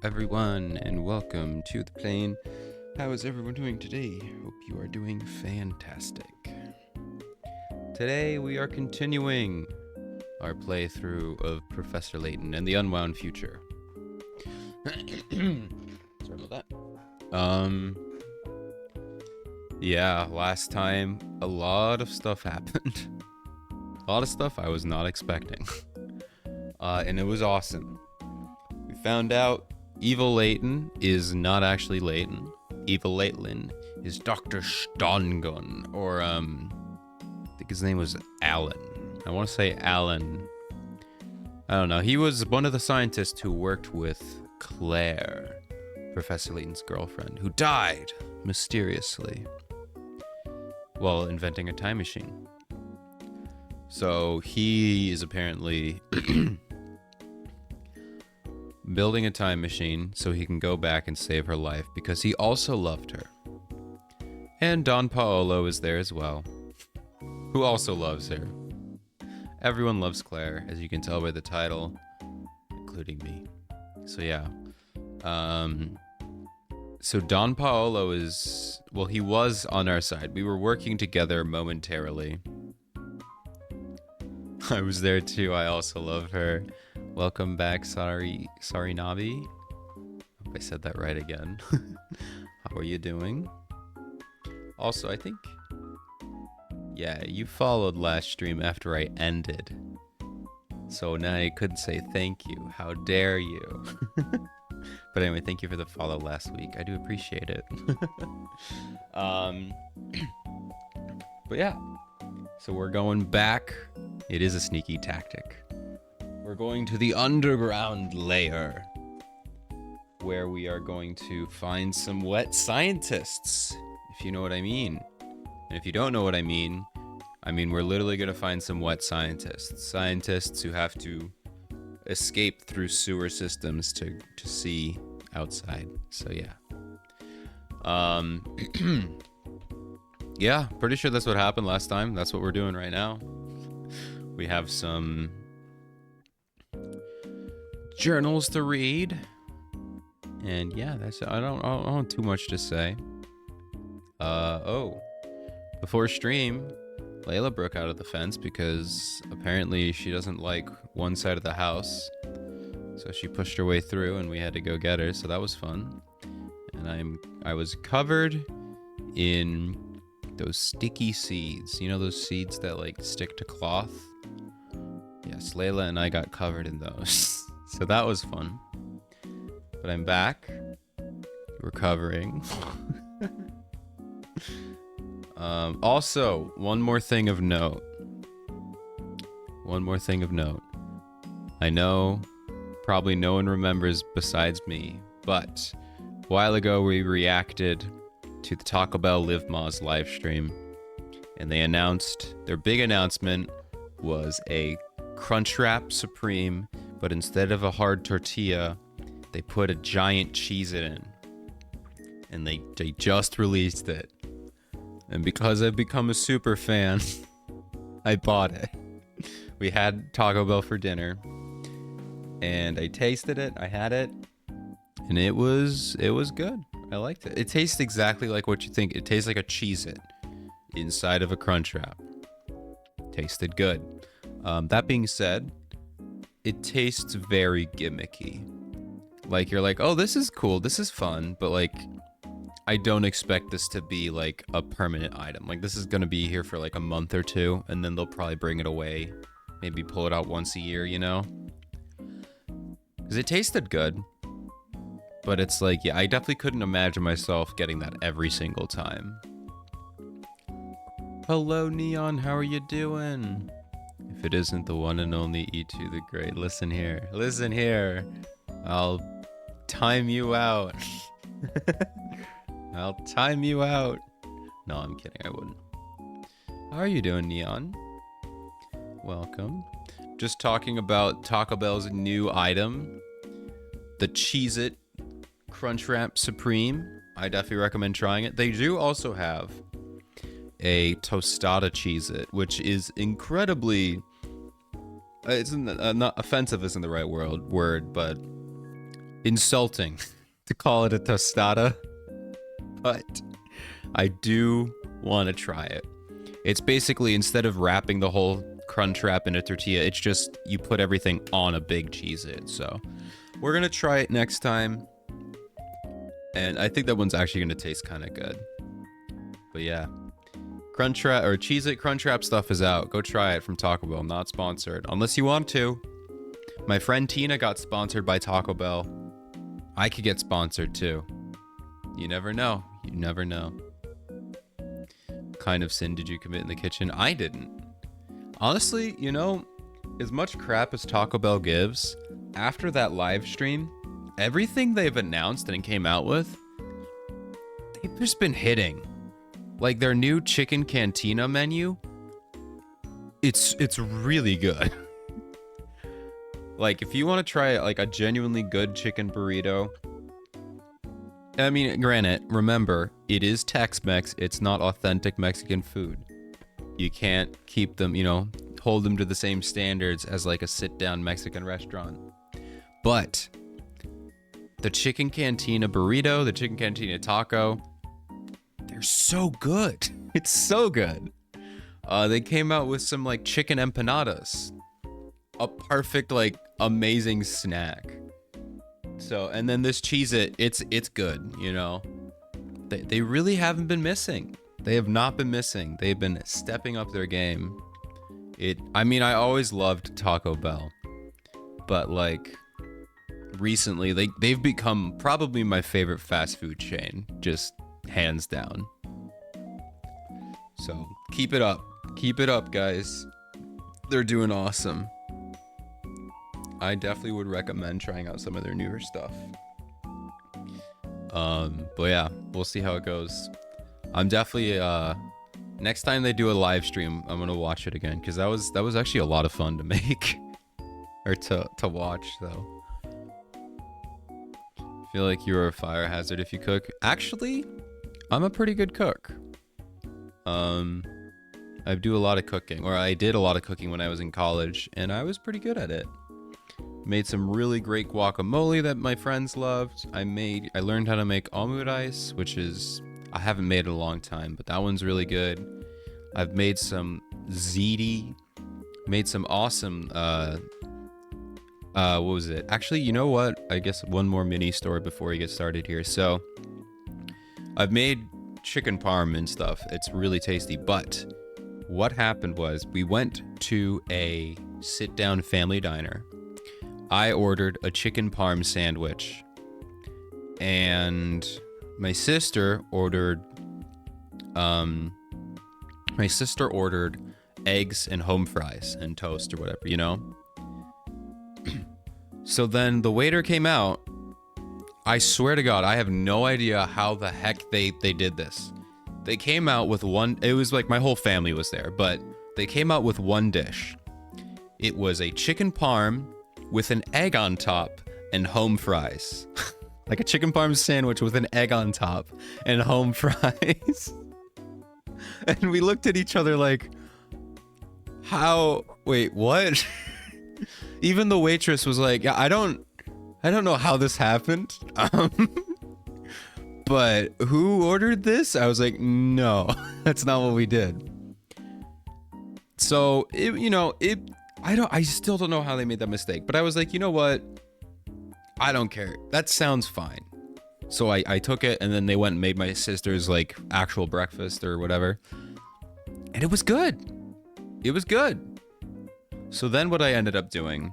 everyone, and welcome to the plane. How is everyone doing today? Hope you are doing fantastic. Today we are continuing our playthrough of Professor Layton and the Unwound Future. Sorry about that. Yeah, last time a lot of stuff happened. A lot of stuff I was not expecting. And it was awesome. We found out Evil Layton is not actually Layton. Evil Layton is Dr. Stongun, or I think his name was Alan. I want to say Alan. I don't know. He was one of the scientists who worked with Claire, Professor Layton's girlfriend, who died mysteriously while inventing a time machine. So he is apparently building a time machine so he can go back and save her life because he also loved her. And Don Paolo is there as well, who also loves her. Everyone loves Claire, as you can tell by the title, including me. So yeah. So Don Paolo is, well, he was on our side. We were working together momentarily. I was there too. I also love her. Welcome back, Sorry Nabi. Hope I said that right again. How are you doing? Also, I think, yeah, you followed last stream after I ended. So now I couldn't say thank you. How dare you? But anyway, thank you for the follow last week. I do appreciate it. But yeah, so we're going back. It is a sneaky tactic. We're going to the underground layer, where we are going to find some wet scientists, if you know what I mean. And if you don't know what I mean we're literally going to find some wet scientists. Scientists who have to escape through sewer systems to see outside. So yeah. Yeah, pretty sure that's what happened last time. That's what we're doing right now. We have some journals to read. And yeah, that's I don't have too much to say. Before stream, Layla broke out of the fence because apparently she doesn't like one side of the house. So she pushed her way through and we had to go get her, so that was fun. And I was covered in those sticky seeds. You know those seeds that like stick to cloth? Yes, Layla and I got covered in those. So that was fun. But I'm back, recovering. Also, one more thing of note. I know probably no one remembers besides me, but a while ago we reacted to the Taco Bell Live Moz live stream, and they announced, their big announcement was a Crunchwrap Supreme, but instead of a hard tortilla, they put a giant Cheez-It in. And they just released it. And because I've become a super fan, I bought it. We had Taco Bell for dinner, and I tasted it, I had it, and it was good. I liked it. It tastes exactly like what you think. It tastes like a Cheez-It inside of a Crunchwrap. Tasted good. That being said, it tastes very gimmicky. Like, you're like, oh, this is cool, this is fun, but like, I don't expect this to be like a permanent item. Like, this is gonna be here for like a month or two, and then they'll probably bring it away. Maybe pull it out once a year, you know? Because it tasted good. But it's like, yeah, I definitely couldn't imagine myself getting that every single time. Hello, Neon, how are you doing? If it isn't the one and only E2 the Great, listen here. Listen here. I'll time you out. I'll time you out. No, I'm kidding, I wouldn't. How are you doing, Neon? Welcome. Just talking about Taco Bell's new item, the Cheez-It Crunchwrap Supreme. I definitely recommend trying it. They do also have a tostada Cheez-It, which is incredibly... It's not offensive isn't the right word, but insulting to call it a tostada, but I do want to try it. It's basically, instead of wrapping the whole crunch wrap in a tortilla, it's just you put everything on a big Cheez-It. So we're gonna try it next time, and I think that one's actually gonna taste kind of good. But yeah, Crunchwrap or Cheez-It Crunchwrap stuff is out. Go try it from Taco Bell. Not sponsored unless you want to. My friend Tina got sponsored by Taco Bell. I could get sponsored too. You never know. You never know. What kind of sin did you commit in the kitchen? I didn't. Honestly, you know, as much crap as Taco Bell gives, after that live stream, everything they've announced and came out with, they've just been hitting. Like their new chicken cantina menu, it's really good. Like if you want to try like a genuinely good chicken burrito, I mean, granted, remember, it is Tex-Mex, it's not authentic Mexican food. You can't keep them, you know, hold them to the same standards as like a sit-down Mexican restaurant. But the chicken cantina burrito, the chicken cantina taco, they're so good. It's so good. They came out with some like chicken empanadas. A perfect, like, amazing snack. So, and then this Cheez-It, it's good, you know. They really haven't been missing. They have not been missing. They've been stepping up their game. I mean, I always loved Taco Bell, but like recently they've become probably my favorite fast food chain, just hands down. So keep it up, guys. They're doing awesome. I definitely would recommend trying out some of their newer stuff. But yeah, we'll see how it goes. I'm definitely next time they do a live stream, I'm gonna watch it again because that was actually a lot of fun to make or to watch though. I feel like you're a fire hazard if you cook. Actually, I'm a pretty good cook. I do a lot of cooking, or I did a lot of cooking when I was in college, and I was pretty good at it. Made some really great guacamole that my friends loved. I learned how to make omurice, which is, I haven't made in a long time, but that one's really good. I've made some ziti, made some awesome, what was it? Actually, you know what? I guess one more mini story before we get started here. So, I've made chicken parm and stuff. It's really tasty, but what happened was we went to a sit-down family diner. I ordered a chicken parm sandwich, and my sister ordered eggs and home fries and toast or whatever, you know? So then the waiter came out. I swear to God, I have no idea how the heck they did this. They came out with one, it was like my whole family was there, but they came out with one dish. It was a chicken parm with an egg on top and home fries. Like a chicken parm sandwich with an egg on top and home fries. And we looked at each other like, wait, what? Even the waitress was like, I don't know how this happened. But who ordered this? I was like, no, that's not what we did. So, I still don't know how they made that mistake, but I was like, you know what? I don't care. That sounds fine. So I took it, and then they went and made my sister's like actual breakfast or whatever. And it was good. It was good. So then what I ended up doing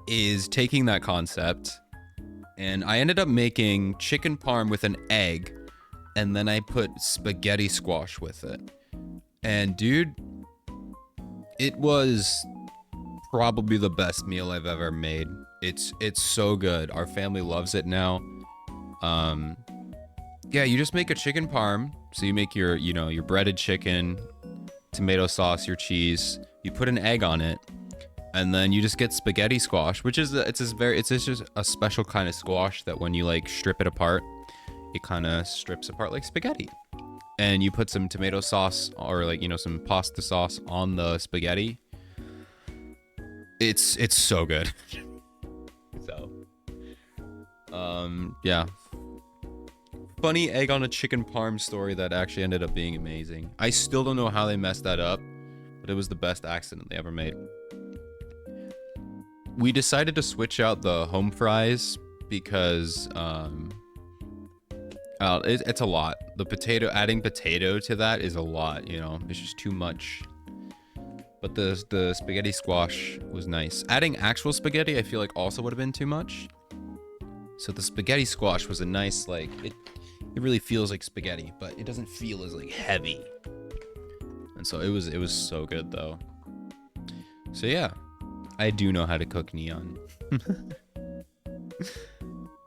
is taking that concept, and I ended up making chicken parm with an egg, and then I put spaghetti squash with it. And dude, it was probably the best meal I've ever made. It's so good. Our family loves it now. Yeah, you just make a chicken parm. So you make your breaded chicken, tomato sauce, your cheese. You put an egg on it, and then you just get spaghetti squash, which is it's just a special kind of squash that when you like strip it apart, it kind of strips apart like spaghetti. And you put some tomato sauce or like some pasta sauce on the spaghetti. It's so good. So Yeah. Funny egg on a chicken parm story that actually ended up being amazing. I still don't know how they messed that up, but it was the best accident they ever made. We decided to switch out the home fries because it's a lot. Adding potato to that is a lot, you know. It's just too much. But the spaghetti squash was nice. Adding actual spaghetti, I feel like also would have been too much. So the spaghetti squash was a nice, like, it really feels like spaghetti, but it doesn't feel as like heavy. And so it was so good though. So yeah, I do know how to cook Neon.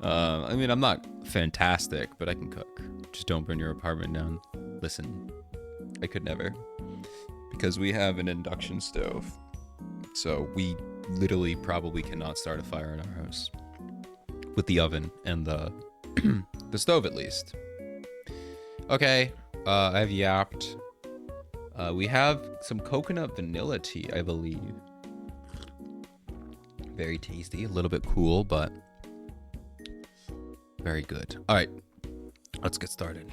I mean, I'm not fantastic, but I can cook. Just don't burn your apartment down. Listen, I could never. Because we have an induction stove. So we literally probably cannot start a fire in our house. With the oven and the the stove at least. Okay, I've yapped. We have some coconut vanilla tea, I believe. Very tasty, a little bit cool, but very good. All right, let's get started.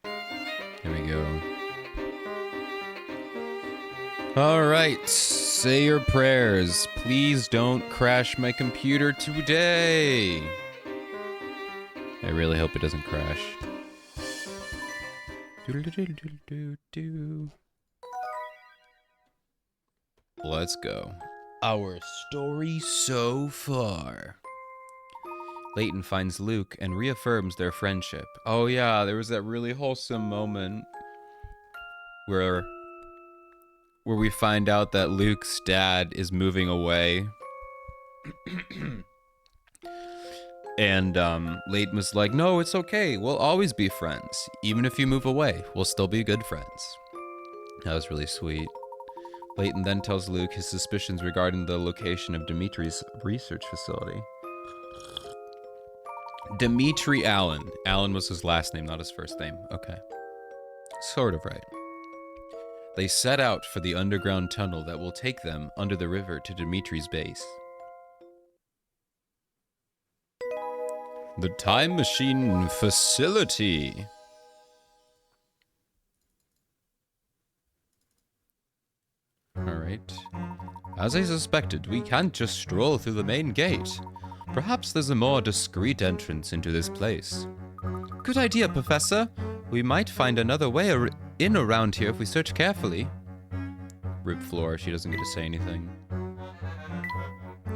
Here we go. All right, say your prayers. Please don't crash my computer today. I really hope it doesn't crash. Let's go. Our story so far. Layton finds Luke and reaffirms their friendship. Oh yeah, there was that really wholesome moment where we find out that Luke's dad is moving away. And Layton was like, no, it's okay. We'll always be friends. Even if you move away, we'll still be good friends. That was really sweet. Layton then tells Luke his suspicions regarding the location of Dimitri's research facility. Dimitri Allen. Allen was his last name, not his first name. Okay. Sort of right. They set out for the underground tunnel that will take them under the river to Dimitri's base. The time machine facility. Alright. As I suspected, we can't just stroll through the main gate. Perhaps there's a more discreet entrance into this place. Good idea, Professor. We might find another way in around here if we search carefully. Rip Flora, she doesn't get to say anything.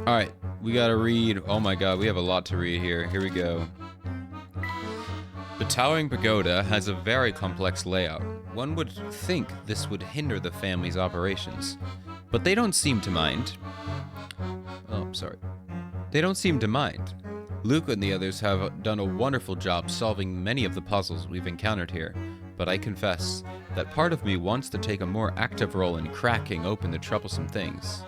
Alright, we gotta read. Oh my god, we have a lot to read here. Here we go. The towering pagoda has a very complex layout. One would think this would hinder the family's operations, but they don't seem to mind. Oh, sorry. They don't seem to mind. Luke and the others have done a wonderful job solving many of the puzzles we've encountered here, but I confess that part of me wants to take a more active role in cracking open the troublesome things.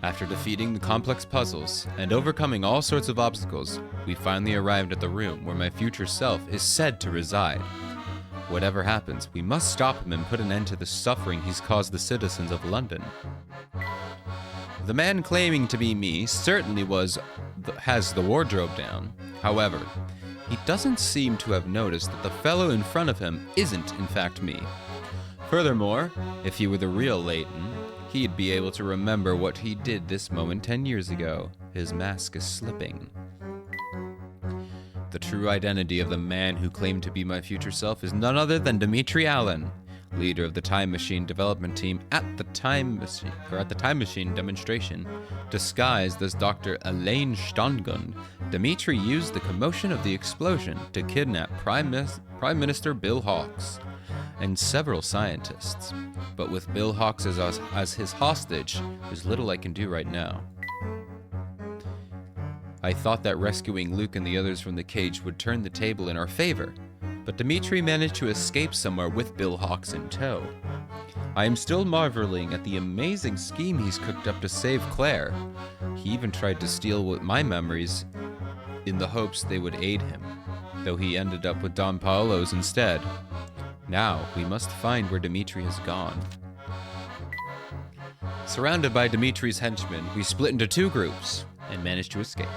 After defeating the complex puzzles and overcoming all sorts of obstacles, we finally arrived at the room where my future self is said to reside. Whatever happens, we must stop him and put an end to the suffering he's caused the citizens of London. The man claiming to be me certainly has the wardrobe down. However, he doesn't seem to have noticed that the fellow in front of him isn't in fact me. Furthermore, if he were the real Layton, he'd be able to remember what he did this moment 10 years ago. His mask is slipping. The true identity of the man who claimed to be my future self is none other than Dimitri Allen, leader of the Time Machine development team at the Time Machine demonstration. Disguised as Dr. Elaine Stongund, Dimitri used the commotion of the explosion to kidnap Prime Minister Bill Hawks and several scientists. But with Bill Hawks as his hostage, there's little I can do right now. I thought that rescuing Luke and the others from the cage would turn the table in our favor, but Dimitri managed to escape somewhere with Bill Hawks in tow. I am still marveling at the amazing scheme he's cooked up to save Claire. He even tried to steal my memories in the hopes they would aid him, though he ended up with Don Paolo's instead. Now, we must find where Dimitri has gone. Surrounded by Dimitri's henchmen, we split into two groups and managed to escape.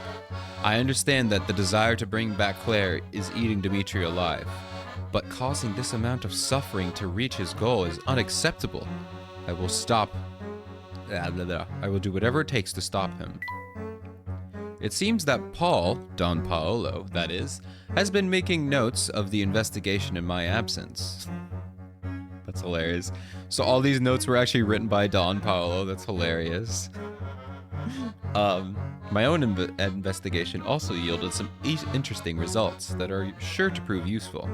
I understand that the desire to bring back Claire is eating Dimitri alive, but causing this amount of suffering to reach his goal is unacceptable. I will stop. I will do whatever it takes to stop him. It seems that Paul, Don Paolo, that is, has been making notes of the investigation in my absence. That's hilarious. So all these notes were actually written by Don Paolo. That's hilarious. My own investigation also yielded some interesting results that are sure to prove useful.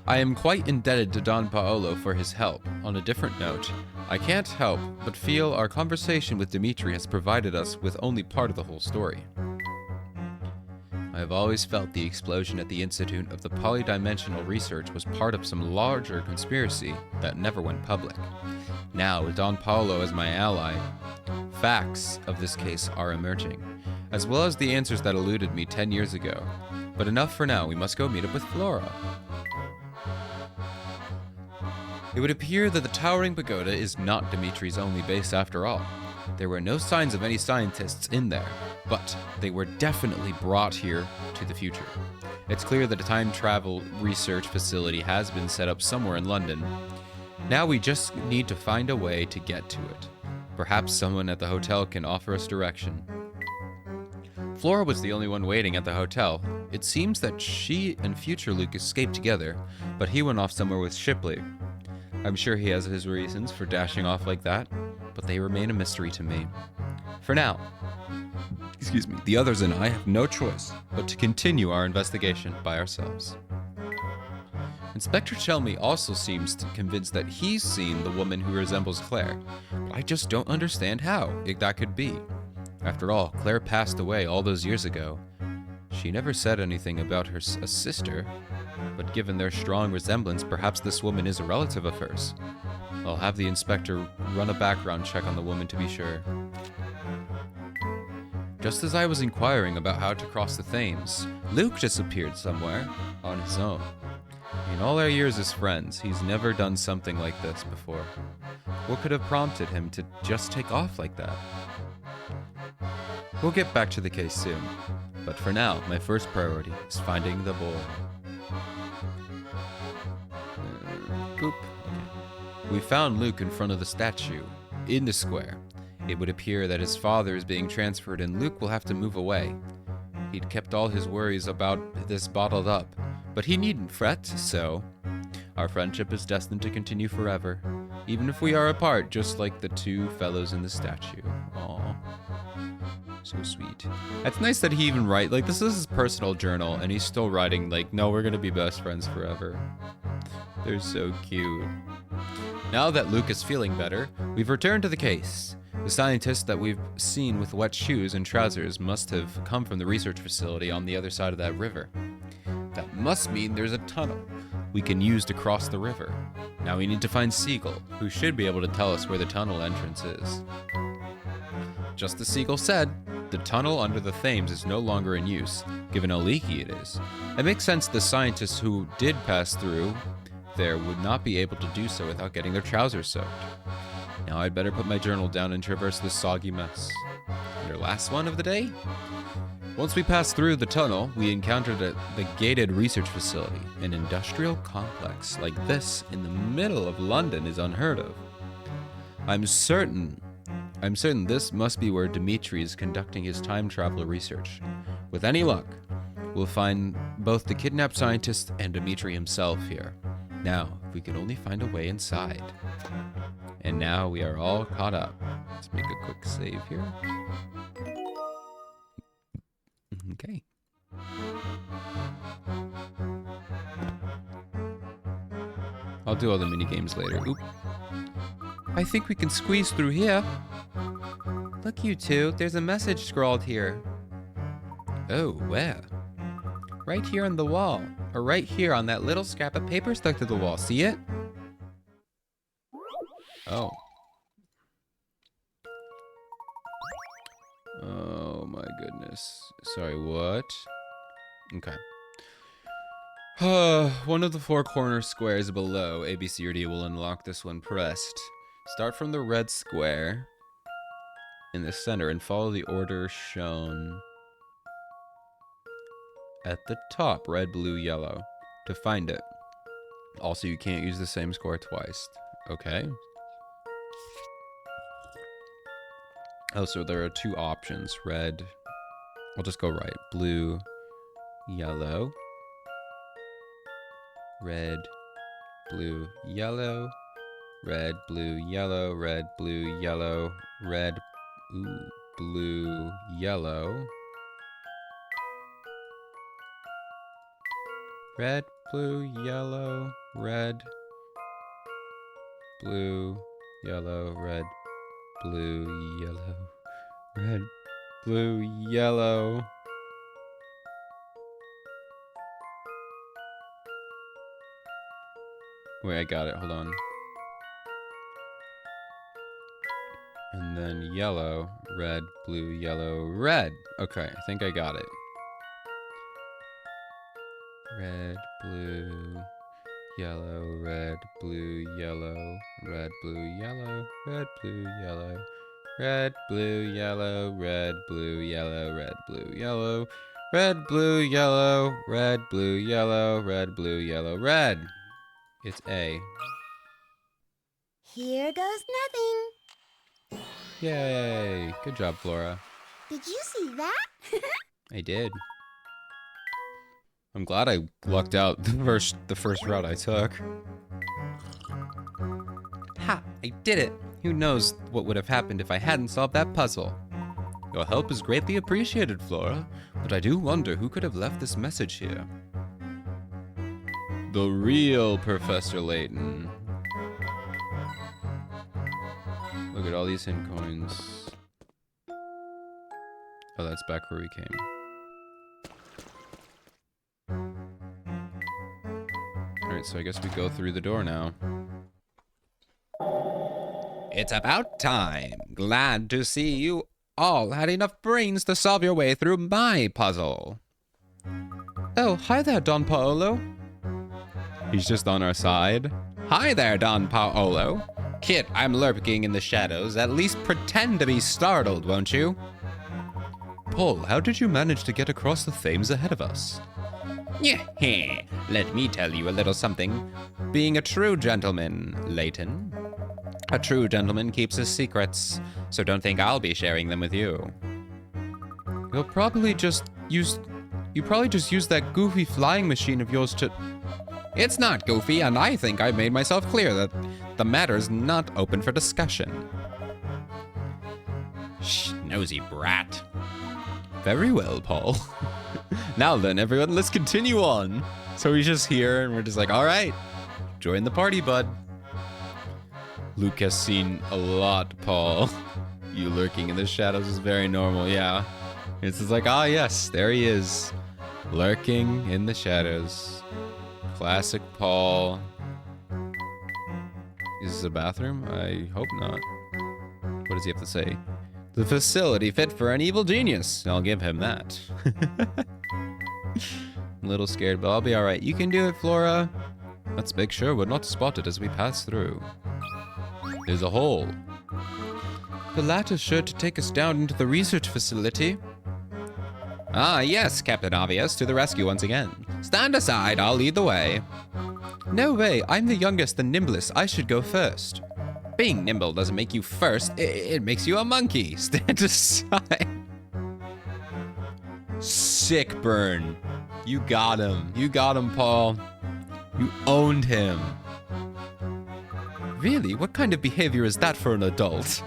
I am quite indebted to Don Paolo for his help. On a different note, I can't help but feel our conversation with Dimitri has provided us with only part of the whole story. I have always felt the explosion at the Institute of the Polydimensional Research was part of some larger conspiracy that never went public. Now, with Don Paolo as my ally, facts of this case are emerging, as well as the answers that eluded me 10 years ago. But enough for now, we must go meet up with Flora. It would appear that the towering pagoda is not Dimitri's only base after all. There were no signs of any scientists in there, but they were definitely brought here to the future. It's clear that a time travel research facility has been set up somewhere in London. Now we just need to find a way to get to it. Perhaps someone at the hotel can offer us direction. Flora was the only one waiting at the hotel. It seems that she and future Luke escaped together, but he went off somewhere with Shipley. I'm sure he has his reasons for dashing off like that, but they remain a mystery to me. For now, the others and I have no choice but to continue our investigation by ourselves. Inspector Chelmy also seems convinced that he's seen the woman who resembles Claire, but I just don't understand how that could be. After all, Claire passed away all those years ago. She never said anything about a sister, but given their strong resemblance, perhaps this woman is a relative of hers. I'll have the inspector run a background check on the woman to be sure. Just as I was inquiring about how to cross the Thames, Luke disappeared somewhere on his own. In all our years as friends, he's never done something like this before. What could have prompted him to just take off like that? We'll get back to the case soon, but for now, my first priority is finding the boy. Boop. Okay. We found Luke in front of the statue, in the square. It would appear that his father is being transferred and Luke will have to move away. He'd kept all his worries about this bottled up, but he needn't fret, so our friendship is destined to continue forever, even if we are apart, just like the two fellows in the statue. Aww. So sweet. It's nice that he even this is his personal journal, and he's still writing, no, we're gonna be best friends forever. They're so cute. Now that Luke is feeling better, we've returned to the case. The scientist that we've seen with wet shoes and trousers must have come from the research facility on the other side of that river. That must mean there's a tunnel we can use to cross the river. Now we need to find Siegel, who should be able to tell us where the tunnel entrance is. Just as Siegel said, the tunnel under the Thames is no longer in use, given how leaky it is. It makes sense the scientists who did pass through there would not be able to do so without getting their trousers soaked. Now I'd better put my journal down and traverse this soggy mess. And our last one of the day? Once we passed through the tunnel, we encountered the gated research facility. An industrial complex like this in the middle of London is unheard of. I'm certain this must be where Dimitri is conducting his time travel research. With any luck, we'll find both the kidnapped scientist and Dimitri himself here. Now, if we can only find a way inside. And now we are all caught up. Let's make a quick save here. Okay. I'll do all the mini games later. Oop. I think we can squeeze through here. Look, you two, there's a message scrawled here. Oh, where? Right here on the wall. Or right here on that little scrap of paper stuck to the wall. See it? Oh. Oh my goodness. Sorry, what? Okay. One of the four corner squares below A, B, C, or D will unlock this when pressed. Start from the red square in the center and follow the order shown at the top. Red, blue, yellow. To find it. Also, you can't use the same score twice. Okay. Oh, so there are two options. Red. I'll just go right. Blue, yellow. Red, blue, yellow. Red, blue, yellow. Red, blue, yellow. Red, blue, yellow. Red, blue, yellow. Red, blue, yellow. Red, blue, yellow. Red, blue, yellow. Wait, I got it. Hold on. And then yellow, red, blue, yellow, red. Okay, I think I got it. Red, blue, yellow, red, blue, yellow, red, blue, yellow, red, blue, yellow, red, blue, yellow, red, blue, yellow, red, blue, yellow, red, blue, yellow, red, blue, yellow, red, blue, yellow, red. It's A. Here goes nothing. Yay! Good job, Flora. Did you see that? I did. I'm glad I lucked out the first route I took. Ha! I did it! Who knows what would have happened if I hadn't solved that puzzle? Your help is greatly appreciated, Flora, but I do wonder who could have left this message here. The real Professor Layton. Look at all these hint coins. Oh, that's back where we came. Alright, so I guess we go through the door now. It's about time. Glad to see you all had enough brains to solve your way through my puzzle. Oh, hi there, Don Paolo. He's just on our side. Hi there, Don Paolo. Kid, I'm lurking in the shadows. At least pretend to be startled, won't you? Paul, how did you manage to get across the Thames ahead of us? Yeah, let me tell you a little something. Being a true gentleman, Layton. A true gentleman keeps his secrets, so don't think I'll be sharing them with you. You probably just used that goofy flying machine of yours to... It's not goofy, and I think I've made myself clear that the matter's not open for discussion. Shh, nosy brat. Very well, Paul. Now then, everyone, let's continue on. So he's just here, and we're just like, all right, join the party, bud. Luke has seen a lot, Paul. You lurking in the shadows is very normal, yeah. It's just like, ah, yes, there he is. Lurking in the shadows. Classic Paul. Is this a bathroom? I hope not. What does he have to say? The facility fit for an evil genius. I'll give him that. I'm a little scared, but I'll be alright. You can do it, Flora. Let's make sure we're not spotted as we pass through. There's a hole. The latter's sure to take us down into the research facility. Ah, yes, Captain Obvious, to the rescue once again. Stand aside, I'll lead the way. No way, I'm the youngest and nimblest. I should go first. Being nimble doesn't make you first, it makes you a monkey. Stand aside. Sick burn. You got him. You got him, Paul. You owned him. Really? What kind of behavior is that for an adult?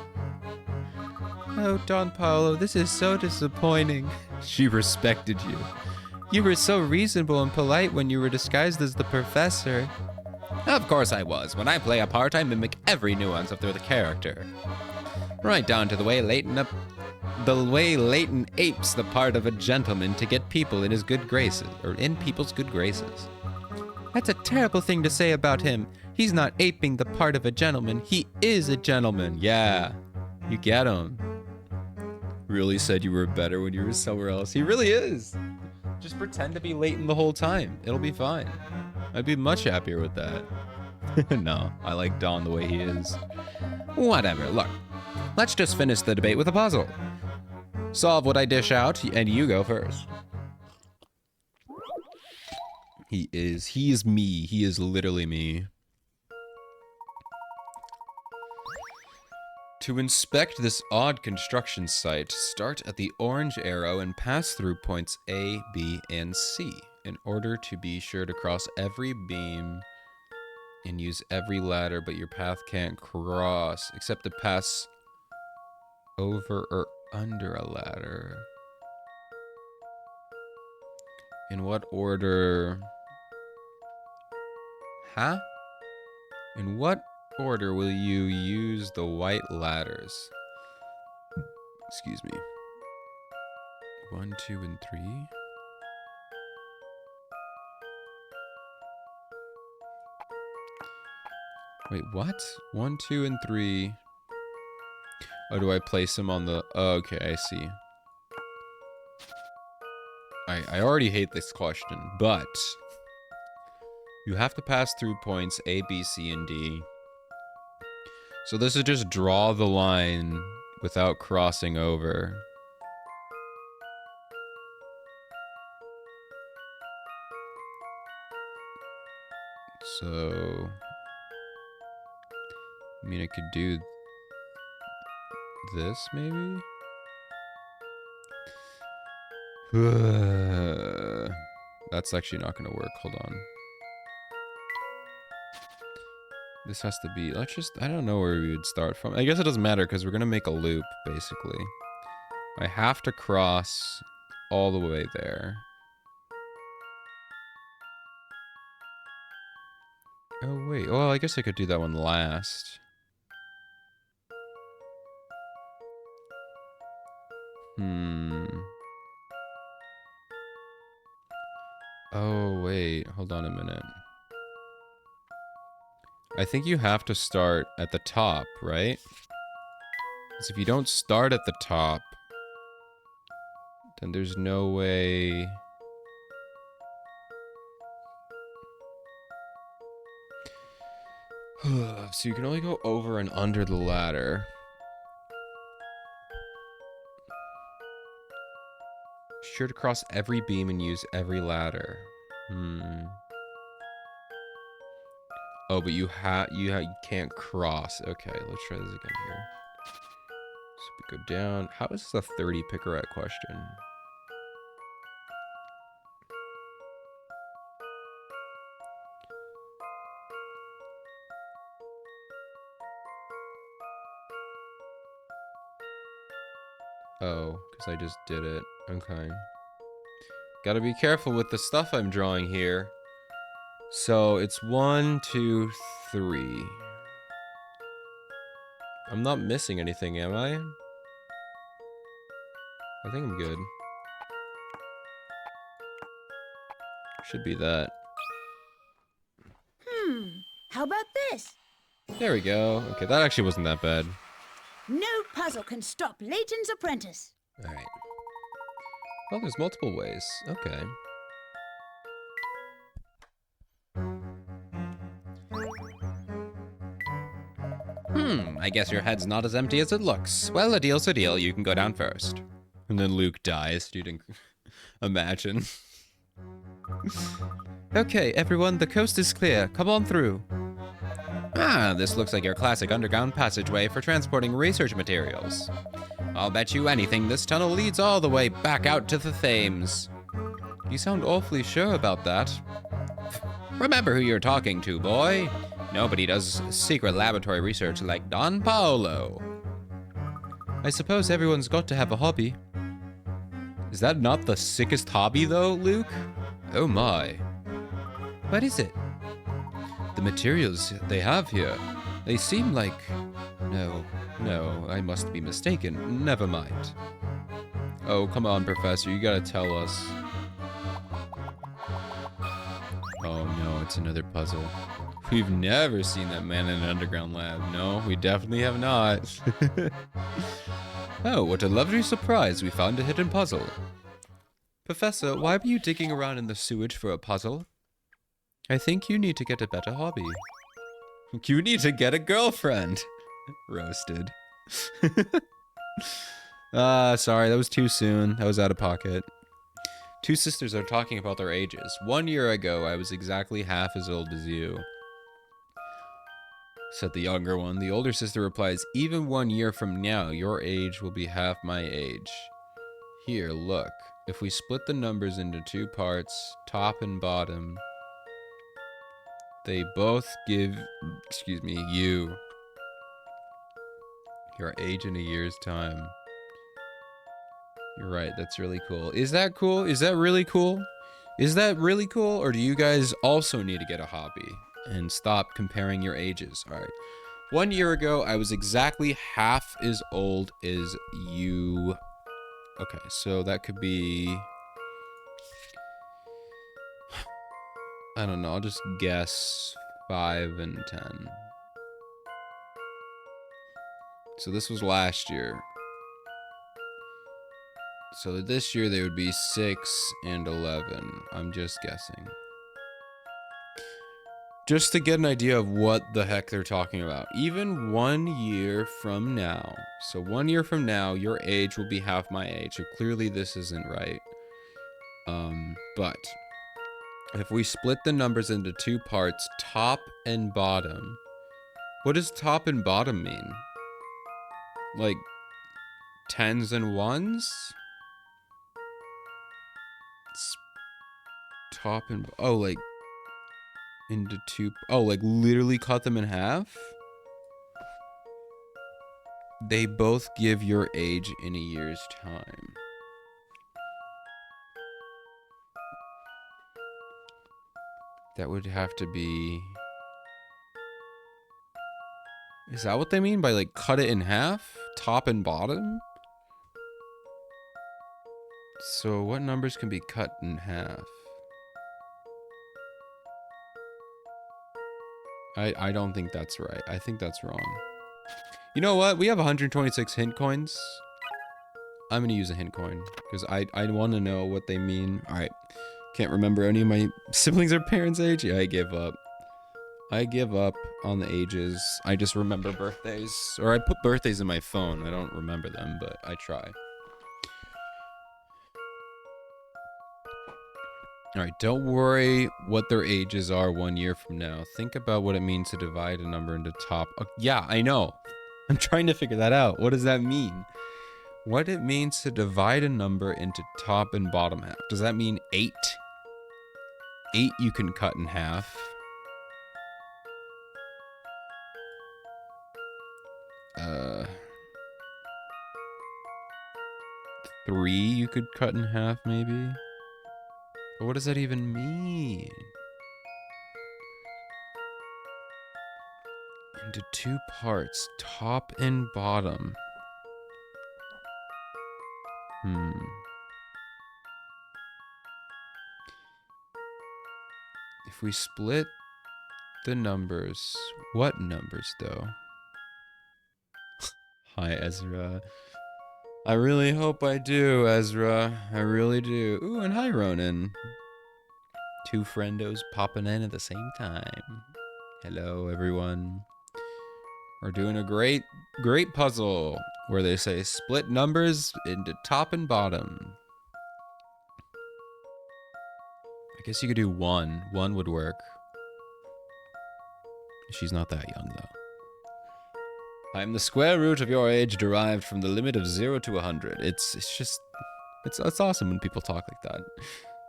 Oh, Don Paolo, this is so disappointing. She respected you. You were so reasonable and polite when you were disguised as the professor. Of course I was. When I play a part, I mimic every nuance of the character. Right down to the way Layton apes the part of a gentleman to get people in his good graces, or in people's good graces. That's a terrible thing to say about him. He's not aping the part of a gentleman. He is a gentleman. Yeah, you get him. Really said you were better when you were somewhere else. He really is. Just pretend to be Layton the whole time. It'll be fine. I'd be much happier with that. No, I like Don the way he is. Whatever, look. Let's just finish the debate with a puzzle. Solve what I dish out, and you go first. He is me. He is literally me. To inspect this odd construction site, start at the orange arrow and pass through points A, B, and C in order to be sure to cross every beam and use every ladder, but your path can't cross except to pass over or under a ladder. In what order? Huh? In what order will you use the white ladders? Excuse me. 1, 2, and 3? Wait, what? 1, 2, and 3. Oh, do I place them on the... Oh, okay, I see. I already hate this question, but... You have to pass through points A, B, C, and D. So this is just draw the line without crossing over. So... I mean, I could do this, maybe? That's actually not going to work. Hold on. This has to be... Let's just... I don't know where we would start from. I guess it doesn't matter because we're going to make a loop, basically. I have to cross all the way there. Oh, wait. Well, I guess I could do that one last. Oh, wait. Hold on a minute. I think you have to start at the top, right? Because if you don't start at the top, then there's no way... So you can only go over and under the ladder. Sure to cross every beam and use every ladder. Oh, but you can't cross. Okay, let's try this again here. So we go down. How is this a 30 picaret question? Oh, because I just did it. Okay. Gotta be careful with the stuff I'm drawing here. So it's 1, 2, 3. I'm not missing anything, am I? I think I'm good. Should be that. How about this? There we go. Okay, that actually wasn't that bad. No puzzle can stop Layton's apprentice. Alright. Well, there's multiple ways. Okay. I guess your head's not as empty as it looks. Well, a deal's a deal. You can go down first. And then Luke dies, dude. Imagine. Okay, everyone, the coast is clear. Come on through. Ah, this looks like your classic underground passageway for transporting research materials. I'll bet you anything this tunnel leads all the way back out to the Thames. You sound awfully sure about that. Remember who you're talking to, boy. Nobody does secret laboratory research like Don Paolo. I suppose everyone's got to have a hobby. Is that not the sickest hobby, though, Luke? Oh my. What is it? The materials they have here. They seem like... No, I must be mistaken. Never mind. Oh, come on, Professor. You gotta tell us. Oh no, it's another puzzle. We've never seen that man in an underground lab. No, we definitely have not. Oh, what a lovely surprise. We found a hidden puzzle. Professor, why were you digging around in the sewage for a puzzle? I think you need to get a better hobby. You need to get a girlfriend. Roasted. Sorry, that was too soon. That was out of pocket. Two sisters are talking about their ages. 1 year ago, I was exactly half as old as you, said the younger one. The older sister replies, even 1 year from now, your age will be half my age. Here, look. If we split the numbers into 2 parts, top and bottom, they both give, you your age in a year's time. You're right, that's really cool. Is that cool? Is that really cool? Is that really cool? Or do you guys also need to get a hobby and stop comparing your ages? All right. 1 year ago, I was exactly half as old as you. Okay, so that could be... I don't know, I'll just guess 5 and 10. So this was last year. So this year they would be 6 and 11. I'm just guessing. Just to get an idea of what the heck they're talking about. Even 1 year from now. So 1 year from now, your age will be half my age. So clearly this isn't right. But if we split the numbers into 2 parts, top and bottom. What does top and bottom mean? Like 10s and 1s? Top and... Oh, like... into 2... Oh, like literally cut them in half? They both give your age in a year's time. That would have to be... Is that what they mean by like cut it in half? Top and bottom? So what numbers can be cut in half? I don't think that's right. I think that's wrong. You know what? We have 126 hint coins. I'm going to use a hint coin because I want to know what they mean. All right. Can't remember any of my siblings or parents' age. Yeah, I give up. I give up on the ages. I just remember birthdays. Or I put birthdays in my phone. I don't remember them, but I try. All right, don't worry what their ages are 1 year from now. Think about what it means to divide a number into top. Oh, yeah, I know. I'm trying to figure that out. What does that mean? What it means to divide a number into top and bottom half. Does that mean 8? 8 you can cut in half. Three you could cut in half maybe. But what does that even mean? Into 2 parts, top and bottom. If we split the numbers, what numbers though? Hi, Ezra. I really hope I do, Ezra. I really do. Ooh, and hi, Ronan. 2 friendos popping in at the same time. Hello, everyone. We're doing a great puzzle where they say split numbers into top and bottom. I guess you could do 1. 1 would work. She's not that young, though. I'm the square root of your age derived from the limit of 0 to 100. It's awesome when people talk like that.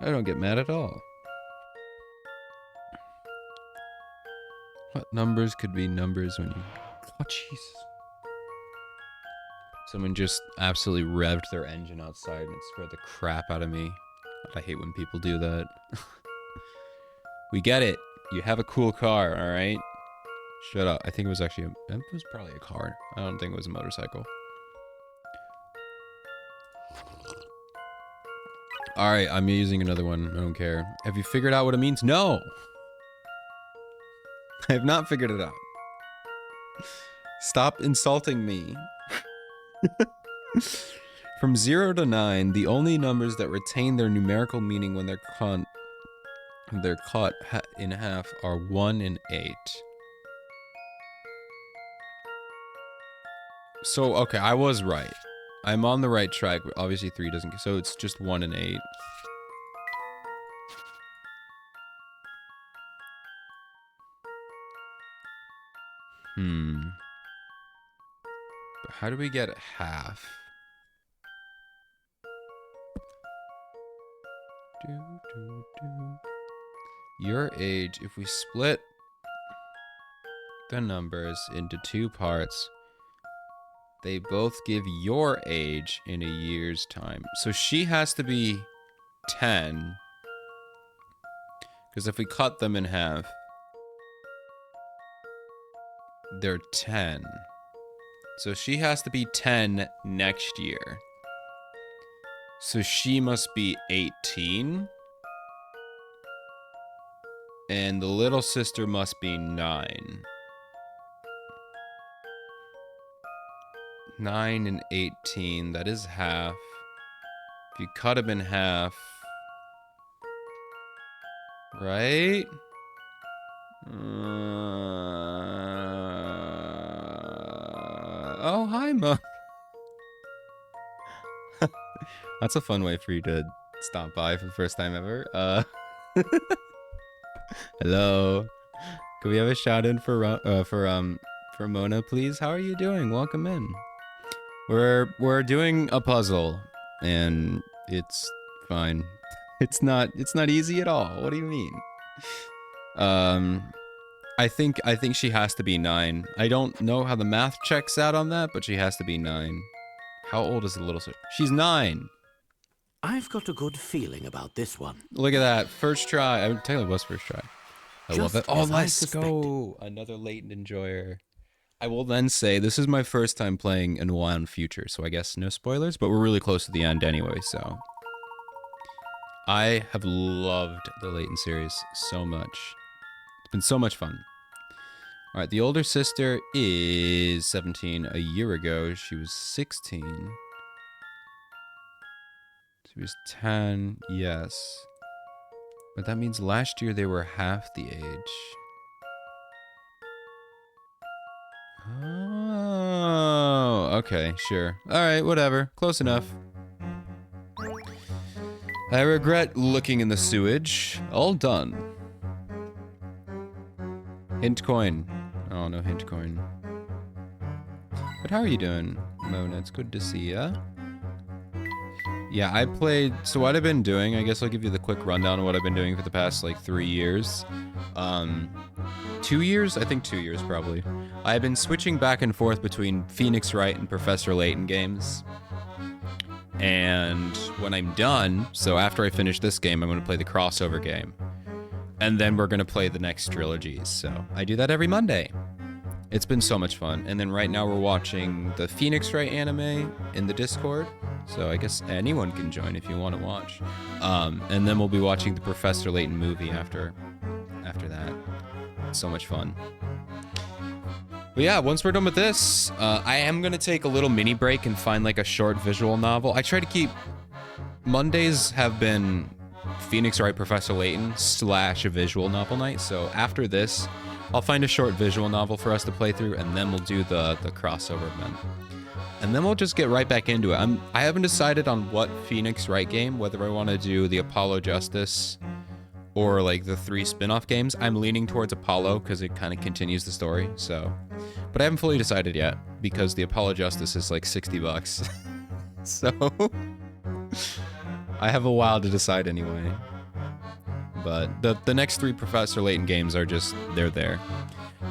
I don't get mad at all. What numbers could be numbers when you... Oh, Jesus. Someone just absolutely revved their engine outside and it scared the crap out of me. I hate when people do that. We get it. You have a cool car, alright? Shut up. I think it was actually it was probably a car. I don't think it was a motorcycle. Alright, I'm using another one. I don't care. Have you figured out what it means? No! I have not figured it out. Stop insulting me. From 0 to 9, the only numbers that retain their numerical meaning when they're cut in half are 1 and 8. So, okay, I was right. I'm on the right track. Obviously, 3 doesn't... So, it's just 1 and 8. But how do we get half? Your age, if we split the numbers into 2 parts, they both give your age in a year's time. So she has to be 10. Because if we cut them in half, they're 10. So she has to be 10 next year. So she must be 18. And the little sister must be 9. 9 and 18, that is half. If you cut them in half, right? Oh, hi, Mom. That's a fun way for you to stop by for the first time ever. Hello. Can we have a shout in for Mona, please? How are you doing? Welcome in. We're doing a puzzle, and it's fine. It's not easy at all. What do you mean? I think she has to be 9. I don't know how the math checks out on that, but she has to be 9. How old is the little sister? She's 9. I've got a good feeling about this one. Look at that. First try. I technically was first try. I love it. Oh, let's go. Another latent enjoyer. I will then say this is my first time playing a Noir Future, so I guess no spoilers, but we're really close to the end anyway, so. I have loved the Latent series so much. It's been so much fun. All right, the older sister is 17. A year ago, she was 16. She was 10, yes. But that means last year they were half the age. Oh, okay, sure. All right, whatever. Close enough. I regret looking in the sewage. All done. Hint coin. Oh, no hint coin. But how are you doing, Mona? It's good to see ya. Yeah, I played... So what I've been doing, I guess I'll give you the quick rundown of what I've been doing for the past, like, 3 years. 2 years? I think 2 years, probably. I've been switching back and forth between Phoenix Wright and Professor Layton games. And when I'm done, so after I finish this game, I'm going to play the crossover game. And then we're going to play the next trilogies. So I do that every Monday. It's been so much fun. And then right now we're watching the Phoenix Wright anime in the Discord. So I guess anyone can join if you want to watch. And then we'll be watching the Professor Layton movie after that. It's so much fun. But yeah, once we're done with this, I am going to take a little mini break and find like a short visual novel. I try to keep... Mondays have been Phoenix Wright Professor Layton / a visual novel night. So after this, I'll find a short visual novel for us to play through, and then we'll do the crossover event. And then we'll just get right back into it. I haven't decided on what Phoenix Wright game, whether I want to do the Apollo Justice or like the 3 spin-off games. I'm leaning towards Apollo because it kind of continues the story. So, but I haven't fully decided yet because the Apollo Justice is like $60. So I have a while to decide anyway. But the next 3 Professor Layton games are just, they're there.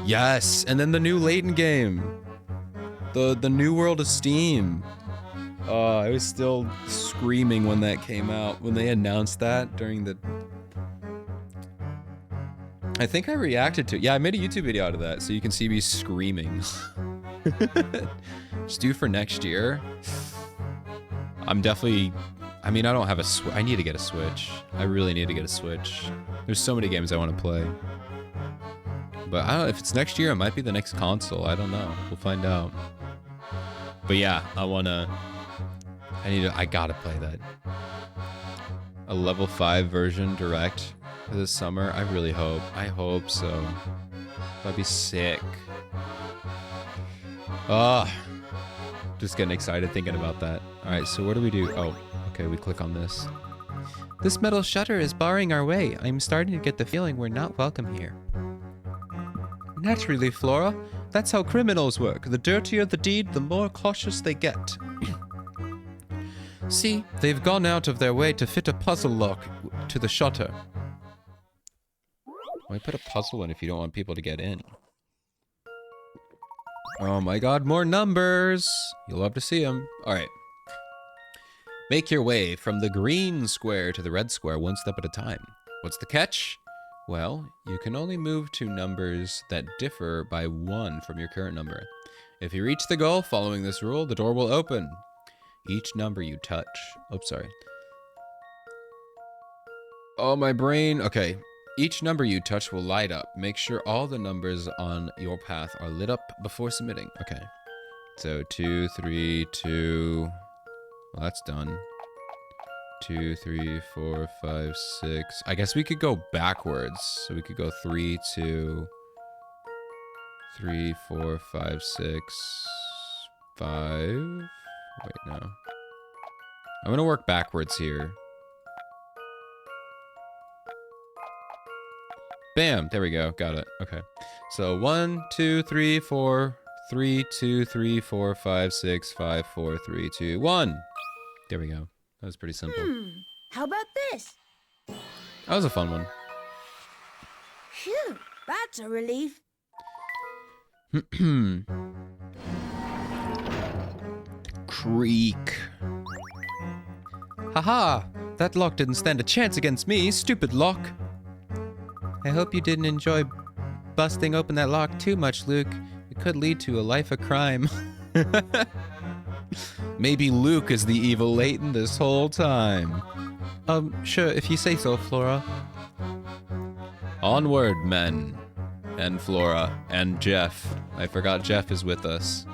Yes, and then the new Layton game. The New World of Steam. Oh, I was still screaming when that came out. When they announced that during the... I think I reacted to it. Yeah, I made a YouTube video out of that, so you can see me screaming. Just due for next year. I'm definitely... I mean, I don't have a Switch. I need to get a Switch. I really need to get a Switch. There's so many games I want to play. But I don't know, if it's next year, it might be the next console. I don't know. We'll find out. But yeah, I gotta play that. A level 5 version direct for this summer. I really hope. I hope so. That'd be sick. Oh, Just getting excited thinking about that. All right, so what do we do? Oh, okay, we click on this. This metal shutter is barring our way. I'm starting to get the feeling we're not welcome here. Naturally, Flora. That's how criminals work. The dirtier the deed, the more cautious they get. See, they've gone out of their way to fit a puzzle lock to the shutter. Why put a puzzle in if you don't want people to get in? Oh my god, more numbers! You'll love to see them. Alright. Make your way from the green square to the red square one step at a time. What's the catch? Well, you can only move to numbers that differ by 1 from your current number. If you reach the goal following this rule, the door will open. Each number you touch... Oops, sorry. Oh, my brain. Okay. Each number you touch will light up. Make sure all the numbers on your path are lit up before submitting. Okay. So 2, 3, 2... Well, that's done. 2, 3, 4, 5, 6. I guess we could go backwards. So we could go 3, 2, 3, 4, 5, 6, 5. Wait, no. I'm gonna work backwards here. Bam! There we go. Got it. Okay. So 1, 2, 3, 4, 3, 2, 3, 4, 5, 6, 5, 4, 3, 2, 1. There we go. That was pretty simple. How about this? That was a fun one. Phew, that's a relief. Creak. Haha! That lock didn't stand a chance against me, stupid lock. I hope you didn't enjoy busting open that lock too much, Luke. It could lead to a life of crime. Maybe Luke is the evil Layton this whole time. Sure, if you say so, Flora. Onward, men. And Flora. And Jeff. I forgot Jeff is with us.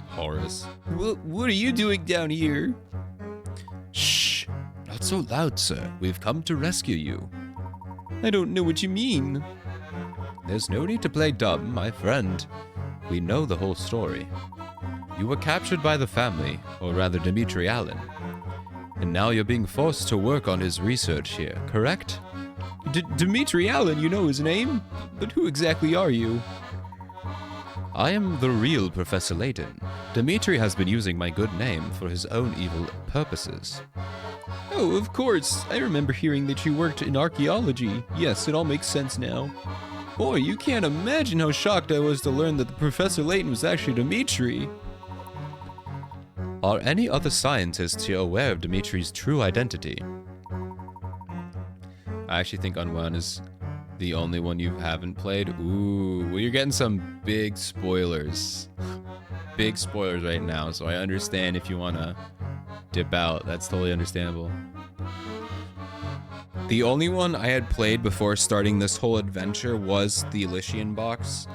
Horace. What are you doing down here? Shh. Not so loud, sir. We've come to rescue you. I don't know what you mean. There's no need to play dumb, my friend. We know the whole story. You were captured by the family, or rather Dimitri Allen. And now you're being forced to work on his research here, correct? Dimitri Allen, you know his name? But who exactly are you? I am the real Professor Layton. Dimitri has been using my good name for his own evil purposes. Oh, of course. I remember hearing that you worked in archaeology. Yes, it all makes sense now. Boy, you can't imagine how shocked I was to learn that the Professor Layton was actually Dimitri. Are any other scientists here aware of Dimitri's true identity? I actually think Unwound is the only one you haven't played. Ooh, well, you're getting some big spoilers. Big spoilers right now, so I understand if you want to dip out. That's totally understandable. The only one I had played before starting this whole adventure was the Elysian box,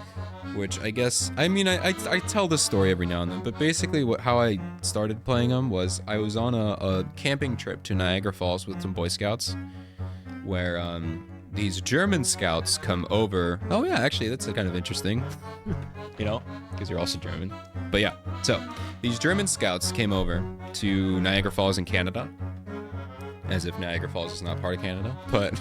which I guess, I mean, I tell this story every now and then, but basically how I started playing them was I was on a camping trip to Niagara Falls with some Boy Scouts, where these German scouts come over. Oh yeah, actually, that's kind of interesting, you know, because you're also German. But yeah, so these German scouts came over to Niagara Falls in Canada, as if Niagara Falls is not part of Canada, but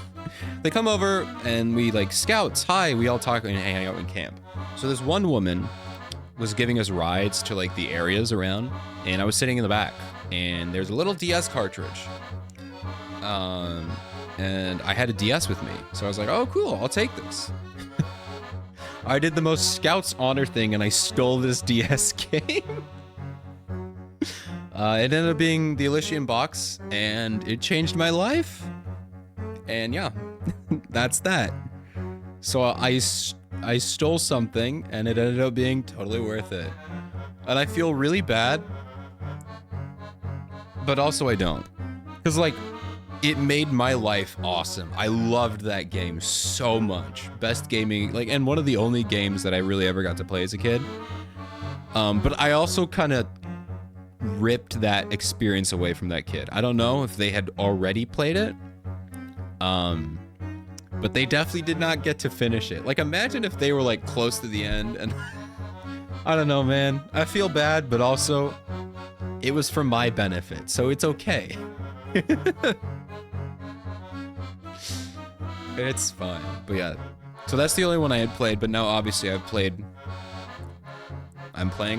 they come over and we like, scouts, hi, we all talk and hang out in camp. So this one woman was giving us rides to like the areas around, and I was sitting in the back, and there's a little DS cartridge. And I had a DS with me, so I was like, oh cool, I'll take this. I did the most Scouts honor thing and I stole this DS game. It ended up being the Elysian box, and it changed my life. And yeah, that's that. So I stole something, and it ended up being totally worth it. And I feel really bad, but also I don't. Because like, it made my life awesome. I loved that game so much. Best gaming, like, and one of the only games that I really ever got to play as a kid. But I also kind of ripped that experience away from that kid. I don't know if they had already played it. But they definitely did not get to finish it. Like, imagine if they were like close to the end and I don't know, man. I feel bad, but also it was for my benefit, so it's okay. It's fine. But yeah. So that's the only one I had played, but now obviously I'm playing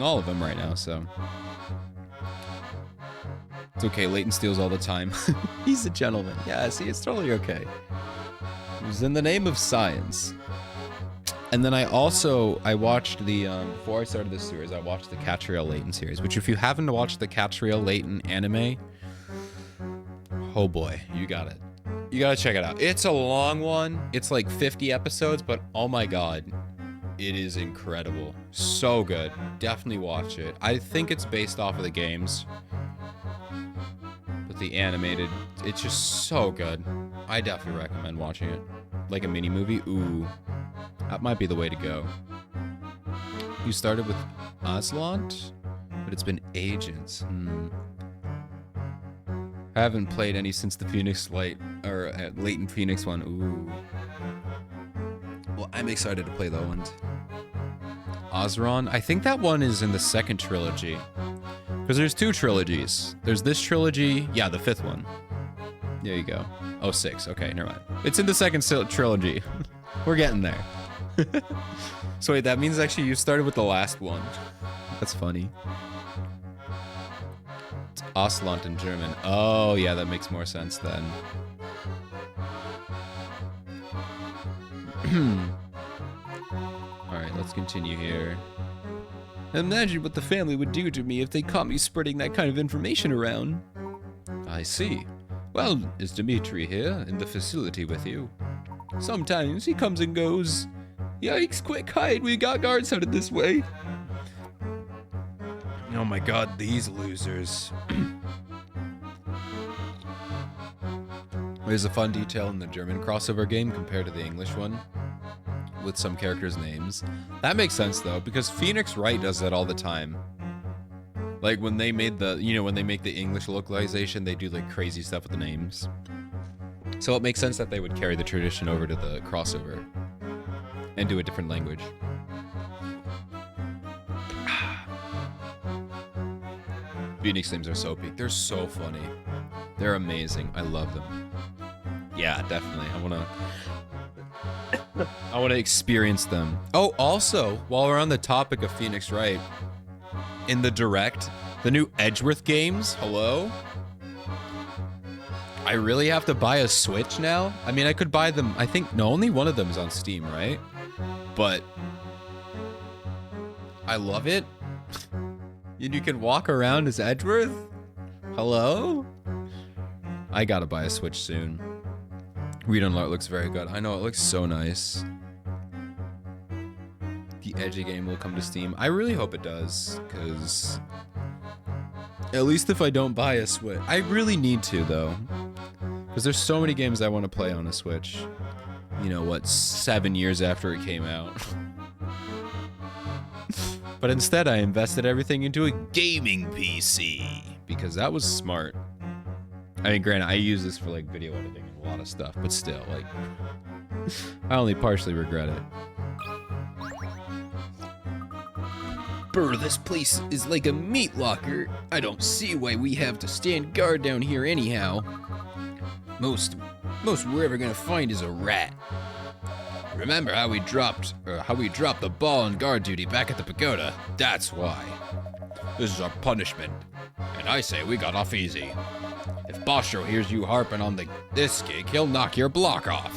all of them right now, so it's okay. Leighton steals all the time. He's a gentleman. Yeah, see, it's totally okay. It was in the name of science. And then I watched the, before I started this series, I watched the Catriel Leighton series, which if you haven't watched the Catriel Leighton anime, oh boy, you got it. You gotta check it out. It's a long one. It's like 50 episodes, but oh my god, it is incredible. So good. Definitely watch it. I think it's based off of the games, but the animated, it's just so good. I definitely recommend watching it. Like a mini movie? Ooh. That might be the way to go. You started with Aslant, but it's been ages. I haven't played any since the Phoenix Light, or Leighton Phoenix one. Ooh. Well, I'm excited to play that one. Osron? I think that one is in the second trilogy. Because there's 2 trilogies. There's this trilogy. Yeah, the 5th one. There you go. Oh, 6. Okay, never mind. It's in the second trilogy. We're getting there. So wait, that means actually you started with the last one. That's funny. It's Oslant in German. Oh, yeah, that makes more sense then. Alright, let's continue here. Imagine what the family would do to me if they caught me spreading that kind of information around. I see. Well, is Dimitri here in the facility with you? Sometimes he comes and goes. Yikes, quick, hide, we got guards headed this way. Oh my god, these losers. There's a fun detail in the German crossover game compared to the English one, with some characters' names. That makes sense though, because Phoenix Wright does that all the time. Like when they made the, when they make the English localization, they do like crazy stuff with the names. So it makes sense that they would carry the tradition over to the crossover and do a different language. Phoenix names are so peak. They're so funny. They're amazing. I love them. Yeah, definitely. I want to experience them. Oh, also, while we're on the topic of Phoenix Wright, in the Direct, the new Edgeworth games, hello? I really have to buy a Switch now? I mean, I could buy them, I think, no, only one of them is on Steam, right? But I love it. And you can walk around as Edgeworth? Hello? I gotta buy a Switch soon. Read on Art looks very good. I know, it looks so nice. The Edgy game will come to Steam. I really hope it does, because at least if I don't buy a Switch. I really need to, though, because there's so many games I want to play on a Switch. 7 years after it came out. But instead, I invested everything into a gaming PC, because that was smart. I mean, granted, I use this for, like, video editing and a lot of stuff, but still, like, I only partially regret it. Brr, this place is like a meat locker. I don't see why we have to stand guard down here anyhow. Most we're ever gonna find is a rat. Remember how we dropped the ball on guard duty back at the pagoda? That's why. This is our punishment. And I say we got off easy. If Bostro hears you harping on this gig, he'll knock your block off.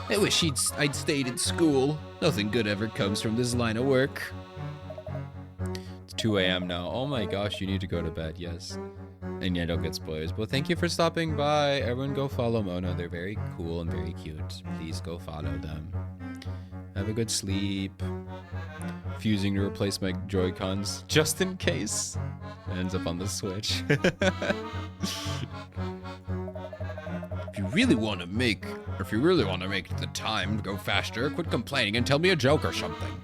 I wish I'd stayed in school. Nothing good ever comes from this line of work. It's 2 a.m. now. Oh my gosh, you need to go to bed, yes. And yeah, don't get spoilers. But thank you for stopping by. Everyone go follow Mona. They're very cool and very cute. Please go follow them. Have a good sleep. Fusing to replace my Joy-Cons, just in case. It ends up on the Switch. If you really want to make the time go faster, quit complaining and tell me a joke or something.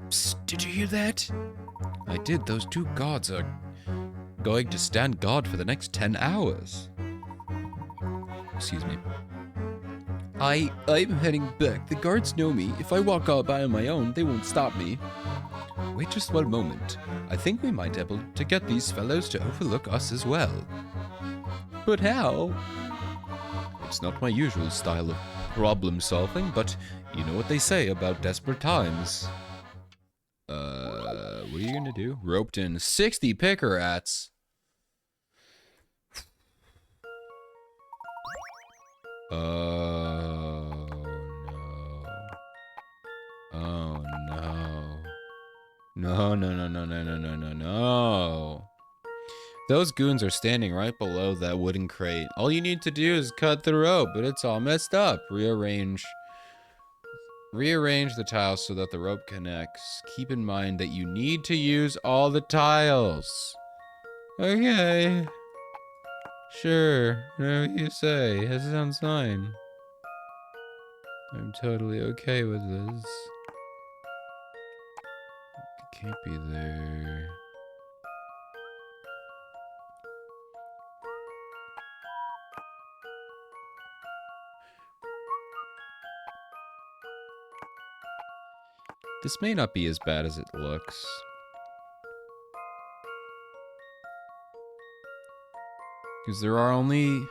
Psst, did you hear that? I did. Those 2 gods are going to stand guard for the next 10 hours. Excuse me. I'm heading back. The guards know me. If I walk out by on my own, they won't stop me. wait just one moment. I think we might be able to get these fellows to overlook us as well. But how? It's not my usual style of problem solving, but you know what they say about desperate times. What are you gonna do? Roped in 60 picker rats. Oh no. Oh no. No, no, no, no, no, no, no, no, no. Those goons are standing right below that wooden crate. All you need to do is cut the rope, but it's all messed up. Rearrange the tiles so that the rope connects. Keep in mind that you need to use all the tiles. Okay. Sure. Whatever you say. That sounds fine. I'm totally okay with this. It can't be there. This may not be as bad as it looks. Because there are only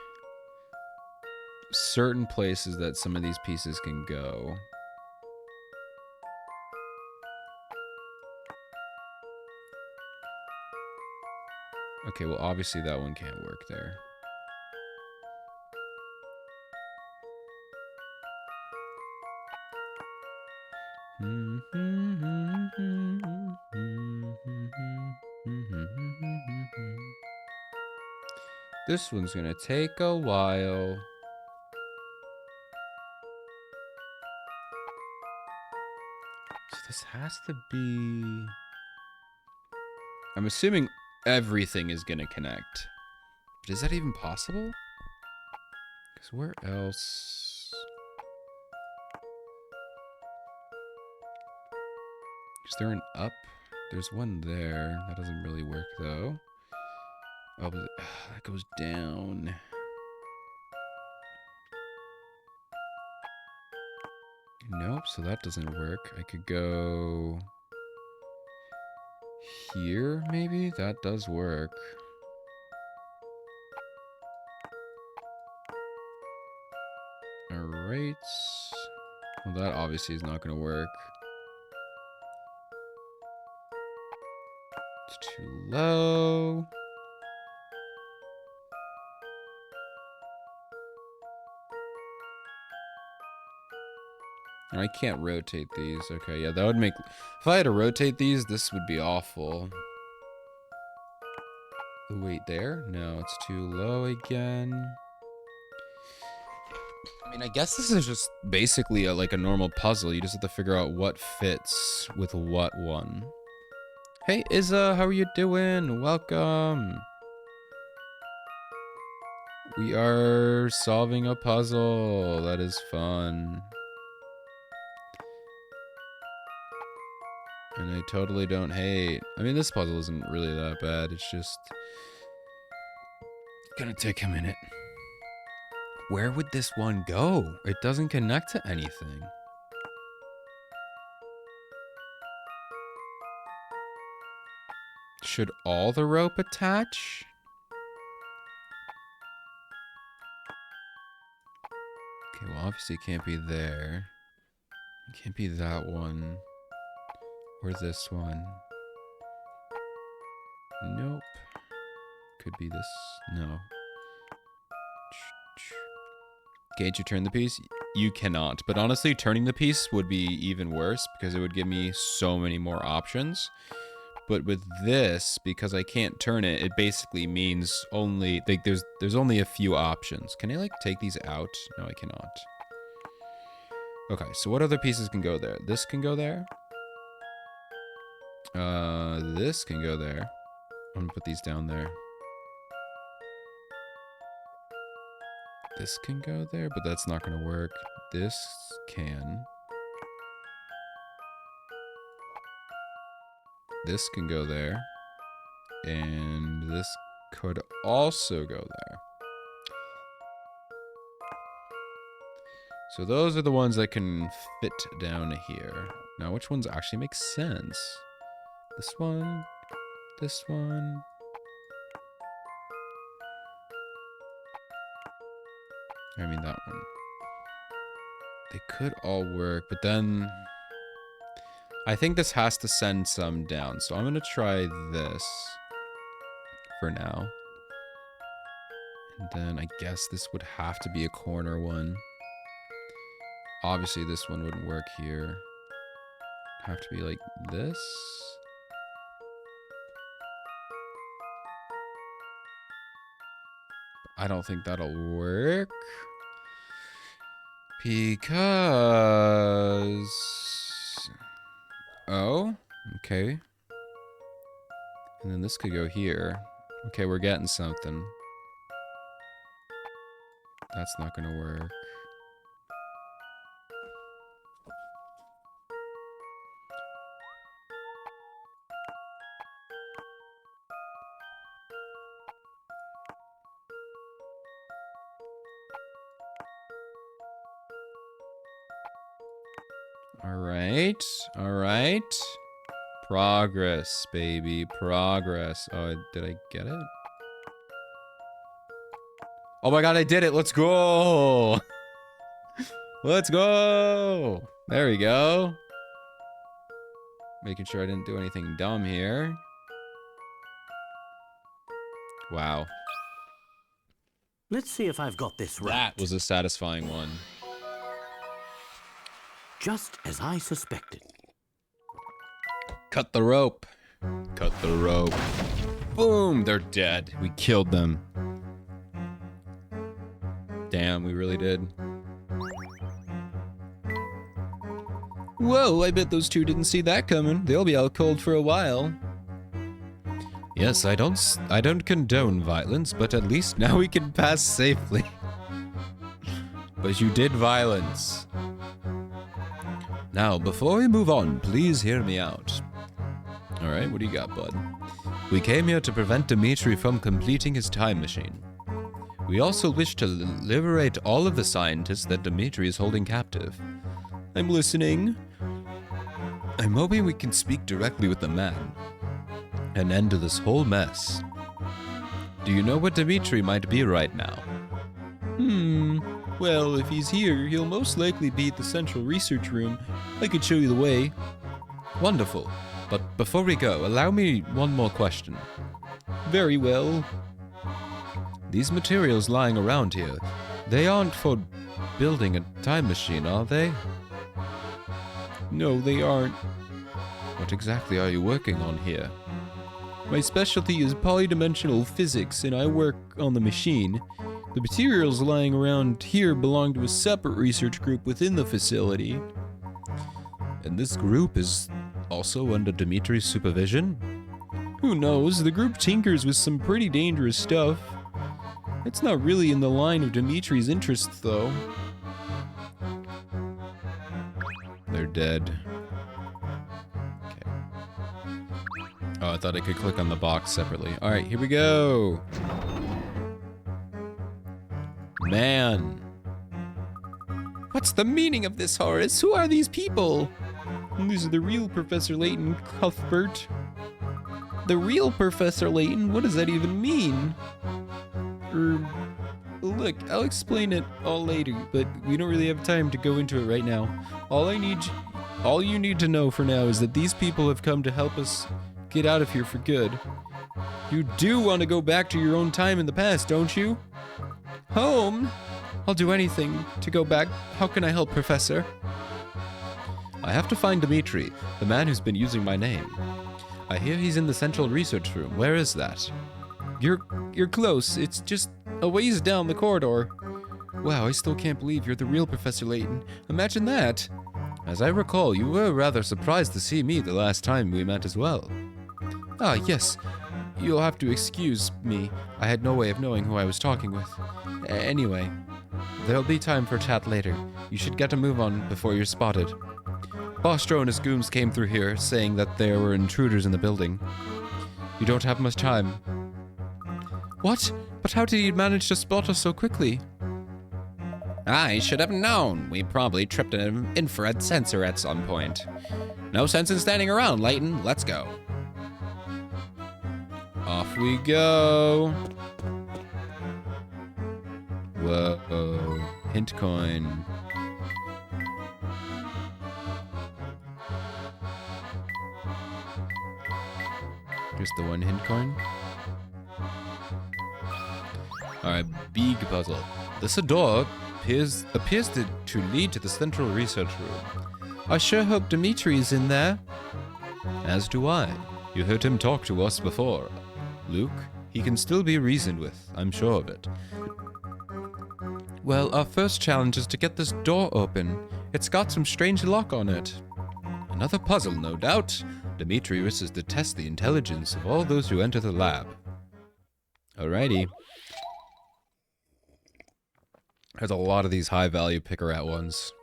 certain places that some of these pieces can go. Okay, well, obviously that one can't work there. This one's gonna take a while. So this has to be... I'm assuming everything is gonna connect. But is that even possible? Because where else? Is there an up? There's one there. That doesn't really work though. Oh, but that goes down. Nope, so that doesn't work. I could go here, maybe? That does work. Alright. Well, that obviously is not going to work. It's too low. I can't rotate these. Okay, yeah, that would make... If I had to rotate these, this would be awful. Oh, wait, there? No, it's too low again. I mean, I guess this is just basically like a normal puzzle. You just have to figure out what fits with what one. Hey, Izza, how are you doing? Welcome. We are solving a puzzle. That is fun. And I totally don't hate. I mean, this puzzle isn't really that bad. It's just gonna take a minute. Where would this one go? It doesn't connect to anything. Should all the rope attach? Okay, well, obviously it can't be there. It can't be that one. Or this one. Nope. Could be this. No. Can't you turn the piece? You cannot. But honestly, turning the piece would be even worse because it would give me so many more options. But with this, because I can't turn it, it basically means only like there's only a few options. Can I like take these out? No, I cannot. Okay, so what other pieces can go there? This can go there. This can go there. I'm gonna put these down there. This can go there, but that's not gonna work. This can. This can go there. And this could also go there. So those are the ones that can fit down here. Now, which ones actually make sense? This one. This one. I mean that one. They could all work, but then I think this has to send some down. So I'm gonna try this for now. And then I guess this would have to be a corner one. Obviously this one wouldn't work here. Have to be like this. I don't think that'll work. Because... Oh, okay. And then this could go here. Okay, we're getting something. That's not gonna work. Alright, alright. Progress, baby, progress. Oh, did I get it? Oh my god, I did it! Let's go! Let's go! There we go. Making sure I didn't do anything dumb here. Wow. Let's see if I've got this right. That was a satisfying one. Just as I suspected. Cut the rope. Cut the rope. Boom! They're dead. We killed them. Damn, we really did. Whoa, I bet those two didn't see that coming. They'll be out cold for a while. Yes, I don't condone violence, but at least now we can pass safely. But you did violence. Now, before we move on, please hear me out. Alright, what do you got, bud? We came here to prevent Dimitri from completing his time machine. We also wish to liberate all of the scientists that Dimitri is holding captive. I'm listening. I'm hoping we can speak directly with the man. An end to this whole mess. Do you know where Dimitri might be right now? Well, if he's here, he'll most likely be at the central research room. I could show you the way. Wonderful. But before we go, allow me one more question. Very well. These materials lying around here, they aren't for building a time machine, are they? No, they aren't. What exactly are you working on here? My specialty is polydimensional physics, and I work on the machine. The materials lying around here belong to a separate research group within the facility. And this group is also under Dimitri's supervision? Who knows? The group tinkers with some pretty dangerous stuff. It's not really in the line of Dimitri's interests, though. They're dead. Okay. Oh, I thought I could click on the box separately. Alright, here we go! Man. What's the meaning of this, Horace? Who are these people? These are the real Professor Layton, Cuthbert. The real Professor Layton? What does that even mean? Look, I'll explain it all later, but we don't really have time to go into it right now. All you need to know for now is that these people have come to help us get out of here for good. You do want to go back to your own time in the past, don't you? Home? I'll do anything to go back. How can I help, Professor? I have to find Dimitri, the man who's been using my name. I hear he's in the central research room. Where is that? You're close. It's just a ways down the corridor. Wow, I still can't believe you're the real Professor Layton. Imagine that. As I recall, you were rather surprised to see me the last time we met as well. Ah, yes. You'll have to excuse me. I had no way of knowing who I was talking with. Anyway, there'll be time for chat later. You should get a move on before you're spotted. Bostro and his goons came through here, saying that there were intruders in the building. You don't have much time. What? But how did he manage to spot us so quickly? I should have known. We probably tripped an infrared sensor at some point. No sense in standing around, Layton. Let's go. we go. Whoa. Hint coin. Here's the one hint coin. Alright, big puzzle. This door appears to lead to the central research room. I sure hope Dimitri is in there. As do I. You heard him talk to us before. Luke, he can still be reasoned with, I'm sure of it. Well, our first challenge is to get this door open. It's got some strange lock on it. Another puzzle, no doubt. Dimitri wishes to test the intelligence of all those who enter the lab. Alrighty. There's a lot of these high-value picker-at ones.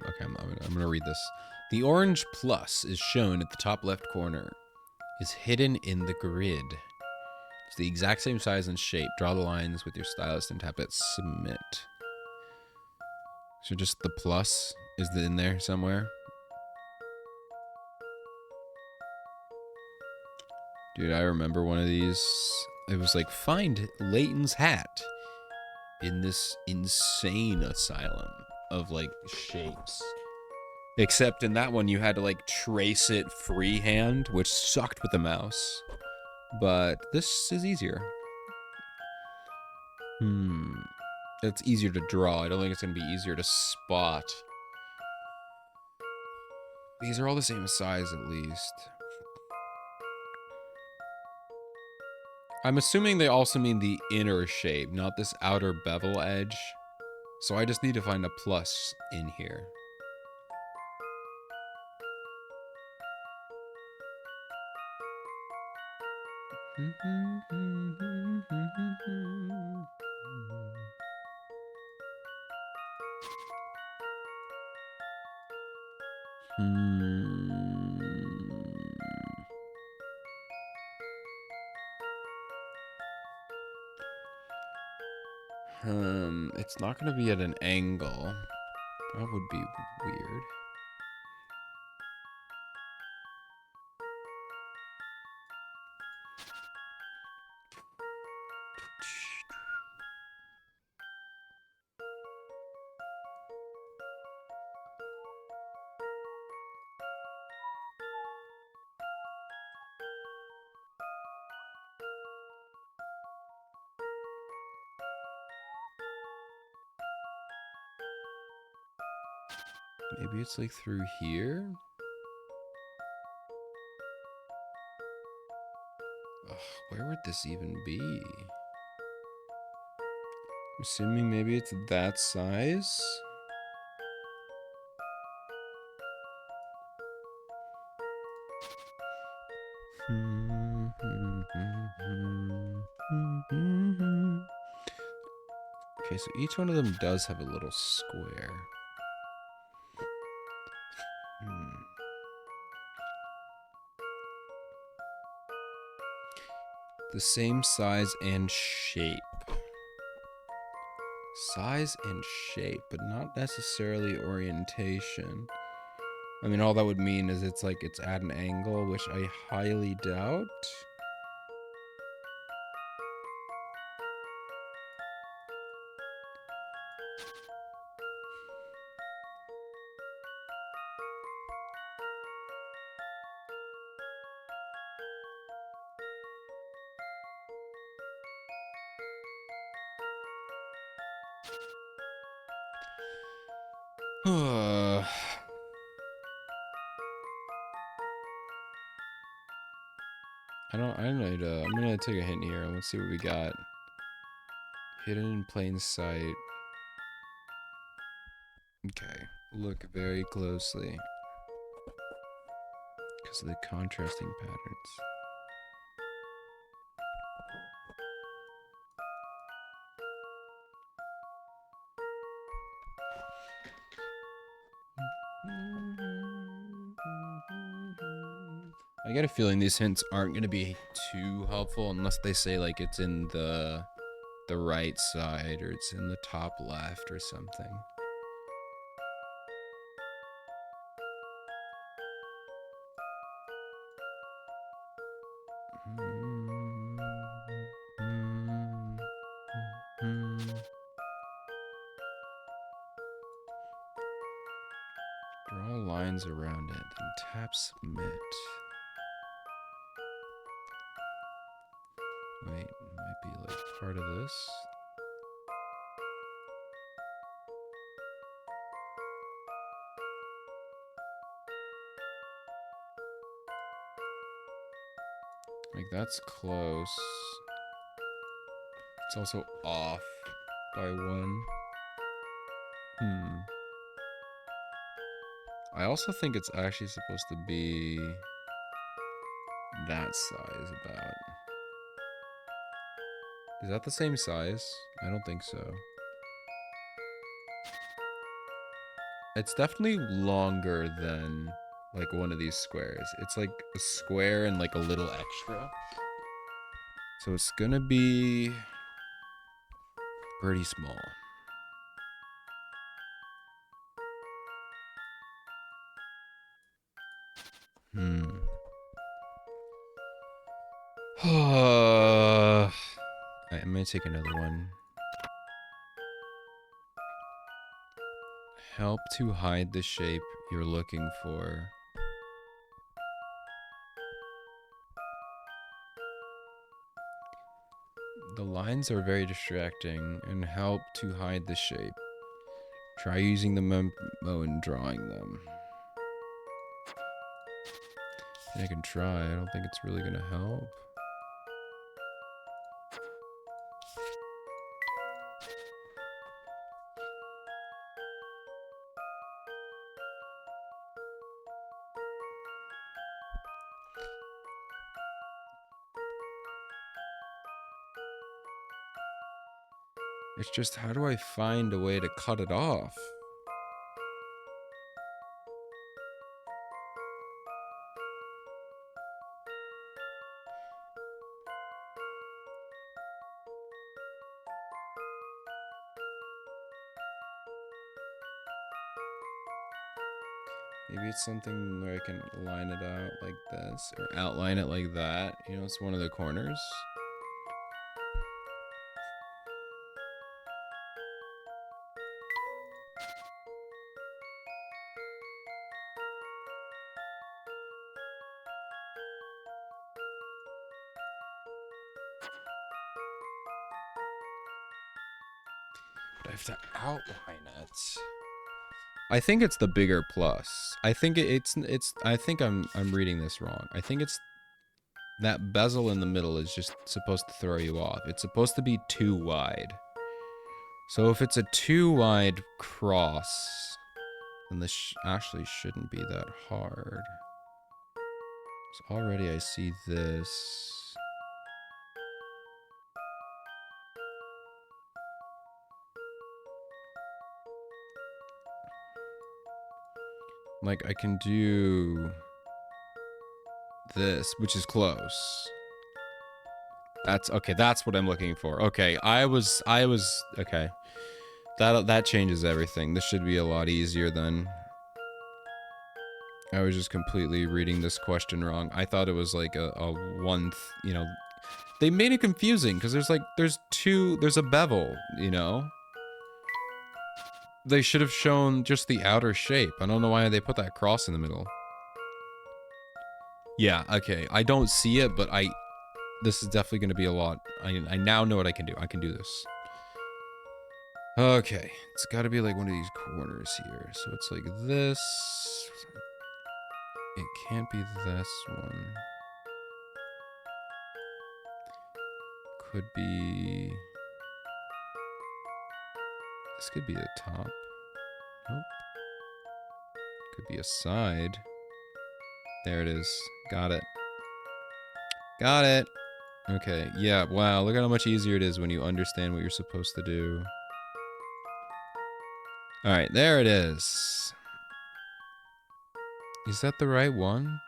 Okay, I'm gonna read this. The orange plus is shown at the top left corner. Is hidden in the grid. It's the exact same size and shape. Draw the lines with your stylus and tap it submit. So just the plus is in there somewhere. Dude, I remember one of these. It was like, find Layton's hat in this insane asylum of like shapes. Except in that one, you had to like trace it freehand, which sucked with the mouse. But this is easier. It's easier to draw. I don't think it's going to be easier to spot. These are all the same size at least. I'm assuming they also mean the inner shape, not this outer bevel edge. So I just need to find a plus in here. It's not going to be at an angle. That would be weird. Maybe it's like through here? Ugh, where would this even be? I'm assuming maybe it's that size? Okay, so each one of them does have a little square. The same size and shape. Size and shape, but not necessarily orientation. I mean, all that would mean is it's like it's at an angle, which I highly doubt. I'm gonna take a hint here and let's see what we got. Hidden in plain sight. Okay, look very closely. Because of the contrasting patterns. I get a feeling these hints aren't going to be too helpful unless they say like it's in the right side or it's in the top left or something. lines around it and tap submit. Wait, it might be like part of this. Like that's close. It's also off by 1. I also think it's actually supposed to be that size about. Is that the same size? I don't think so. It's definitely longer than like one of these squares. It's like a square and like a little extra. So it's gonna be pretty small. Alright, I'm gonna take another one. Help to hide the shape you're looking for. The lines are very distracting and help to hide the shape. Try using the memo and drawing them. I can try. I don't think it's really gonna help. It's just, how do I find a way to cut it off? Maybe it's something where I can line it out like this, or outline it like that. You know, it's one of the corners. But I have to outline it. I think it's the bigger plus. I think I think I'm reading this wrong. I think it's that bezel in the middle is just supposed to throw you off. It's supposed to be too wide. So if it's a too wide cross, then this actually shouldn't be that hard. So already I see this. Like I can do this, which is close. That's okay. That's what I'm looking for. Okay, I was okay. That changes everything. This should be a lot easier then. I was just completely reading this question wrong. I thought it was like a one, you know, they made it confusing because there's a bevel, you know. They should have shown just the outer shape. I don't know why they put that cross in the middle. Yeah, okay. I don't see it, but this is definitely going to be a lot. I now know what I can do. I can do this. Okay. It's got to be like one of these corners here. So it's like this. It can't be this one. Could be... This could be the top. Nope. Could be a side. There it is. Got it. Got it. Okay, yeah, wow, look at how much easier it is when you understand what you're supposed to do. Alright, there it is. Is that the right one?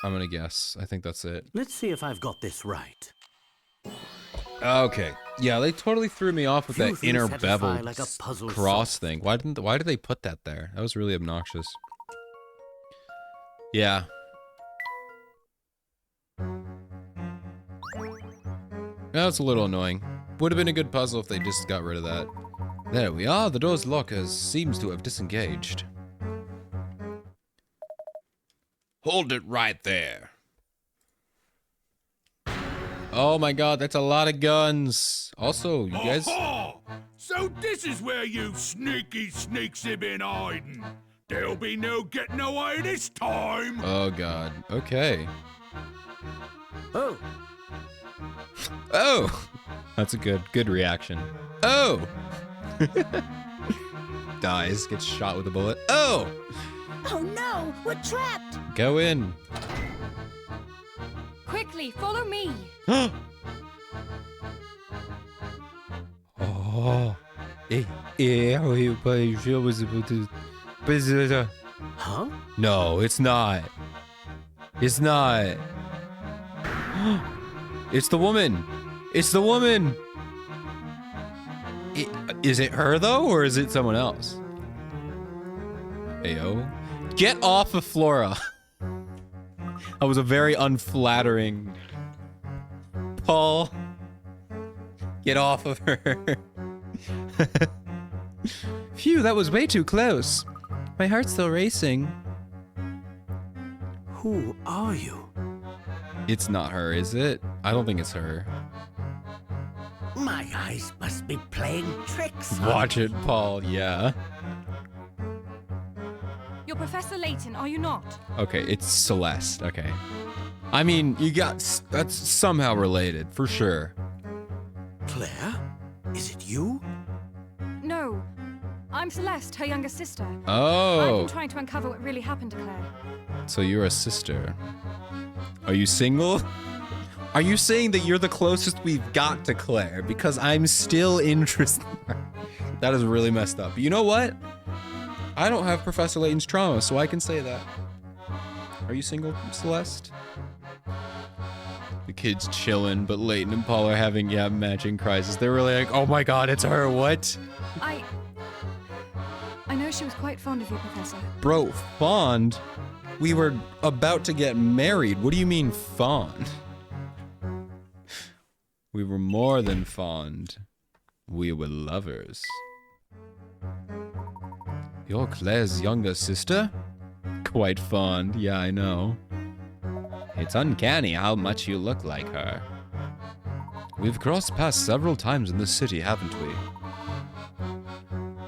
I'm gonna guess. I think that's it. Let's see if I've got this right. Okay. Yeah, they totally threw me off with Few that things inner satisfy bevel like a puzzle cross solved. thing. Why did they put that there? That was really obnoxious. Yeah. That's a little annoying. Would have been a good puzzle if they just got rid of that. There we are. The door's locker seems to have disengaged. Hold it right there. Oh my god, that's a lot of guns. Also, you guys... Aha! So this is where you sneaky sneaks have been hiding. There'll be no getting away this time. Oh god. Okay. Oh, Oh! That's a good reaction. Oh! Dies, gets shot with a bullet. Oh! Oh no, we're trapped. Go in. Quickly, follow me. Oh. huh? No, it's not. It's not. It's the woman. It's the woman. Is it her though, or is it someone else? Ayo. Get off of Flora. That was a very unflattering. Paul. Get off of her. Phew, that was way too close. My heart's still racing. Who are you? It's not her, is it? I don't think it's her. My eyes must be playing tricks. Watch it, Paul. Yeah. You're Professor Layton, are you not? Okay, it's Celeste. Okay. I mean, that's somehow related, for sure. Claire? Is it you? No. I'm Celeste, her younger sister. I've Oh, been trying to uncover what really happened to Claire. so you're a sister. Are you single? Are you saying that you're the closest we've got to Claire? Because I'm still interested. That is really messed up. You know what? I don't have Professor Layton's trauma, so I can say that. Are you single, Celeste? The kid's chilling, but Layton and Paul are having, matching crisis. They're really like, oh my god, it's her, what? I know she was quite fond of you, Professor. Bro, fond? We were about to get married. What do you mean fond? We were more than fond. We were lovers. You're Claire's younger sister? Quite fond, yeah, I know. It's uncanny how much you look like her. We've crossed paths several times in this city, haven't we?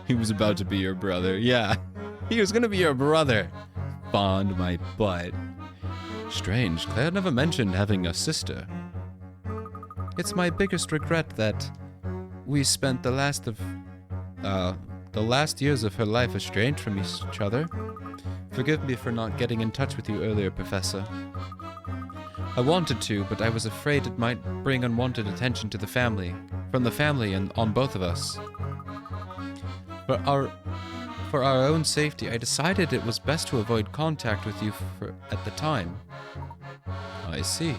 He was about to be your brother, yeah. He was gonna be your brother. Fond my butt. Strange, Claire never mentioned having a sister. It's my biggest regret that we spent the last years of her life estranged from each other. Forgive me for not getting in touch with you earlier, Professor. I wanted to, but I was afraid it might bring unwanted attention to the family, from the family and on both of us. For our own safety, I decided it was best to avoid contact with you at the time. I see.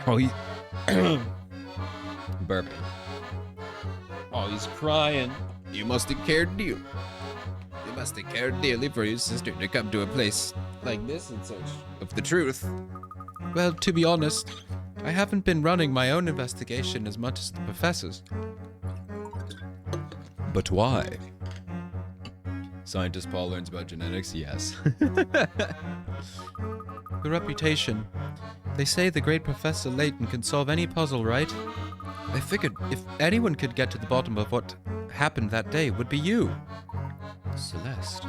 Oh, he... burping. Oh, he's crying. You must have cared dearly. You must have cared dearly for your sister to come to a place like this in search of the truth. Well, to be honest, I haven't been running my own investigation as much as the professor's. But why? Scientist Paul learns about genetics? Yes. The reputation. They say the great Professor Layton can solve any puzzle, right? I figured if anyone could get to the bottom of what happened that day, it would be you. Celeste,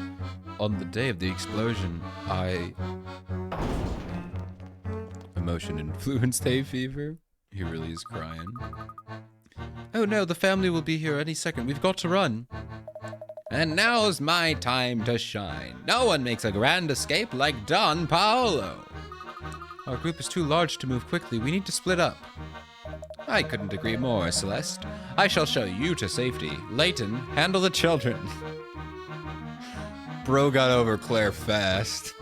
on the day of the explosion, Emotion-influenced hay fever? He really is crying. Oh no, the family will be here any second. We've got to run. And now's my time to shine. No one makes a grand escape like Don Paolo. Our group is too large to move quickly. We need to split up. I couldn't agree more, Celeste. I shall show you to safety. Layton, handle the children. Bro got over Claire fast.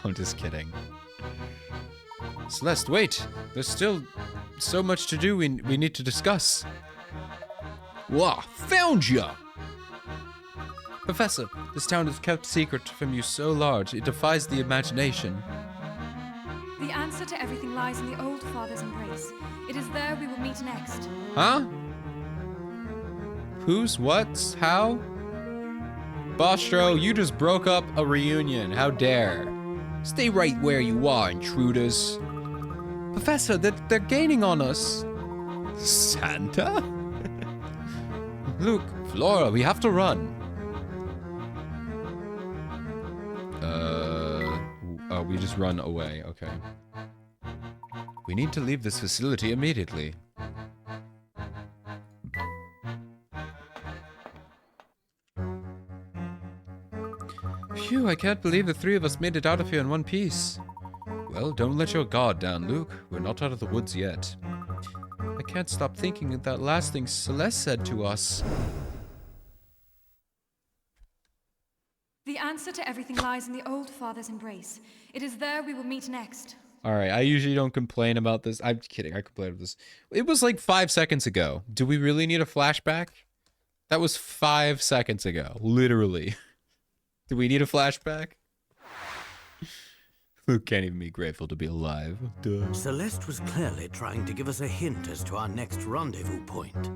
I'm just kidding. Celeste, wait. There's still so much to do we need to discuss. Wah, found ya! Professor, this town is kept secret from you so large, it defies the imagination. The answer to everything lies in the old father's embrace. It is there we will meet next. Huh? Who's? What's? How? Bostro, you just broke up a reunion. How dare. Stay right where you are, intruders. Professor, they're gaining on us. Santa? Luke, Flora, we have to run. Oh, we just run away. Okay. We need to leave this facility immediately. Phew, I can't believe the three of us made it out of here in one piece. Well, don't let your guard down, Luke. We're not out of the woods yet. I can't stop thinking of that last thing Celeste said to us. The answer to everything lies in the old father's embrace. It is there we will meet next. Alright, I usually don't complain about this. I'm kidding, I complain about this. It was like 5 seconds ago. Do we really need a flashback? That was 5 seconds ago, literally. Do we need a flashback? Luke can't even be grateful to be alive. Duh. Celeste was clearly trying to give us a hint as to our next rendezvous point.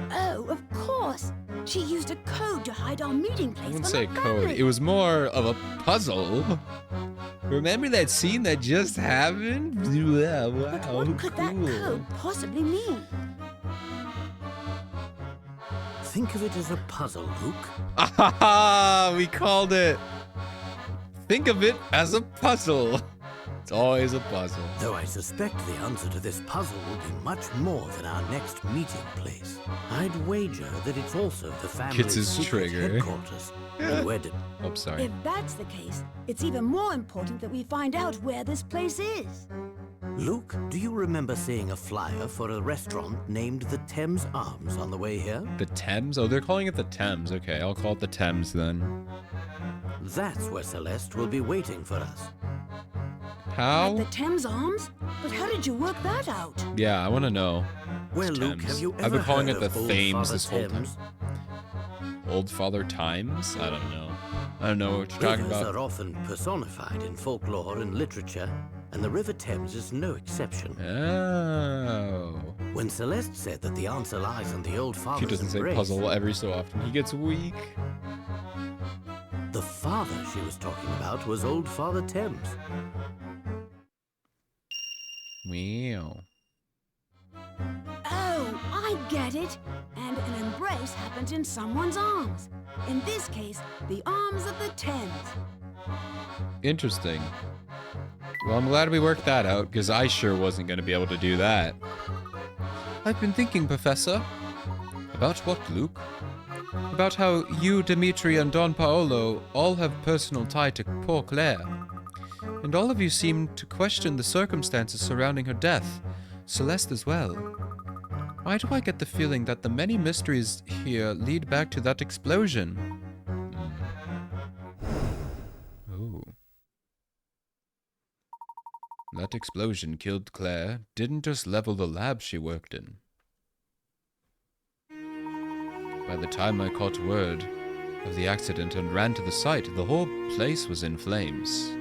Oh, of course. She used a code to hide our meeting place. I wouldn't from say the code. family. It was more of a puzzle. Remember that scene that just happened? Yeah, wow, But what could that cool. code possibly mean? Think of it as a puzzle, Luke. Ah, we called it. Think of it as a puzzle. It's always a puzzle. Though I suspect the answer to this puzzle will be much more than our next meeting place. I'd wager that it's also the family's his secret trigger. headquarters. And where did... Oh, sorry. If that's the case, it's even more important that we find out where this place is. Luke, do you remember seeing a flyer for a restaurant named the Thames Arms on the way here? The Thames? Oh, they're calling it the Thames. Okay, I'll call it the Thames then. That's where Celeste will be waiting for us. At How? the Thames Arms? But how did you work that out? Yeah, I want to know. Well, It's Luke, Thames. have you ever I've been calling heard it the of Old Thames Father this whole time. Thames? Old Father Times? I don't know. I don't know what you're talking Rivers about. are often personified in folklore and literature, and the River Thames is no exception. Oh. When Celeste said that the answer lies in the Old He Father's doesn't say embrace, puzzle every so often. He gets weak. the father she was talking about was Old Father Thames. Wow. Oh, I get it. And an embrace happens in someone's arms. In this case, the arms of the Thames. Interesting. Well, I'm glad we worked that out, because I sure wasn't going to be able to do that. I've been thinking, Professor. About what, Luke? About how you, Dimitri, and Don Paolo all have personal tie to poor Claire. And all of you seem to question the circumstances surrounding her death. Celeste as well. Why do I get the feeling that the many mysteries here lead back to that explosion? Oh. That explosion killed Claire, didn't just level the lab she worked in. By the time I caught word of the accident and ran to the site, the whole place was in flames.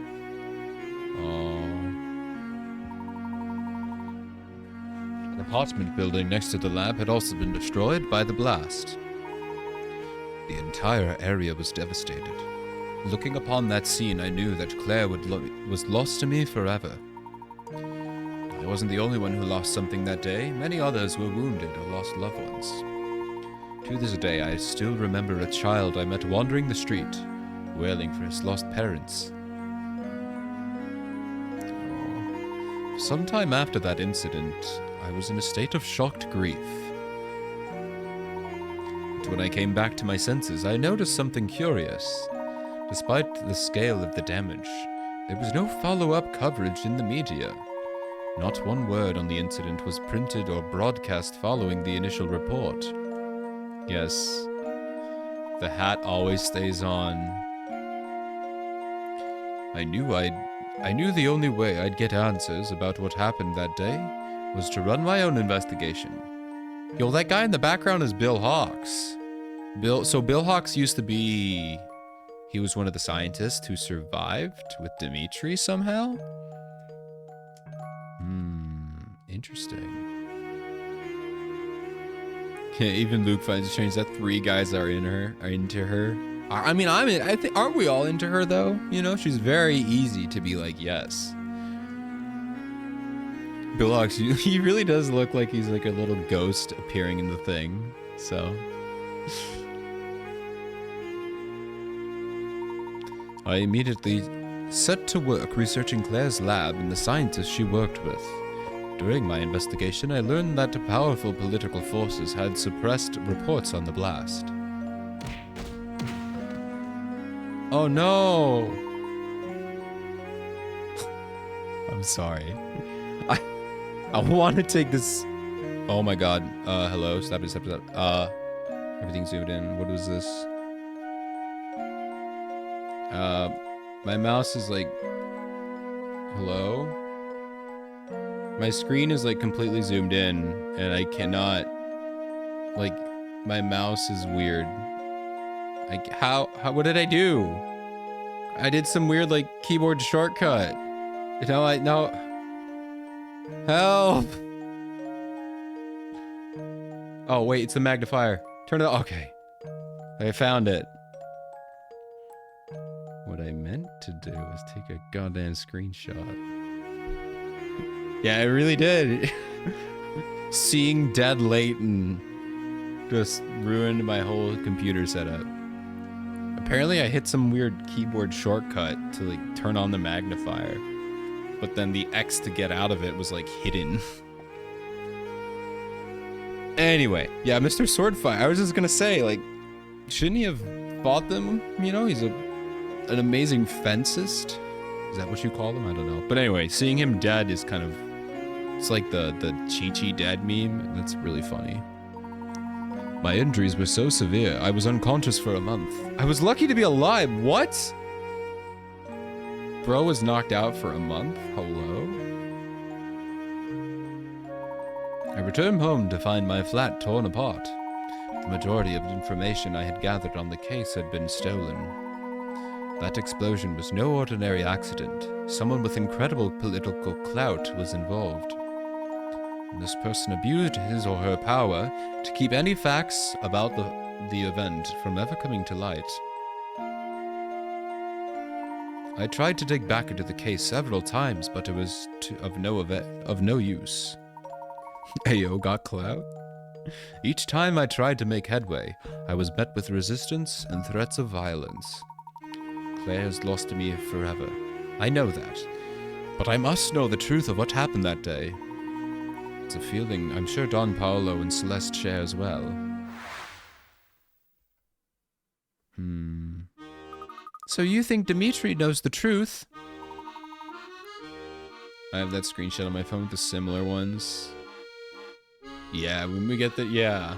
An apartment building next to the lab had also been destroyed by the blast. The entire area was devastated. Looking upon that scene, I knew that Claire was lost to me forever. I wasn't the only one who lost something that day. Many others were wounded or lost loved ones. To this day, I still remember a child I met wandering the street, wailing for his lost parents. Sometime after that incident, I was in a state of shocked grief. But when I came back to my senses, I noticed something curious. Despite the scale of the damage, there was no follow-up coverage in the media. Not one word on the incident was printed or broadcast following the initial report. Yes, the hat always stays on. I knew the only way I'd get answers about what happened that day was to run my own investigation. Yo, that guy in the background is Bill Hawks. Bill Hawks used to be... He was one of the scientists who survived with Dimitri somehow? Interesting. Yeah, even Luke finds it strange that 3 guys are into her. I mean, I think, aren't we all into her though? You know, she's very easy to be like, yes. Bilox, he really does look like he's like a little ghost appearing in the thing. So. I immediately set to work researching Claire's lab and the scientists she worked with. During my investigation, I learned that powerful political forces had suppressed reports on the blast. Oh no! I'm sorry. I want to take this. Oh my god. Hello. Stop. Everything zoomed in. What was this? My mouse is like. Hello? My screen is like completely zoomed in, and I cannot. Like, my mouse is weird. Like, what did I do? I did some weird, like, keyboard shortcut. No. Help! Oh, wait, it's the magnifier. Turn it on. Okay. I found it. What I meant to do was take a goddamn screenshot. Yeah, it really did. Seeing Dead Leighton just ruined my whole computer setup. Apparently I hit some weird keyboard shortcut to like turn on the magnifier. But then the X to get out of it was like hidden. Anyway, yeah, Mr. Swordfire. I was just gonna say, like, shouldn't he have fought them? You know, he's an amazing fencist. Is that what you call them? I don't know. But anyway, seeing him dead is kind of, it's like the Chi-Chi dead meme. That's really funny. My injuries were so severe, I was unconscious for a month. I was lucky to be alive. What? Bro was knocked out for a month? Hello? I returned home to find my flat torn apart. The majority of the information I had gathered on the case had been stolen. That explosion was no ordinary accident. Someone with incredible political clout was involved. And this person abused his or her power to keep any facts about the event from ever coming to light. I tried to dig back into the case several times, but it was of no use. Ayo got clout? Each time I tried to make headway, I was met with resistance and threats of violence. Claire's lost to me forever. I know that. But I must know the truth of what happened that day. It's a feeling I'm sure Don Paolo and Celeste share as well. So you think Dimitri knows the truth? I have that screenshot on my phone with the similar ones. Yeah, when we get the, yeah.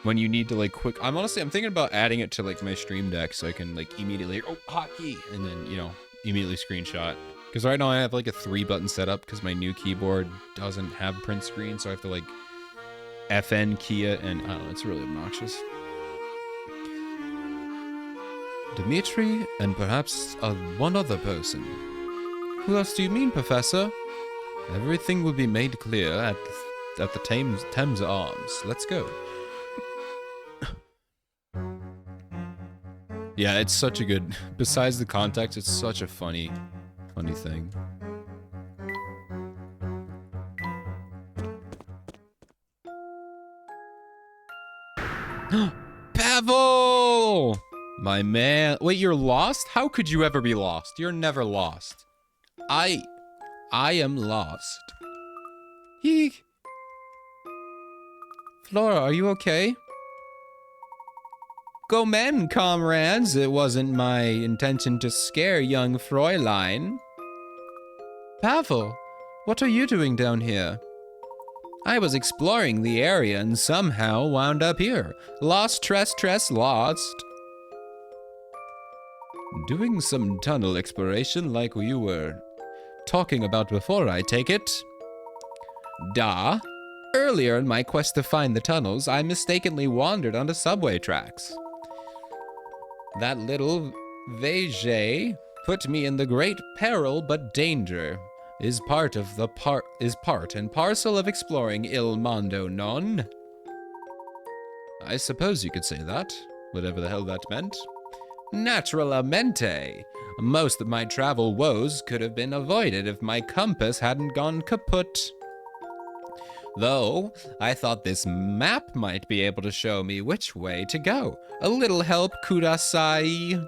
When you need to like quick, I'm thinking about adding it to like my stream deck so I can like immediately, oh, hotkey, and then, you know, immediately screenshot. Because right now I have like a 3-button setup because my new keyboard doesn't have print screen, so I have to like FN key it, and I don't know, it's really obnoxious. Dimitri and perhaps one other person. Who else do you mean, Professor? Everything will be made clear at the Thames Arms. Let's go. Yeah, it's such a good, besides the context, it's such a funny thing. Pavel! My man. Wait, you're lost? How could you ever be lost? You're never lost. I am lost. Eek. Flora, are you okay? Go men, comrades. It wasn't my intention to scare young Fräulein. Pavel, what are you doing down here? I was exploring the area and somehow wound up here. Lost, lost. Doing some tunnel exploration like you were talking about before, I take it? Da. Earlier in my quest to find the tunnels, I mistakenly wandered onto subway tracks. That little Vege put me in the great peril but danger. Is part and parcel of exploring Il Mondo, non? I suppose you could say that. Whatever the hell that meant. Naturalmente. Most of my travel woes could have been avoided if my compass hadn't gone kaput. Though, I thought this map might be able to show me which way to go. A little help, kudasai.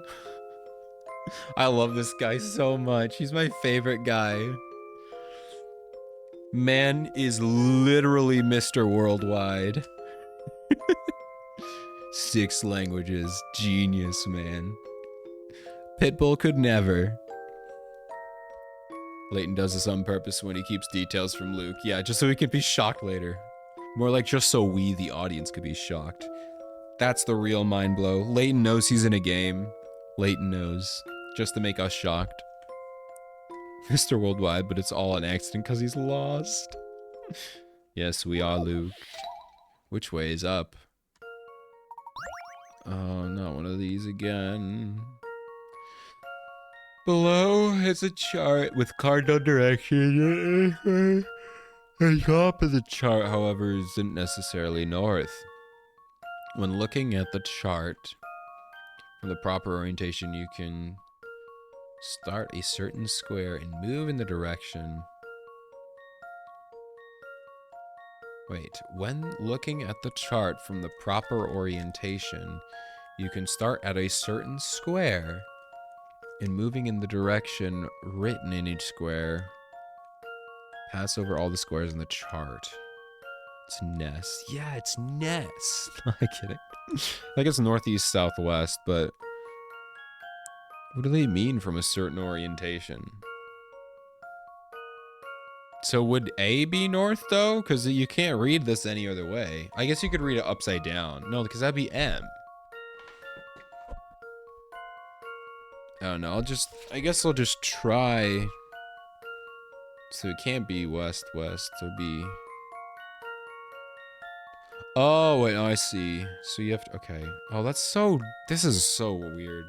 I love this guy so much. He's my favorite guy. Man is literally Mr. Worldwide. 6 languages. Genius, man. Pitbull could never. Layton does this on purpose when he keeps details from Luke. Yeah, just so he can be shocked later. More like just so we, the audience, could be shocked. That's the real mind blow. Layton knows he's in a game. Layton knows. Just to make us shocked. Mr. Worldwide, but it's all an accident because he's lost. Yes, we are, Luke. Which way is up? Oh, not one of these again. Below is a chart with cardinal direction. The top of the chart, however, isn't necessarily north. When looking at the chart, from the proper orientation, you can start a certain square and move in the direction. Wait, when looking at the chart from the proper orientation, you can start at a certain square and moving in the direction written in each square. Pass over all the squares in the chart. It's Ness. Yeah, it's Ness. Not kidding. I think it's northeast, southwest, but what do they mean from a certain orientation? So would A be north, though? Because you can't read this any other way. I guess you could read it upside down. No, because that'd be M. I don't know. I guess I'll just try. So it can't be west-west. So it'd be... Oh, wait. Oh, I see. So you have to... Okay. Oh, that's so... This is so weird.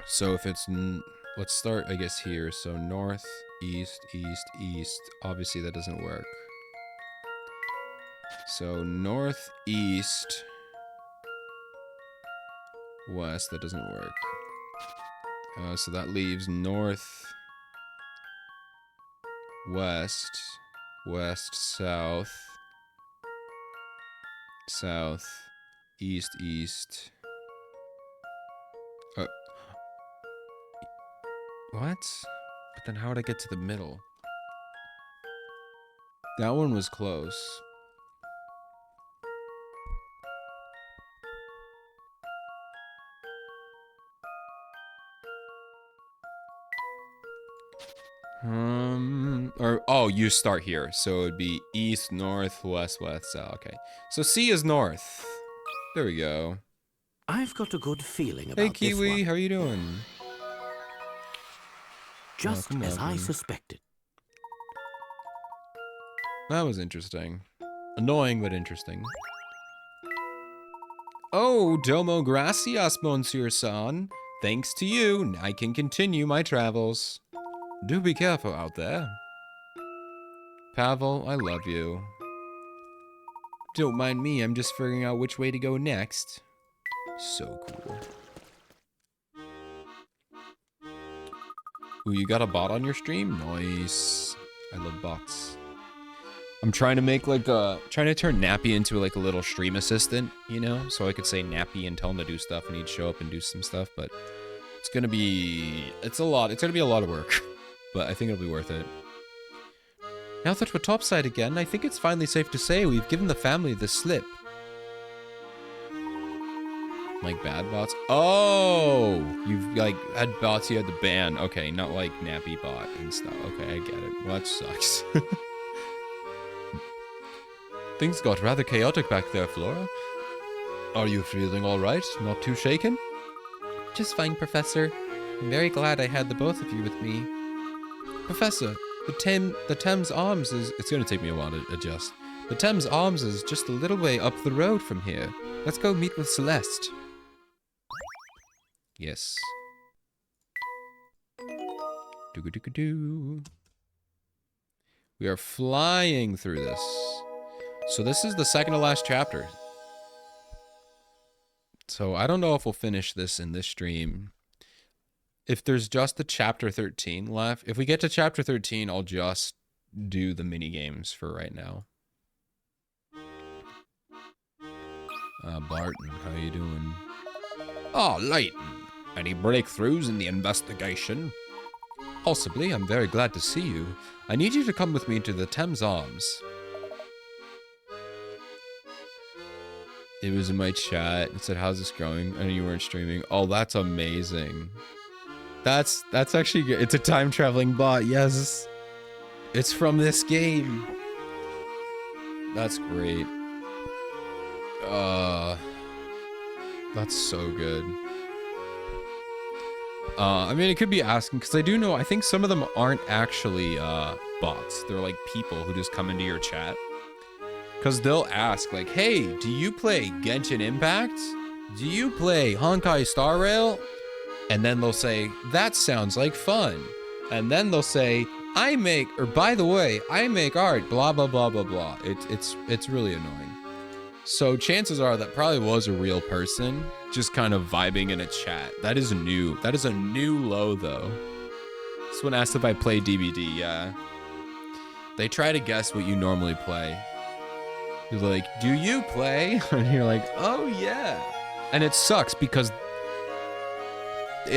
So if it's... Let's start, I guess, here. So north, east, east, east. Obviously, that doesn't work. So north, east, west. That doesn't work. So that leaves north, west, west, south, south, east, east. What? But then how would I get to the middle? That one was close. Oh, you start here. So it'd be east, north, west, west, south. Okay. So C is north. There we go. I've got a good feeling about Hey, this Kiwi, one. how are you doing? Just Welcome, as I welcome. suspected. That was interesting. Annoying, but interesting. Oh, domo gracias, Monsieur San. Thanks to you, I can continue my travels. Do be careful out there. Pavel, I love you. Don't mind me, I'm just figuring out which way to go next. So cool. Ooh, you got a bot on your stream? Nice. I love bots. I'm trying to make like trying to turn Nappy into like a little stream assistant, you know? So I could say Nappy and tell him to do stuff and he'd show up and do some stuff, but it's gonna be a lot of work. But I think it'll be worth it. Now that we're topside again, I think it's finally safe to say we've given the family the slip. Like bad bots? Oh! You've like had bots you had to ban. Okay, not like Nappy bot and stuff. Okay, I get it. Well, that sucks. Things got rather chaotic back there, Flora. Are you feeling alright? Not too shaken? Just fine, Professor. I'm very glad I had the both of you with me. Professor, the Thames Arms is... It's going to take me a while to adjust. The Thames Arms is just a little way up the road from here. Let's go meet with Celeste. Yes. Do-go-do-go-do. We are flying through this. So this is the second to last chapter. So I don't know if we'll finish this in this stream. If there's just the chapter 13 left, if we get to chapter 13, I'll just do the mini games for right now. Barton, how you doing? Oh, Layton. Any breakthroughs in the investigation? Possibly. I'm very glad to see you. I need you to come with me to the Thames Arms. It was in my chat. It said, how's this going? I know you weren't streaming. Oh, that's amazing. That's actually good. It's a time traveling bot. Yes. It's from this game. That's great. That's so good. I mean, it could be asking, because I do know, I think some of them aren't actually bots. They're like people who just come into your chat. Because they'll ask, like, hey, do you play Genshin Impact? Do you play Honkai Star Rail? And then they'll say, that sounds like fun. And then they'll say, by the way, I make art, blah, blah, blah, blah, blah. It's really annoying. So chances are that probably was a real person just kind of vibing in a chat. That is new. That is a new low, though. This one asked if I play DBD, yeah. They try to guess what you normally play. You're like, do you play? And you're like, oh, yeah. And it sucks because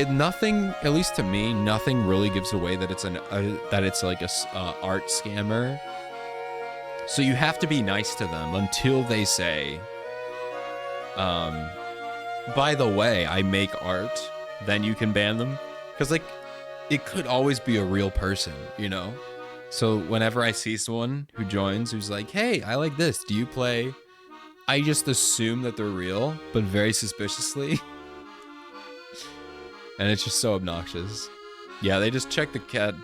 nothing, at least to me, nothing really gives away that it's like a art scammer. So you have to be nice to them until they say, by the way, I make art. Then you can ban them. Because, like, it could always be a real person, you know? So whenever I see someone who joins who's like, hey, I like this. Do you play? I just assume that they're real, but very suspiciously. And it's just so obnoxious. Yeah, they just check the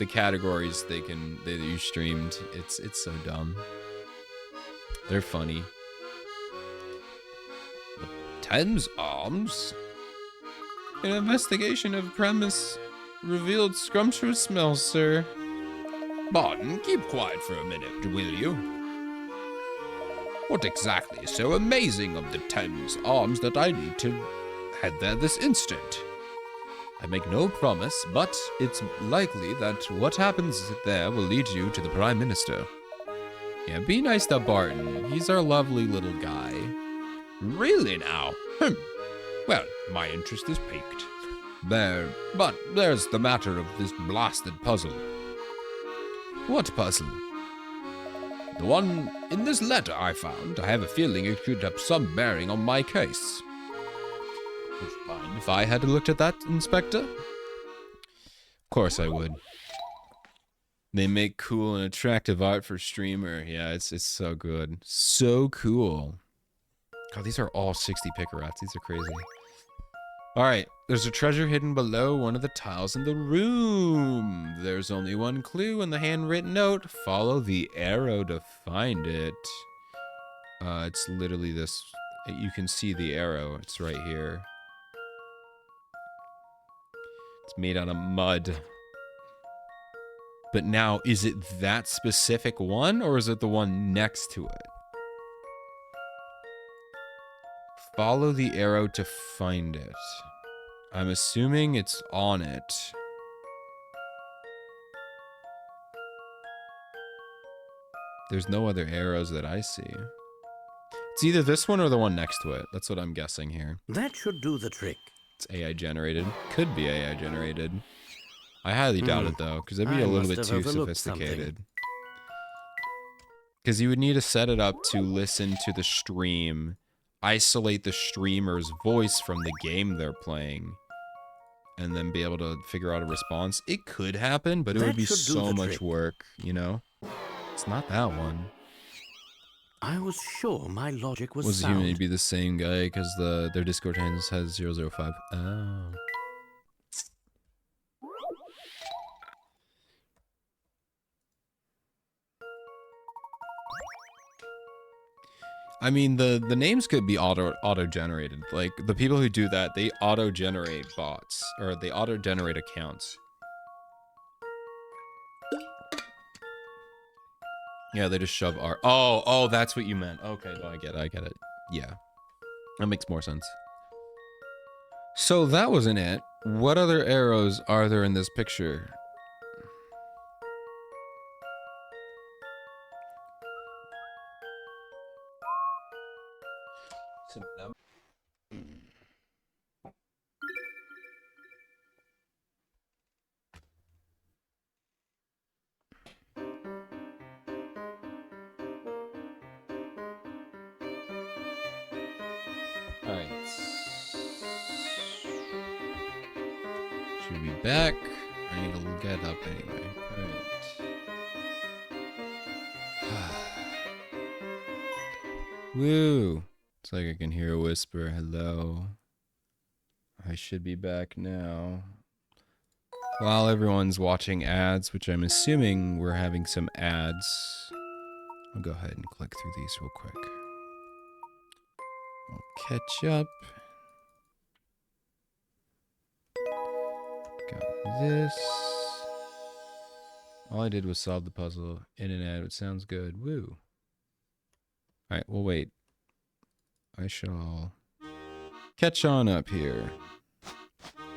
categories that you streamed. It's so dumb. They're funny. The Thames Arms? An investigation of premise revealed scrumptious smells, sir. Barton, keep quiet for a minute, will you? What exactly is so amazing of the Thames Arms that I need to head there this instant? I make no promise, but it's likely that what happens there will lead you to the Prime Minister. Yeah, be nice to Barton. He's our lovely little guy. Really now? Well, my interest is piqued. But there's the matter of this blasted puzzle. What puzzle? The one in this letter I found. I have a feeling it could have some bearing on my case. Would you mind if I had looked at that, Inspector? Of course I would. They make cool and attractive art for streamer. Yeah, it's so good. So cool. God, these are all 60 picarats. These are crazy. Alright, there's a treasure hidden below one of the tiles in the room. There's only one clue in the handwritten note. Follow the arrow to find it. It's literally this. You can see the arrow. It's right here. It's made out of mud. But now, is it that specific one, or is it the one next to it? Follow the arrow to find it. I'm assuming it's on it. There's no other arrows that I see. It's either this one or the one next to it. That's what I'm guessing here. That should do the trick. It's AI generated. Could be AI generated. I highly doubt it though, because that'd be a little bit too sophisticated. Because you would need to set it up to listen to the stream, isolate the streamer's voice from the game they're playing, and then be able to figure out a response. It could happen, but it would be so much work, you know? It's not that one. I was sure my logic was sound. Assuming it'd be the same guy because their Discord hands has 005. Oh. I mean, the names could be auto-generated. Like, the people who do that, they auto-generate bots. Or they auto-generate accounts. Yeah, they just shove R. Oh, that's what you meant. Okay, no, I get it. Yeah, that makes more sense. So that wasn't it. What other arrows are there in this picture? Alright. Should be back. I need to get up anyway. Alright. Woo! It's like I can hear a whisper. Hello. I should be back now. While everyone's watching ads, which I'm assuming we're having some ads. I'll go ahead and click through these real quick. I'll catch up. Got this. All I did was solve the puzzle in an ad, which sounds good. Woo. Alright, we'll wait. I shall catch on up here.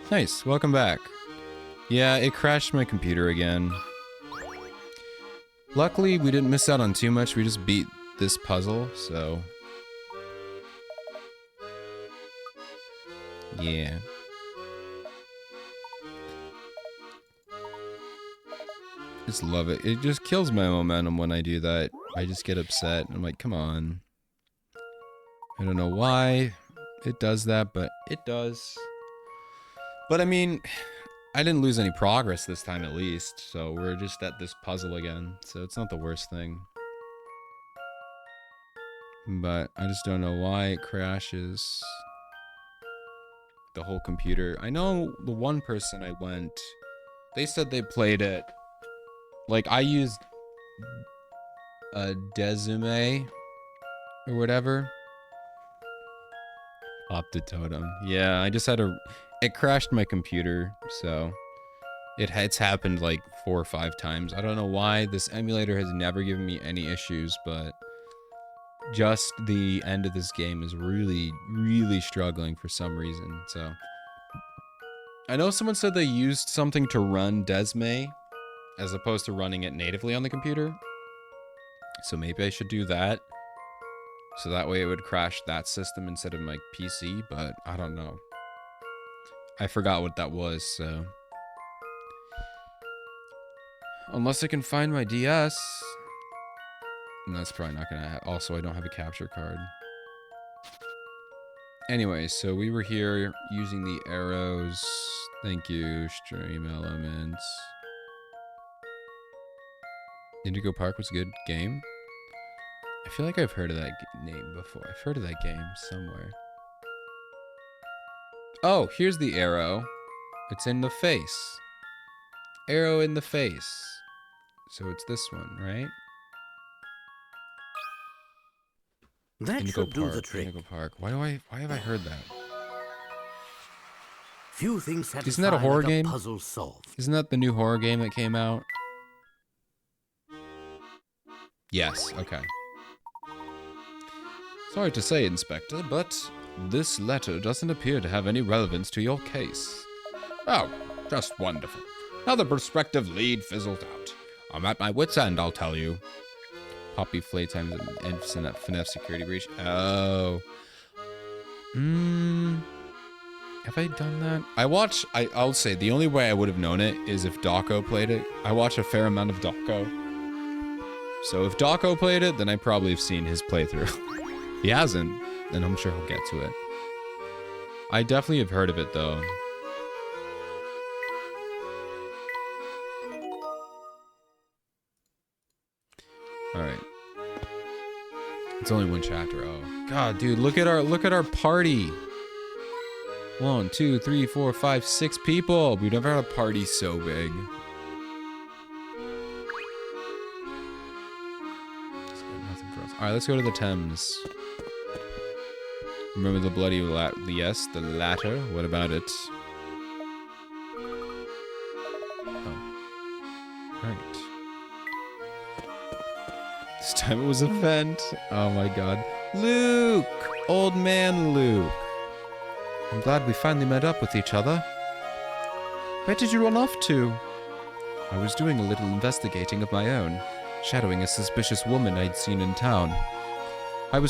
Nice, welcome back. Yeah, it crashed my computer again. Luckily, we didn't miss out on too much. We just beat this puzzle, so... yeah. Just love it. It just kills my momentum when I do that. I just get upset. I'm like, come on. I don't know why it does that, but it does. But I mean, I didn't lose any progress this time at least, so we're just at this puzzle again, so it's not the worst thing. But I just don't know why it crashes the whole computer. I know the one person I went, they said they played it. Like, I used a Desume or whatever. Optitotem. Yeah, I just had a... it crashed my computer, so... it's happened like 4 or 5 times. I don't know why. This emulator has never given me any issues, but... just the end of this game is really, really struggling for some reason, so... I know someone said they used something to run Desme, as opposed to running it natively on the computer. So maybe I should do that. So that way it would crash that system instead of my PC, but I don't know. I forgot what that was, so... unless I can find my DS. And that's probably not gonna happen. Also, I don't have a capture card. Anyway, so we were here using the arrows. Thank you, Stream Elements. Indigo Park was a good game. I feel like I've heard of that name before. I've heard of that game somewhere. Oh, here's the arrow. It's in the face. Arrow in the face. So it's this one, right? That Indigo should do Park, the trick. Indigo Park. Why have I heard that? Few things satisfy Isn't that a horror like game? puzzle solved. Isn't that the new horror game that came out? Yes, okay. Sorry to say, Inspector, but this letter doesn't appear to have any relevance to your case. Oh, just wonderful. Now the prospective lead fizzled out. I'm at my wit's end, I'll tell you. Poppy Playtime's an FNF security breach. Oh. Have I done that? I'll say, the only way I would have known it is if Dawko played it. I watch a fair amount of Dawko. So if Dawko played it, then I probably have seen his playthrough. He hasn't, then I'm sure he'll get to it. I definitely have heard of it, though. Alright. It's only one chapter. Oh. God, dude, look at our party. 1, 2, 3, 4, 5, 6 people. We've never had a party so big. Alright, let's go to the Thames. Remember the bloody yes, the latter. What about it? Oh. Alright. This time it was a vent. Oh my god. Luke! Old man Luke. I'm glad we finally met up with each other. Where did you run off to? I was doing a little investigating of my own, shadowing a suspicious woman I'd seen in town. I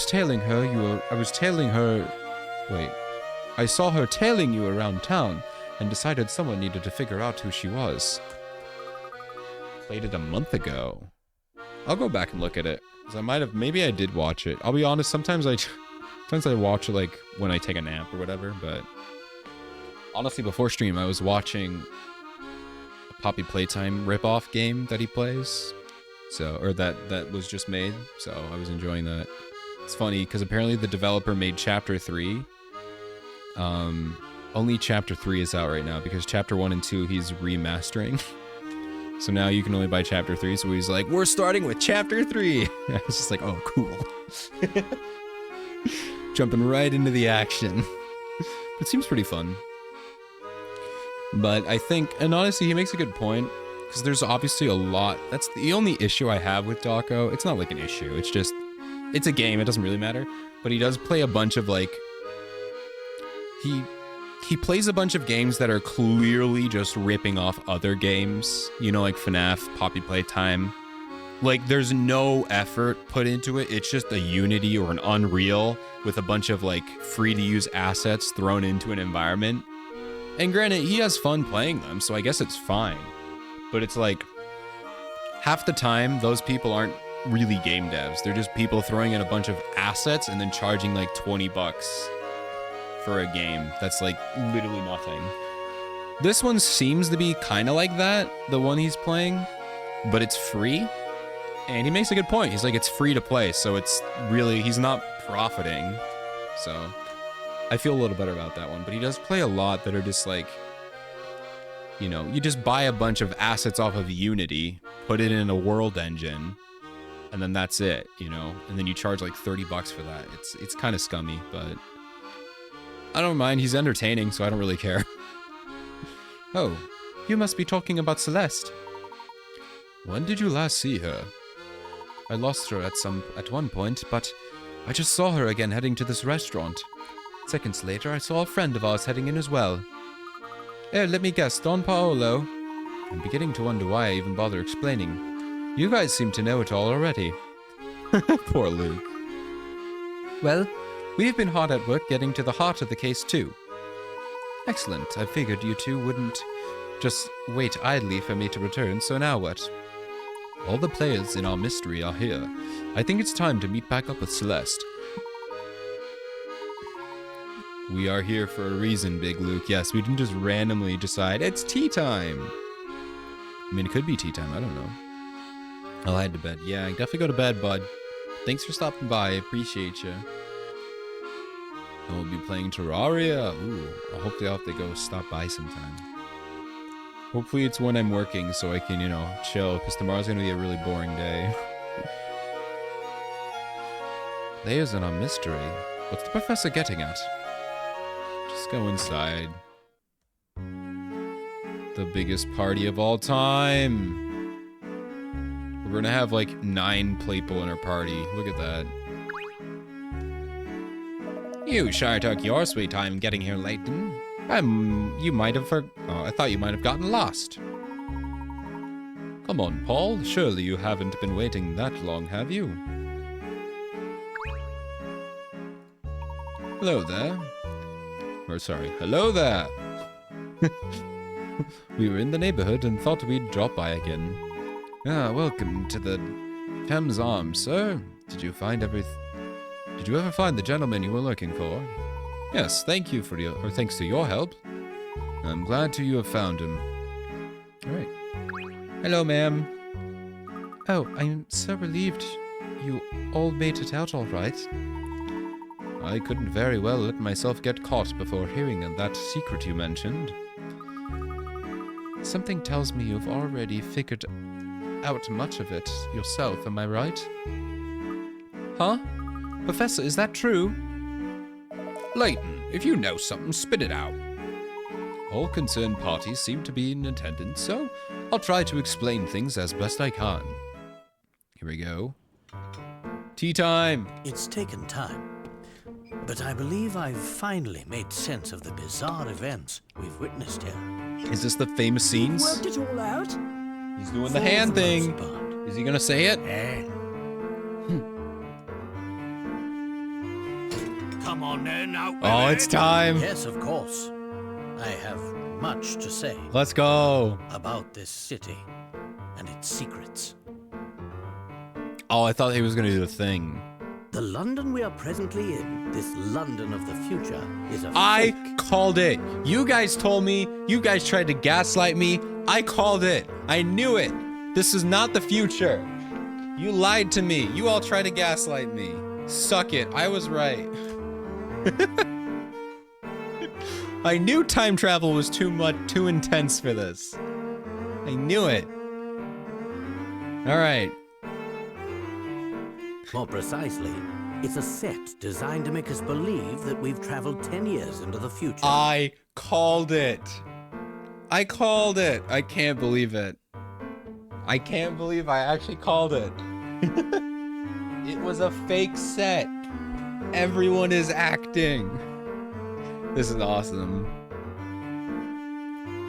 saw her tailing you around town and decided someone needed to figure out who she was. Played it a month ago. I'll go back and look at it. 'Cause maybe I did watch it. I'll be honest, sometimes I watch it like when I take a nap or whatever, but honestly before stream I was watching a Poppy Playtime ripoff game that he plays. Or that was just made, so I was enjoying that. It's funny because apparently the developer made Chapter 3. Only Chapter 3 is out right now because Chapter 1 and 2 he's remastering. So now you can only buy Chapter 3, so he's like, we're starting with Chapter 3! I was just like, oh, cool. Jumping right into the action. But it seems pretty fun. But I think, and honestly, he makes a good point, because there's obviously a lot. That's the only issue I have with Dawko. It's not like an issue, it's just, it's a game, it doesn't really matter. But he does play a bunch of like, he plays a bunch of games that are clearly just ripping off other games. You know, like FNAF, Poppy Playtime. Like, there's no effort put into it. It's just a Unity or an Unreal with a bunch of, like, free-to-use assets thrown into an environment. And granted, he has fun playing them, so I guess it's fine. But it's like, half the time, those people aren't really game devs. They're just people throwing in a bunch of assets and then charging, like, $20 for a game that's like literally nothing. This one seems to be kind of like that, the one he's playing, but it's free. And he makes a good point. He's like, it's free to play, so it's really, he's not profiting. So I feel a little better about that one, but he does play a lot that are just like, you know, you just buy a bunch of assets off of Unity, put it in a world engine, and then that's it, you know, and then you charge like $30 for that. It's kind of scummy, but I don't mind, he's entertaining, so I don't really care. Oh, you must be talking about Celeste. When did you last see her? I lost her at one point, but I just saw her again heading to this restaurant. Seconds later, I saw a friend of ours heading in as well. Let me guess, Don Paolo? I'm beginning to wonder why I even bother explaining. You guys seem to know it all already. Poor Luke. Well, we've been hard at work getting to the heart of the case, too. Excellent. I figured you two wouldn't just wait idly for me to return, so now what? All the players in our mystery are here. I think it's time to meet back up with Celeste. We are here for a reason, Big Luke. Yes, we didn't just randomly decide, it's tea time. I mean, it could be tea time, I don't know. I'll head to bed. Yeah, definitely go to bed, bud. Thanks for stopping by, I appreciate you. And we'll be playing Terraria. Ooh, hopefully I'll have to go stop by sometime. Hopefully it's when I'm working so I can, you know, chill, because tomorrow's going to be a really boring day. Layers in our mystery. What's the professor getting at? Just go inside. The biggest party of all time. We're going to have like 9 people in our party. Look at that. You sure took your sweet time getting here, Layton. You might have I thought you might have gotten lost. Come on, Paul. Surely you haven't been waiting that long, have you? Hello there. Or sorry, hello there. We were in the neighborhood and thought we'd drop by again. Ah, welcome to the Thames Arms, sir. Did you ever find the gentleman you were looking for? Yes, thanks to your help. I'm glad you have found him. Alright. Hello, ma'am. Oh, I'm so relieved you all made it out all right. I couldn't very well let myself get caught before hearing that secret you mentioned. Something tells me you've already figured out much of it yourself, am I right? Huh? Professor, is that true? Layton, if you know something, spit it out. All concerned parties seem to be in attendance, so I'll try to explain things as best I can. Here we go. Tea time. It's taken time, but I believe I've finally made sense of the bizarre events we've witnessed here. Is this the famous scenes? Worked it all out? He's doing the hand thing. Is he gonna say it? Come on then, out with Oh, it. it's time. Yes, of course. I have much to say Let's go. about this city and its secrets. Oh, I thought he was gonna do the thing. The London we are presently in, this London of the future, is a I fake. called it. You guys told me. You guys tried to gaslight me. I called it. I knew it. This is not the future. You lied to me. You all tried to gaslight me. Suck it. I was right. I knew time travel was too intense for this. I knew it. All right. More precisely, it's a set designed to make us believe that we've traveled 10 years into the future. I called it. I called it. I can't believe it. I can't believe I actually called it. It was a fake set. Everyone is acting. This is awesome.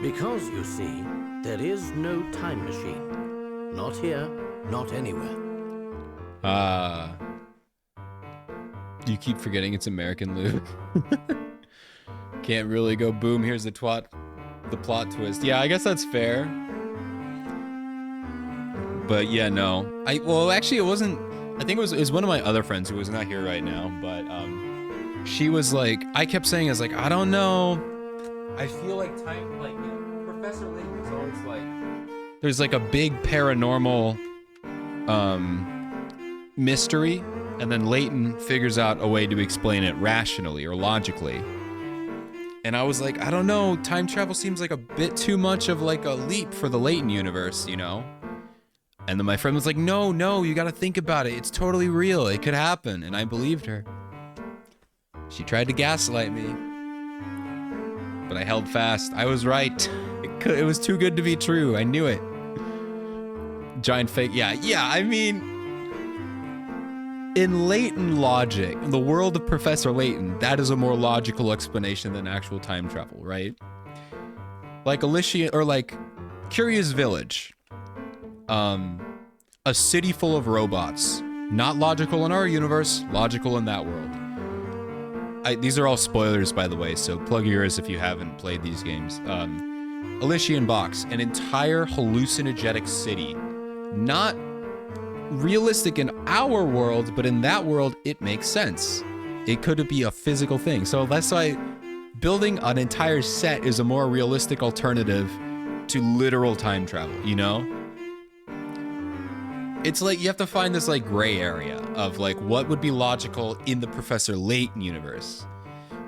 Because, you see, there is no time machine. Not here, not anywhere. You keep forgetting it's American, Luke. Can't really go boom, here's the plot twist. Yeah, I guess that's fair. But yeah, no. Well, actually, it wasn't. I think it was one of my other friends who was not here right now, but she was like, I kept saying, I was like, I don't know. I feel like time, like, you know, Professor Layton was always like, there's like a big paranormal mystery, and then Layton figures out a way to explain it rationally or logically. And I was like, I don't know, time travel seems like a bit too much of like a leap for the Layton universe, you know? And then my friend was like, no, you gotta think about it. It's totally real. It could happen. And I believed her. She tried to gaslight me. But I held fast. I was right. It was too good to be true. I knew it. Giant fake. Yeah, I mean, in Layton logic, in the world of Professor Layton, that is a more logical explanation than actual time travel, right? Like Alicia, or like Curious Village. A city full of robots. Not logical in our universe, logical in that world. These are all spoilers, by the way, so plug your ears if you haven't played these games. Elysian Box, an entire hallucinogenic city. Not realistic in our world, but in that world, it makes sense. It could be a physical thing. So that's why building an entire set is a more realistic alternative to literal time travel, you know? It's like you have to find this like gray area of like what would be logical in the Professor Layton universe.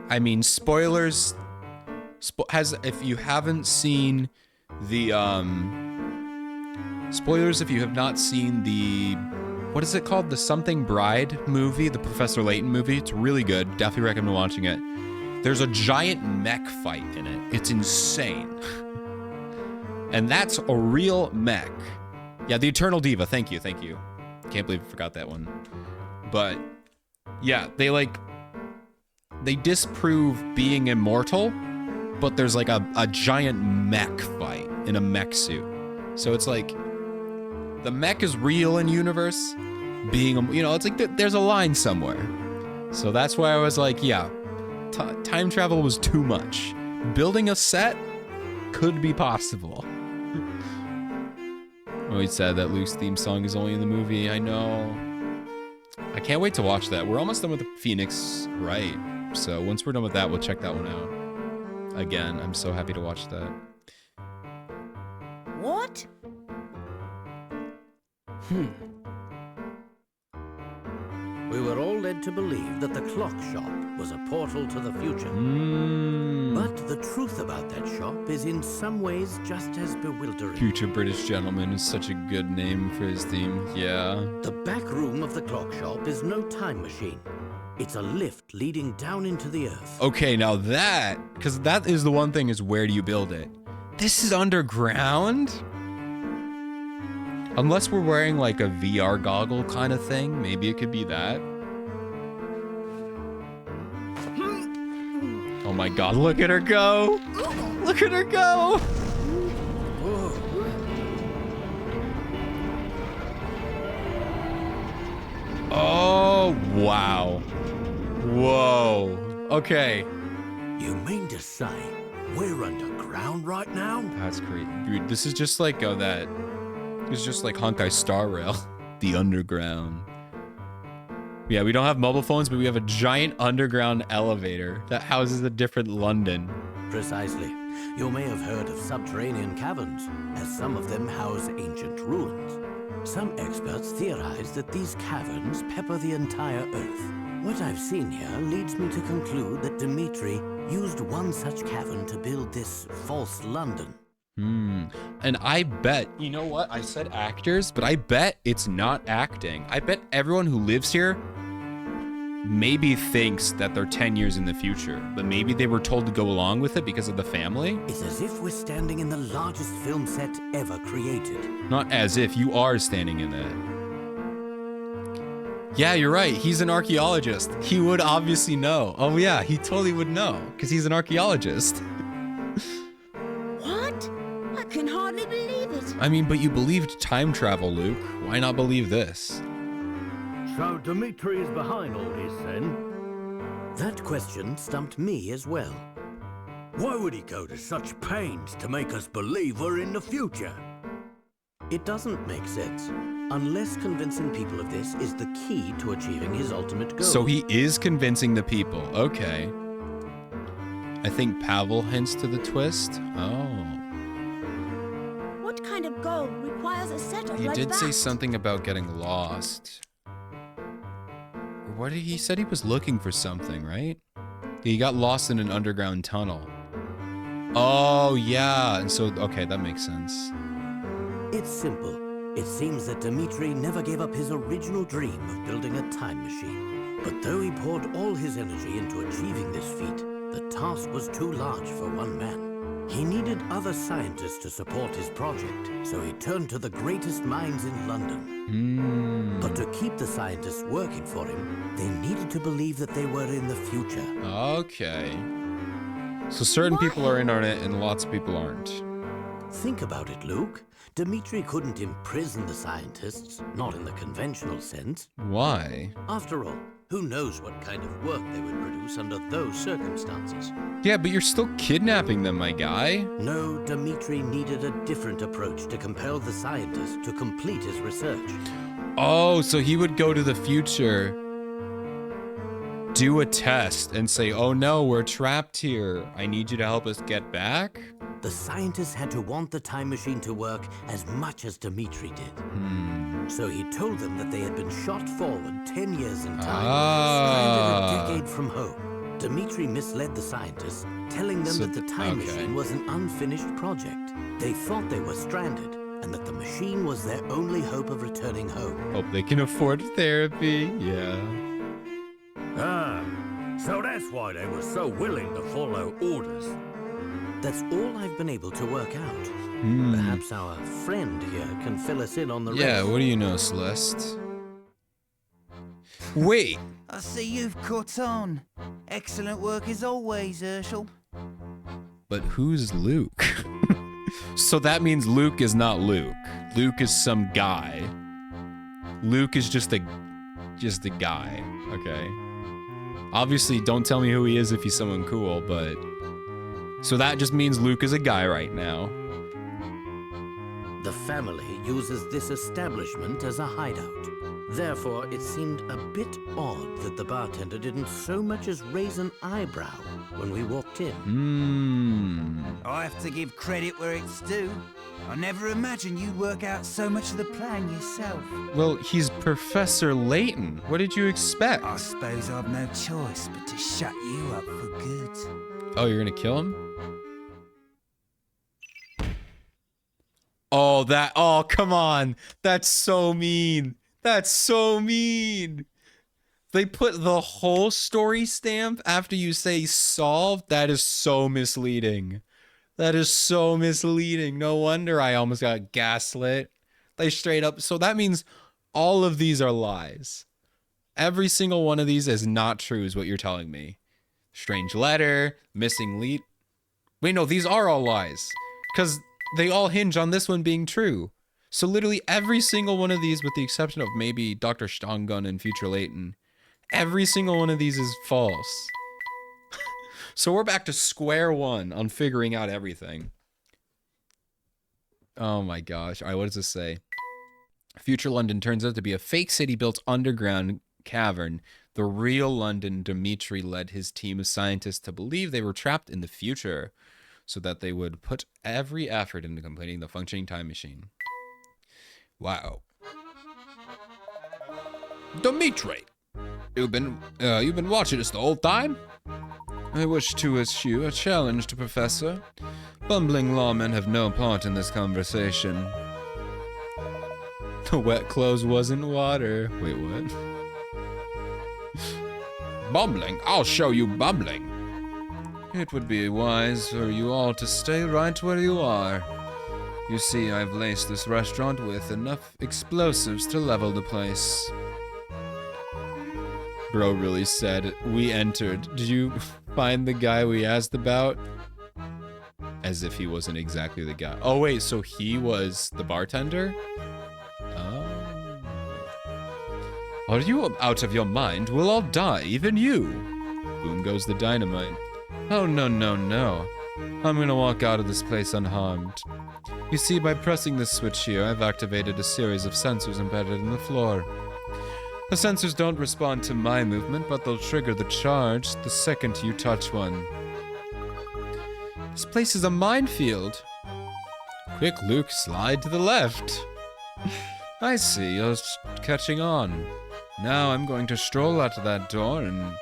I mean, spoilers. If you haven't seen the spoilers, if you have not seen the, what is it called? The Something Bride movie, the Professor Layton movie. It's really good. Definitely recommend watching it. There's a giant mech fight in it. It's insane. And that's a real mech. Yeah, the Eternal Diva. Thank you. Can't believe I forgot that one. But yeah, they disprove being immortal, but there's like a giant mech fight in a mech suit. So it's like the mech is real in universe, being, you know, it's like there's a line somewhere. So that's why I was like, yeah, time travel was too much. Building a set could be possible. Oh, he said that Luke's theme song is only in the movie. I know. I can't wait to watch that. We're almost done with the Phoenix Wright. So once we're done with that, we'll check that one out. Again, I'm so happy to watch that. What? We were all led to believe that the clock shop was a portal to the future. But the truth about that shop is in some ways just as bewildering. Future British Gentleman is such a good name for his theme. Yeah. The back room of the clock shop is no time machine. It's a lift leading down into the earth. Okay, now that, because that is the one thing, is where do you build it? This is underground? Unless we're wearing like a VR goggle kind of thing, maybe it could be that. Oh my god, look at her go! Look at her go! Oh, wow. Whoa. Okay. You mean to say we're underground right now? That's great. Dude, this is just like it's just like Honkai Star Rail. The underground. Yeah, we don't have mobile phones, but we have a giant underground elevator that houses a different London. Precisely. You may have heard of subterranean caverns, as some of them house ancient ruins. Some experts theorize that these caverns pepper the entire Earth. What I've seen here leads me to conclude that Dmitri used one such cavern to build this false London. And I bet, you know what? I said actors, but I bet it's not acting. I bet everyone who lives here maybe thinks that they're 10 years in the future, but maybe they were told to go along with it because of the family. It's as if we're standing in the largest film set ever created. Not as if, you are standing in it. Yeah, you're right. He's an archaeologist. He would obviously know. Oh yeah, he totally would know because he's an archaeologist. What? I can hardly believe it. I mean, but you believed time travel, Luke. Why not believe this? So Dmitri is behind all this, then? That question stumped me as well. Why would he go to such pains to make us believe we're in the future? It doesn't make sense, unless convincing people of this is the key to achieving his ultimate goal. So he is convincing the people. Okay. I think Pavel hints to the twist. Oh. What kind of goal requires a setup He like did that? say something about getting lost. What did he said he was looking for something, right? He got lost in an underground tunnel. Oh, yeah. And so, okay, that makes sense. It's simple. It seems that Dmitri never gave up his original dream of building a time machine. But though he poured all his energy into achieving this feat, the task was too large for one man. He needed other scientists to support his project, so he turned to the greatest minds in London. But to keep the scientists working for him, they needed to believe that they were in the future. Okay. So certain people are in on it and lots of people aren't. Think about it, Luke. Dmitri couldn't imprison the scientists, not in the conventional sense. Why? After all, who knows what kind of work they would produce under those circumstances? Yeah, but you're still kidnapping them, my guy. No, Dmitri needed a different approach to compel the scientists to complete his research. Oh, so he would go to the future, do a test, and say, oh no, we're trapped here. I need you to help us get back? The scientists had to want the time machine to work as much as Dmitri did. So he told them that they had been shot forward 10 years in time, stranded a decade from home. Dmitri misled the scientists, telling them that the time machine was an unfinished project. They thought they were stranded, and that the machine was their only hope of returning home. Hope they can afford therapy. Yeah. So that's why they were so willing to follow orders. That's all I've been able to work out. Perhaps our friend here can fill us in on the rest. Yeah, what do you know, Celeste? Wait. I see you've caught on. Excellent work as always, Herschel. But who's Luke? So that means Luke is not Luke. Luke is some guy. Luke is just a guy. Okay. Obviously, don't tell me who he is if he's someone cool, but... So that just means Luke is a guy right now. The family uses this establishment as a hideout. Therefore, it seemed a bit odd that the bartender didn't so much as raise an eyebrow when we walked in. I have to give credit where it's due. I never imagined you'd work out so much of the plan yourself. Well, he's Professor Layton. What did you expect? I suppose I've no choice but to shut you up for good. Oh, you're gonna kill him? Oh, come on. That's so mean. That's so mean. They put the whole story stamp after you say solved. That is so misleading. That is so misleading. No wonder I almost got gaslit. They straight up. So that means all of these are lies. Every single one of these is not true, is what you're telling me. Strange letter, missing lead. Wait, no, these are all lies. Because they all hinge on this one being true. So literally every single one of these, with the exception of maybe Dr. Stongun and Future Layton, every single one of these is false. So we're back to square one on figuring out everything. Oh my gosh. All right, what does this say? Future London turns out to be a fake city built underground cavern. The real London, Dimitri led his team of scientists to believe they were trapped in the future so that they would put every effort into completing the functioning time machine. Wow. Dimitri, you've been watching us the whole time? I wish to issue a challenge to Professor. Bumbling lawmen have no part in this conversation. The wet clothes wasn't water. Wait, what? Bumbling? I'll show you bumbling. It would be wise for you all to stay right where you are. You see, I've laced this restaurant with enough explosives to level the place. Bro really said, we entered. Did you find the guy we asked about? As if he wasn't exactly the guy. Oh wait, so he was the bartender? Oh. Are you out of your mind? We'll all die, even you. Boom goes the dynamite. Oh no, no, no. I'm gonna walk out of this place unharmed. You see, by pressing this switch here, I've activated a series of sensors embedded in the floor. The sensors don't respond to my movement, but they'll trigger the charge the second you touch one. This place is a minefield. Quick, Luke, slide to the left. I see, you're catching on. Now I'm going to stroll out of that door and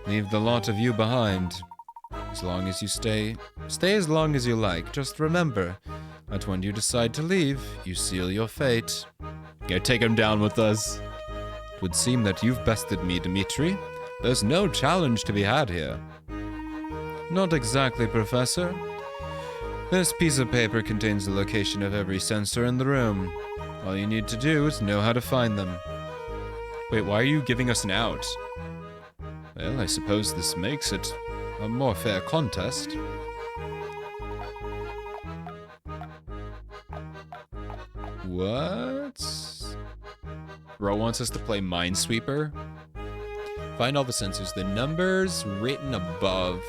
leave the lot of you behind. As long as you stay as long as you like. Just remember that when you decide to leave, you seal your fate. Yeah, take him down with us. It would seem that you've bested me, Dimitri. There's no challenge to be had here. Not exactly, Professor. This piece of paper contains the location of every sensor in the room. All you need to do is know how to find them. Wait, why are you giving us an out? Well, I suppose this makes it a more fair contest. What? Bro wants us to play Minesweeper. Find all the sensors. The numbers written above.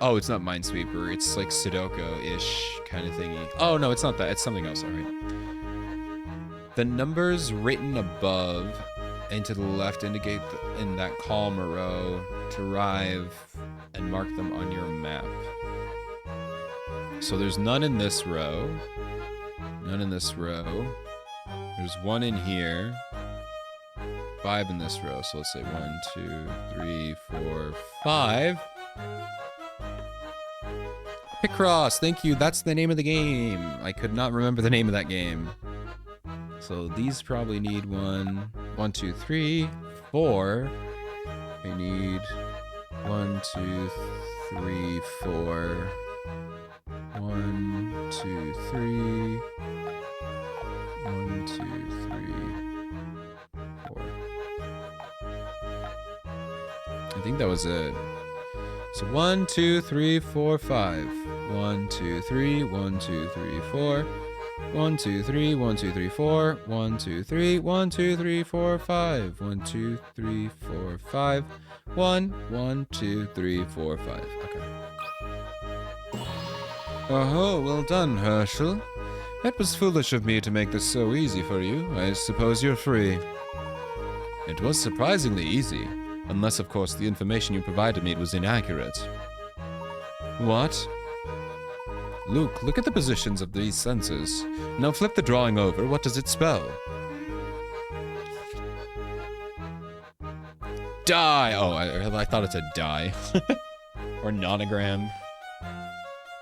Oh, it's not Minesweeper. It's like Sudoku-ish kind of thingy. Oh, no, it's not that. It's something else, all right. The numbers written above and to the left indicate in that column or row to arrive and mark them on your map. So there's none in this row. None in this row. There's one in here. 5 in this row. So let's say 1, 2, 3, 4, 5. Picross, thank you. That's the name of the game. I could not remember the name of that game. So these probably need 1, 2, 3, 4. I need 1, 2, 3, 4. 1, 2, 3. 1, 2, 3, 4. I think that was it. So 1, 2, 3, 4, 5. 1, 2, 3, 1, 2, 3, 4. 1, 2, 3, 1, 2, 3, 4. 1, 2, 3, 1, 2, 3, 4, 5. 1, 2, 3, 4, 5. 1, 1, 2, 3, 4, 5. Okay. Oh, well done, Herschel. It was foolish of me to make this so easy for you. I suppose you're free. It was surprisingly easy. Unless, of course, the information you provided me was inaccurate. What? Luke, look at the positions of these sensors. Now flip the drawing over. What does it spell? Die! Oh, I thought it said die. Or nonogram.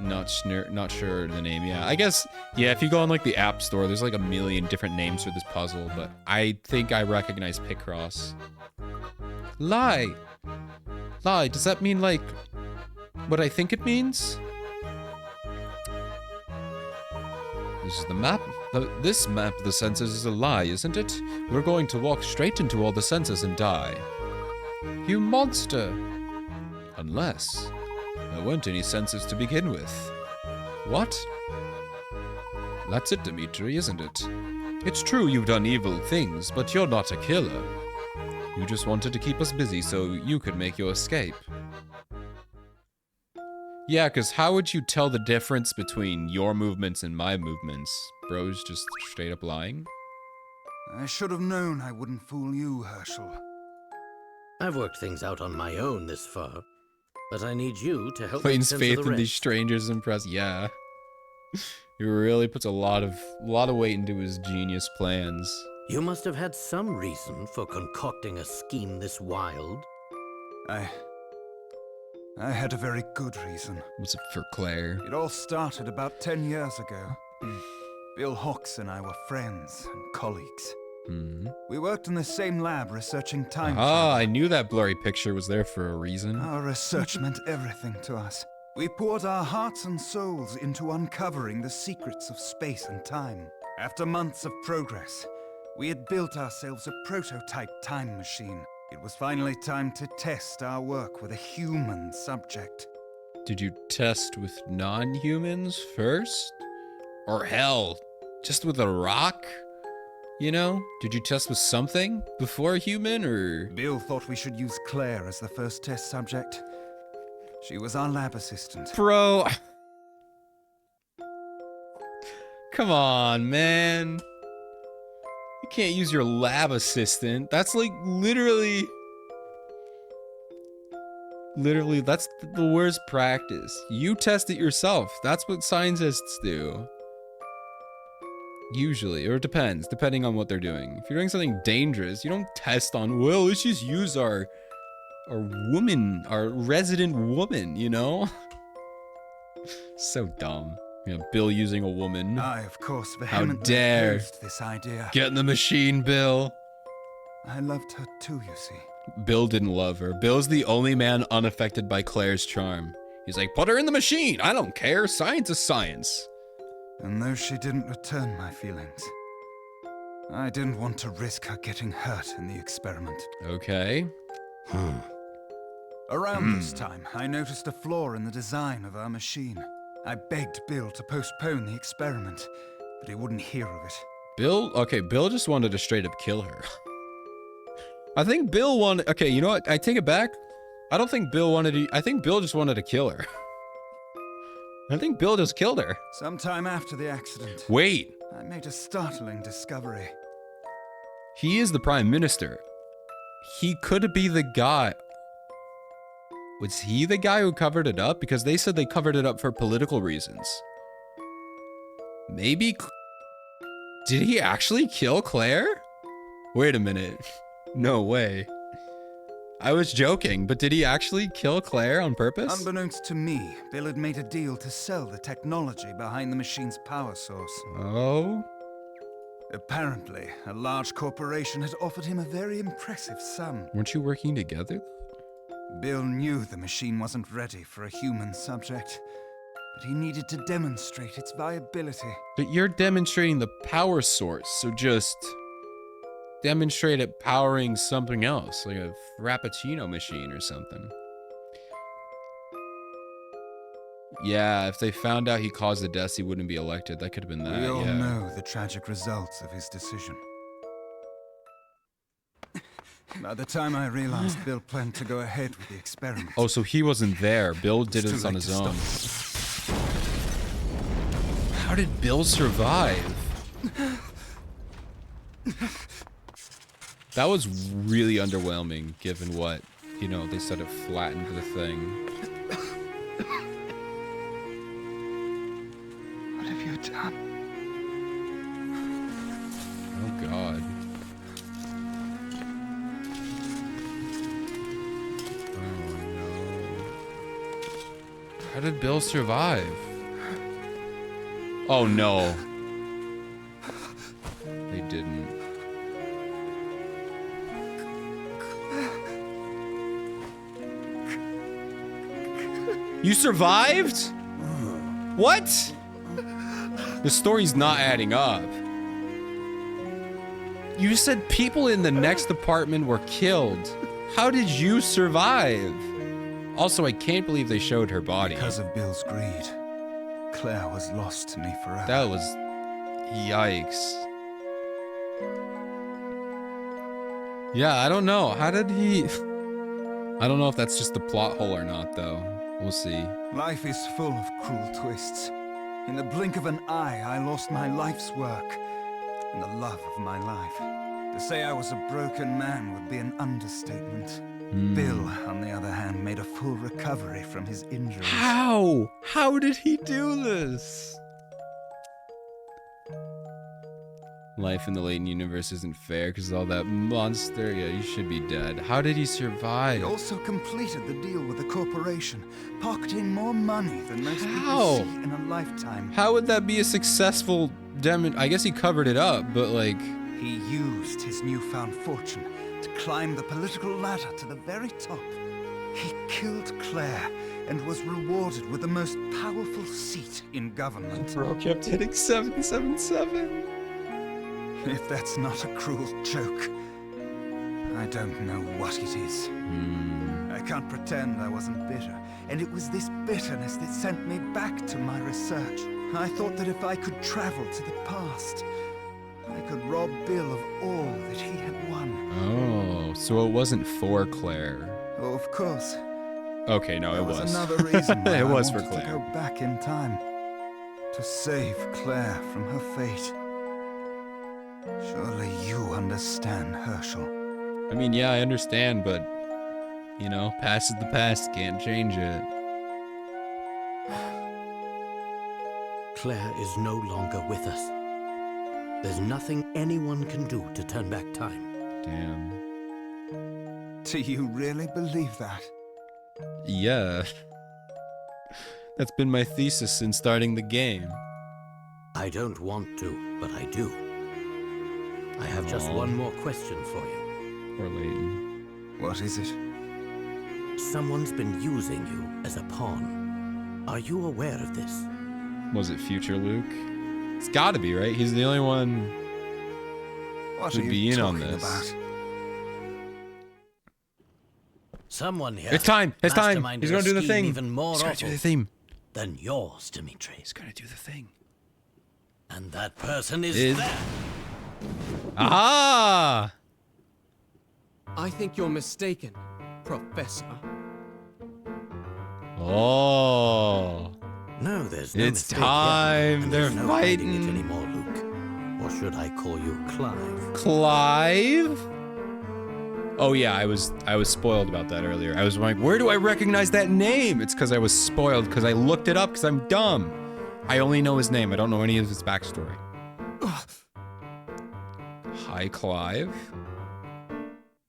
Not sure the name. Yeah, I guess, yeah, if you go on like the App Store, there's like a million different names for this puzzle, but I think I recognize Picross. Lie! Lie, does that mean like what I think it means? This is the map. This map of the senses is a lie, isn't it? We're going to walk straight into all the senses and die. You monster! Unless there weren't any senses to begin with. What? That's it, Dimitri, isn't it? It's true you've done evil things, but you're not a killer. You just wanted to keep us busy so you could make your escape. Yeah, because how would you tell the difference between your movements and my movements? Bro's just straight up lying? I should have known I wouldn't fool you, Herschel. I've worked things out on my own this far, but I need you to help Plains make sense faith of the in these rest. strangers impressed. Yeah. He really puts a lot of weight into his genius plans. You must have had some reason for concocting a scheme this wild. I had a very good reason. Was it for Claire? It all started about 10 years ago. Bill Hawks and I were friends and colleagues. We worked in the same lab researching time travel. I knew that blurry picture was there for a reason. Our research meant everything to us. We poured our hearts and souls into uncovering the secrets of space and time. After months of progress, we had built ourselves a prototype time machine. It was finally time to test our work with a human subject. Did you test with non-humans first? Or hell, just with a rock? You know? Did you test with something before a human, or...? Bill thought we should use Claire as the first test subject. She was our lab assistant. Bro... Come on, man. You can't use your lab assistant. That's like literally, that's the worst practice. You test it yourself. That's what scientists do. Usually, or it depends, depending on what they're doing. If you're doing something dangerous, you don't test on, well, let's just use our woman, our resident woman, you know? So dumb. You know, Bill using a woman. I, of course, How vehemently dare. opposed this idea. Get in the machine, Bill. I loved her too, you see. Bill didn't love her. Bill's the only man unaffected by Claire's charm. He's like, put her in the machine. I don't care. Science is science. And though she didn't return my feelings, I didn't want to risk her getting hurt in the experiment. Okay. Around this time, I noticed a flaw in the design of our machine. I begged Bill to postpone the experiment, but he wouldn't hear of it. Bill just wanted to straight up kill her. I think Bill wanted, okay, you know what? I take it back. I don't think Bill wanted to, I think Bill just wanted to kill her. I think Bill just killed her. Sometime after the accident, Wait, I made a startling discovery. he is the prime minister. He could be the guy. Was he the guy who covered it up? Because they said they covered it up for political reasons. Maybe... Did he actually kill Claire? Wait a minute. No way. I was joking, but did he actually kill Claire on purpose? Unbeknownst to me, Bill had made a deal to sell the technology behind the machine's power source. Oh? Apparently, a large corporation had offered him a very impressive sum. Weren't you working together? Bill knew the machine wasn't ready for a human subject, but he needed to demonstrate its viability. But you're demonstrating the power source, so just... demonstrate it powering something else, like a Frappuccino machine or something. Yeah, if they found out he caused the deaths, he wouldn't be elected. That could have been that, We all yeah. know the tragic results of his decision. By the time I realized Bill planned to go ahead with the experiment... Oh, so he wasn't there. Bill did it's this too on late his to own. stop. How did Bill survive? That was really underwhelming, given what, you know, they said it flattened the thing. What have you done? Oh, God. Oh, no. How did Bill survive? Oh, no. They didn't. You survived? What? The story's not adding up. You said people in the next apartment were killed. How did you survive? Also, I can't believe they showed her body. Because of Bill's greed, Claire was lost to me forever. That was... Yikes. Yeah, I don't know. How did he... I don't know if that's just the plot hole or not, though. We'll see. Life is full of cruel twists. In the blink of an eye, I lost my life's work and the love of my life. To say I was a broken man would be an understatement. Bill, on the other hand, made a full recovery from his injuries. How? How did he do this? Life in the Layton universe isn't fair because all that monster. Yeah, you should be dead. How did he He survive? also completed the deal with the corporation, pocketing more money than most How? people see in a lifetime. How would that be a successful I guess he covered it up, but like... He used his newfound fortune to climb the political ladder to the very top. He killed Claire and was rewarded with the most powerful seat in government. Bro kept hitting 777. If that's not a cruel joke, I don't know what it is. I can't pretend I wasn't bitter, and it was this bitterness that sent me back to my research. I thought that if I could travel to the past, I could rob Bill of all that he had won. Oh, so it wasn't for Claire. Oh, of course. Okay, no, There it was. another reason why It I was for wanted to Claire. go back in time. To save Claire from her fate. Surely you understand, Herschel. I mean, yeah, I understand, but, you know, past is the past, can't change it. Claire is no longer with us. There's nothing anyone can do to turn back time. Damn. Do you really believe that? Yeah. That's been my thesis since starting the game. I don't want to, but I do. I have just Oh. one more question for you. Poor Layton. What is it? Someone's been using you as a pawn. Are you aware of this? Was it future Luke? It's gotta be, right? He's the only one What who'd are be you in on talking this. about? Someone here. It's time! It's time! masterminded He's a gonna do the scheme thing! Even more He's gonna do awful the theme! than yours, Dimitri. He's gonna do the thing. And that person is Is- there. Ah! I think you're mistaken, Professor. Oh! No, there's no It's mistake here. time. And They're there's no hiding fighting. it anymore, Luke. Or should I call you Clive? Clive? Oh yeah, I was spoiled about that earlier. I was like, where do I recognize that name? It's because I was spoiled because I looked it up because I'm dumb. I only know his name. I don't know any of his backstory. Hi, Clive.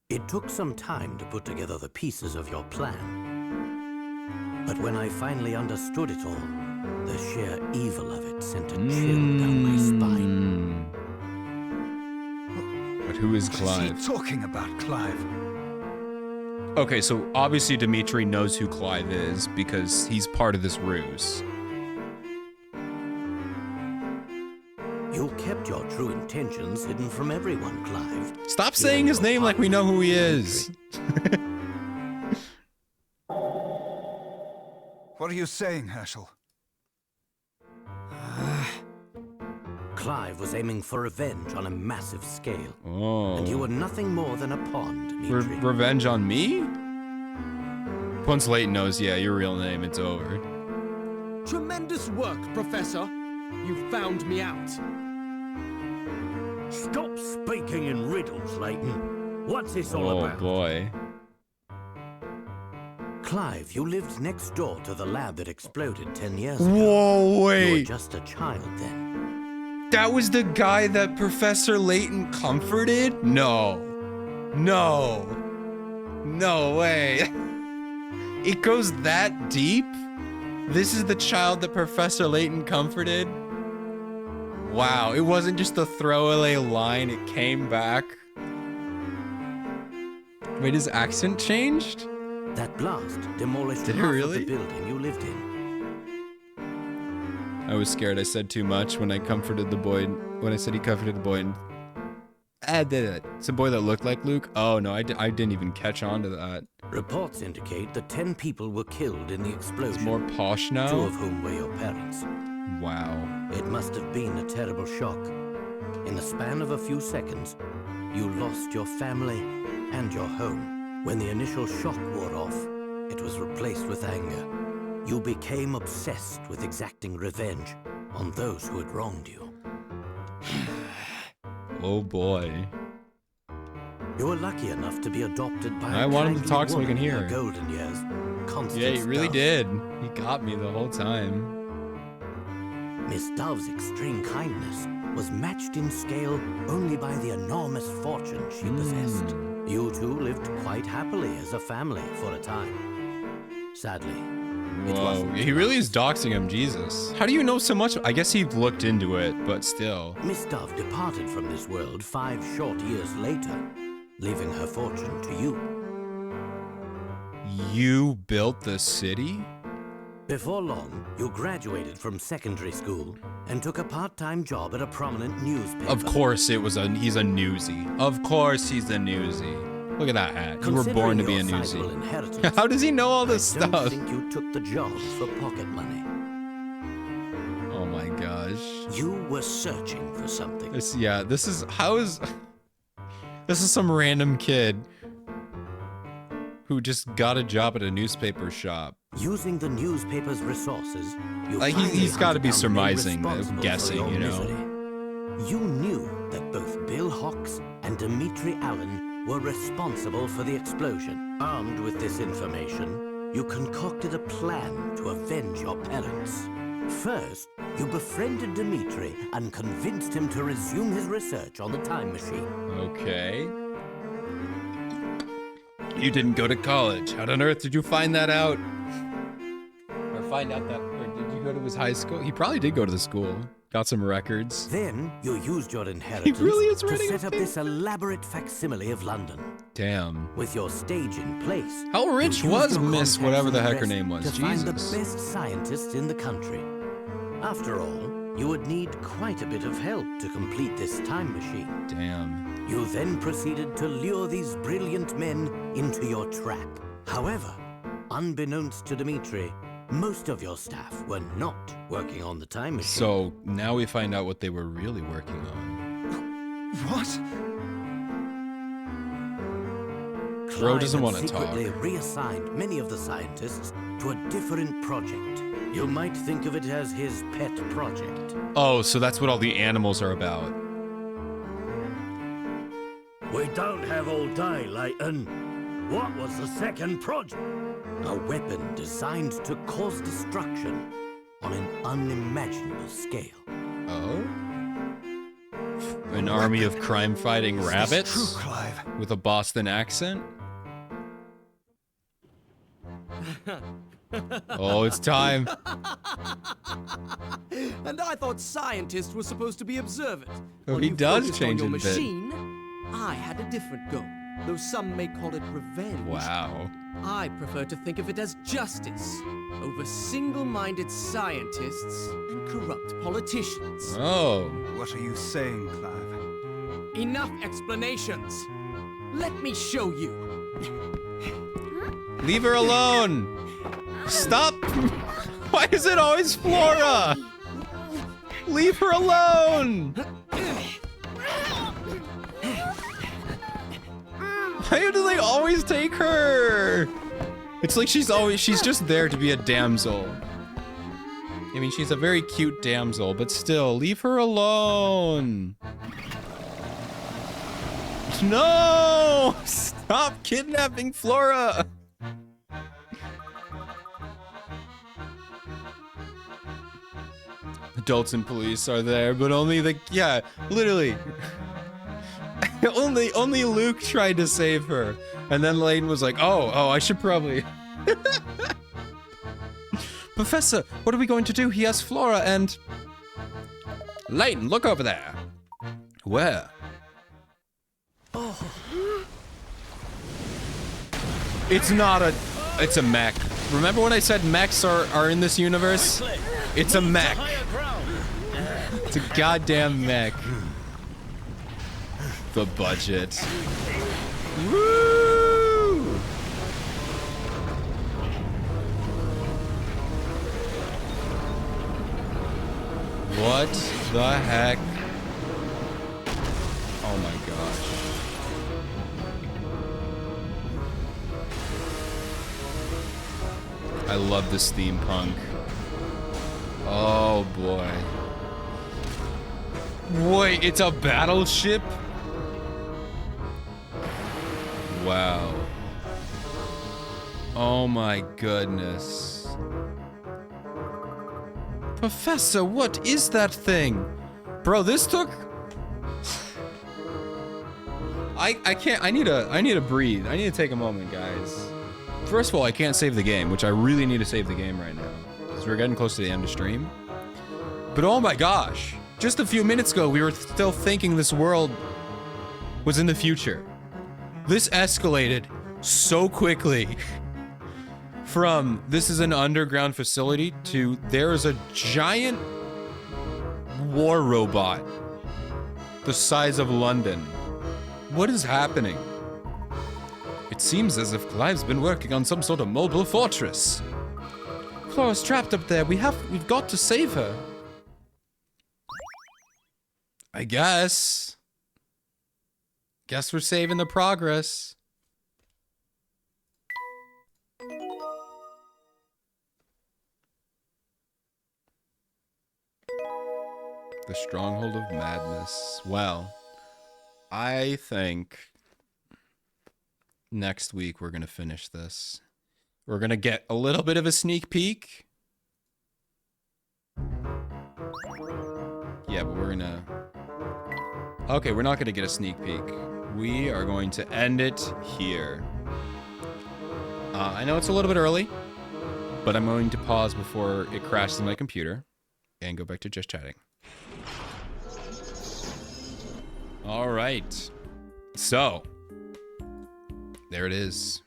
It took some time to put together the pieces of your plan. But when I finally understood it all, the sheer evil of it sent a chill down my spine. But who is What Clive? is he talking about, Clive? Okay, so obviously Dimitri knows who Clive is because he's part of this ruse. You kept your true intentions hidden from everyone, Clive. Stop saying his name like we know who he is. What are you saying, Herschel? Clive was aiming for revenge on a massive scale. Oh. And you were nothing more than a pawn, Dimitri. Revenge on me? Once Layton knows, yeah, your real name, it's over. Tremendous work, Professor. You found me out. Stop speaking in riddles, Layton. What's this all Oh about? boy. Clive, you lived next door to the lab that exploded 10 years ago. Whoa, You were wait. just a child then. That was the guy that Professor Layton comforted? No. No. No way. It goes that deep? This is the child that Professor Layton comforted? Wow, it wasn't just a throwaway line, it came back. Wait, his accent changed? That blast demolished Did it half really? of the building you lived in. I was scared I said too much when I comforted the boy. When I said he comforted the boy and it's a boy that looked like Luke. Oh no, I didn't even catch on to that. Reports indicate that 10 people were killed in the explosion. It's more posh now. 2 of whom were your parents. Wow. It must have been a terrible shock. In the span of a few seconds, you lost your family and your home. When the initial shock wore off, it was replaced with anger. You became obsessed with exacting revenge on those who had wronged you. Oh boy. You were lucky enough to be adopted by I a want him to kindly talk so we woman can hear. in your golden years, Constance Yeah, he really Dove. did. He got me the whole time. Miss Dove's extreme kindness was matched in scale only by the enormous fortune she possessed. You two lived quite happily as a family for a time. Sadly, it Whoa, wasn't. he really is doxing him, Jesus. How do you know so much? I guess he looked into it, but still. Miss Dove departed from this world 5 short years later, leaving her fortune to you. You built the city? Before long, you graduated from secondary school and took a part-time job at a prominent newspaper. Of course he's a newsie. Of course he's a newsie. Look at that hat. You were Considering born to be a your sizable newsie. inheritance, How does he know all this I don't stuff? think you took the job for pocket money. Oh my gosh. You were searching for something. This is some random kid who just got a job at a newspaper shop. Using the newspaper's resources, you Like, finally he's gotta hunted be down the men surmising, responsible for guessing, your you know. misery. You knew that both Bill Hawks and Dimitri Allen were responsible for the explosion. Armed with this information, you concocted a plan to avenge your parents. First, you befriended Dimitri and convinced him to resume his research on the time machine. Okay. You didn't go to college. How on earth did you find that out? Or find out that, or did you go to his high school? He probably did go to the school. Got some records. Then, you used your inheritance really is to writing set a up thing. this elaborate facsimile of London. Damn. With your stage in place, How rich you used was your Miss contacts whatever and the heck her press name was? to find the Jesus. best scientists in the country. After all, you would need quite a bit of help to complete this time machine. Damn. You then proceeded to lure these brilliant men into your trap. However, unbeknownst to Dimitri, most of your staff were not working on the time machine. So now we find out what they were really working on. What? Bro doesn't Clive want had to talk. secretly reassigned many of the scientists to a different project. You might think of it as his pet project. Oh, so that's what all the animals are about. We don't have all day, Leighton. What was the second project? A weapon designed to cause destruction on an unimaginable scale. Oh? An army of crime-fighting Is this rabbits? true, Clive? With a Boston accent? Oh, it's time. And I thought scientists were supposed to be observant. Oh, While he you does focused change on your it a bit. machine, I had a different goal. Though some may call it revenge. Wow. I prefer to think of it as justice over single-minded scientists and corrupt politicians. Oh. What are you saying, Clive? Enough explanations. Let me show you. Leave her alone! Stop! Why is it always Flora? Leave her alone! Why do they always take her? It's like she's just there to be a damsel. I mean, she's a very cute damsel, but still, leave her alone. No! Stop kidnapping Flora! Adults and police are there, but only literally. only Luke tried to save her. And then Layton was like, oh, I should probably... Professor, what are we going to do? He has Flora and... Layton, look over there. Where? Oh. It's not a... It's a mech. Remember when I said mechs are in this universe? It's a mech. It's a goddamn mech. The budget. Woo! What the heck? Oh my gosh. I love this steampunk. Oh boy. Wait, it's a battleship? Wow. Oh my goodness. Professor, what is that thing? Bro, this took... I can't, I need to breathe. I need to take a moment, guys. First of all, I can't save the game, which I really need to save the game right now. Because we're getting close to the end of stream. But oh my gosh. Just a few minutes ago, we were still thinking this world was in the future. This escalated so quickly. From this is an underground facility to there is a giant war robot the size of London. What is happening? It seems as if Clive's been working on some sort of mobile fortress. Flora's trapped up there. We've got to save her. I guess. Guess we're saving the progress. The Stronghold of Madness. Well, I think next week we're going to finish this. We're going to get a little bit of a sneak peek. Yeah, but we're going to... Okay, we're not going to get a sneak peek. We are going to end it here. I know it's a little bit early, but I'm going to pause before it crashes my computer and go back to just chatting. All right. So, there it is.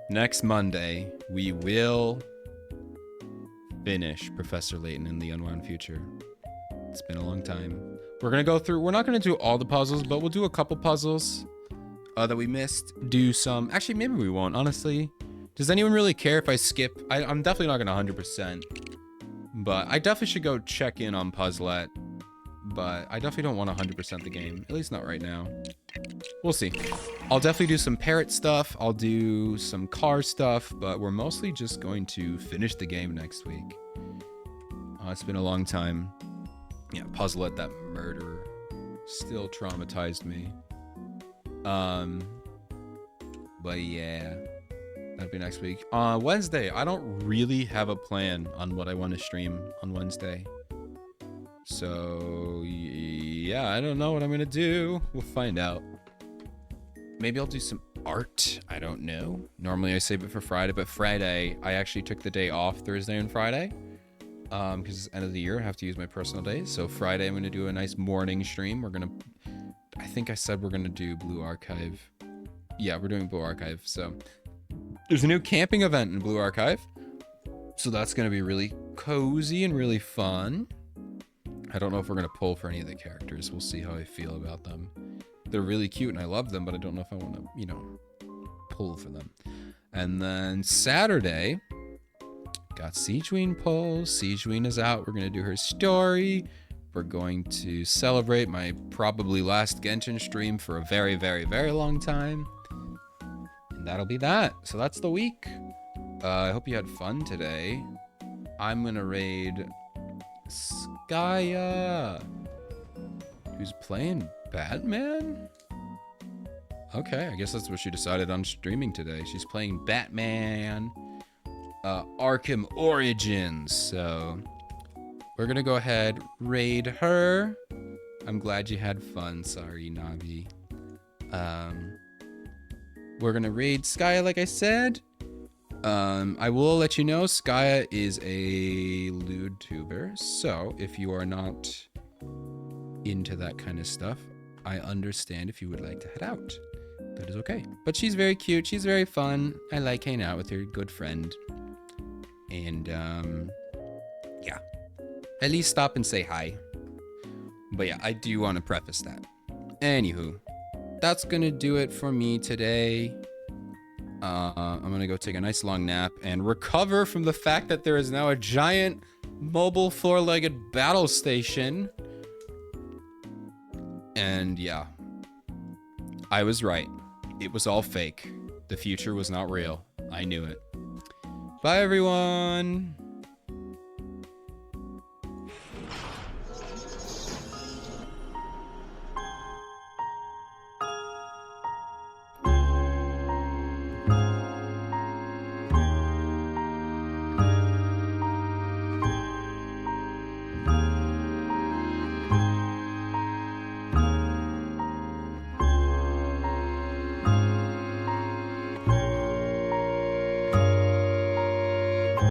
Next Monday, we will finish Professor Layton in the Unwound Future. It's been a long time. We're going to go through... We're not going to do all the puzzles, but we'll do a couple puzzles that we missed. Do some... Actually, maybe we won't, honestly. Does anyone really care if I skip? I'm definitely not going to 100%. But I definitely should go check in on Puzzlet. But I definitely don't want to 100% the game. At least not right now. We'll see. I'll definitely do some parrot stuff. I'll do some car stuff. But we're mostly just going to finish the game next week. It's been a long time. Yeah, Puzzlet, that murder still traumatized me. But yeah, that'd be next week. Wednesday, I don't really have a plan on what I want to stream on Wednesday. So yeah, I don't know what I'm gonna do. We'll find out. Maybe I'll do some art. I don't know. Normally I save it for Friday, but Friday I actually took the day off, Thursday and Friday. Because it's the end of the year, I have to use my personal days. So Friday I'm gonna do a nice morning stream. I think I said we're gonna do Blue Archive. Yeah, we're doing Blue Archive. So there's a new camping event in Blue Archive. So that's gonna be really cozy and really fun. I don't know if we're gonna pull for any of the characters. We'll see how I feel about them. They're really cute and I love them, but I don't know if I want to, pull for them. And then Saturday, got Siegewein polls. Siegewein is out. We're gonna do her story. We're going to celebrate my probably last Genshin stream for a very, very, very long time. And that'll be that. So that's the week. I hope you had fun today. I'm gonna raid Skya, who's playing Batman? Okay, I guess that's what she decided on streaming today. She's playing Batman Arkham Origins. So we're gonna go ahead, raid her. I'm glad you had fun. Sorry, Navi. We're gonna raid Skya, like I said. I will let you know, Skya is a lewd tuber, so if you are not into that kind of stuff, I understand if you would like to head out. That is okay. But she's very cute, she's very fun. I like hanging out with her, good friend. And, yeah. At least stop and say hi. But yeah, I do want to preface that. Anywho, that's gonna do it for me today. I'm gonna go take a nice long nap and recover from the fact that there is now a giant mobile four-legged battle station. And yeah, I was right. It was all fake. The future was not real. I knew it. Bye, everyone.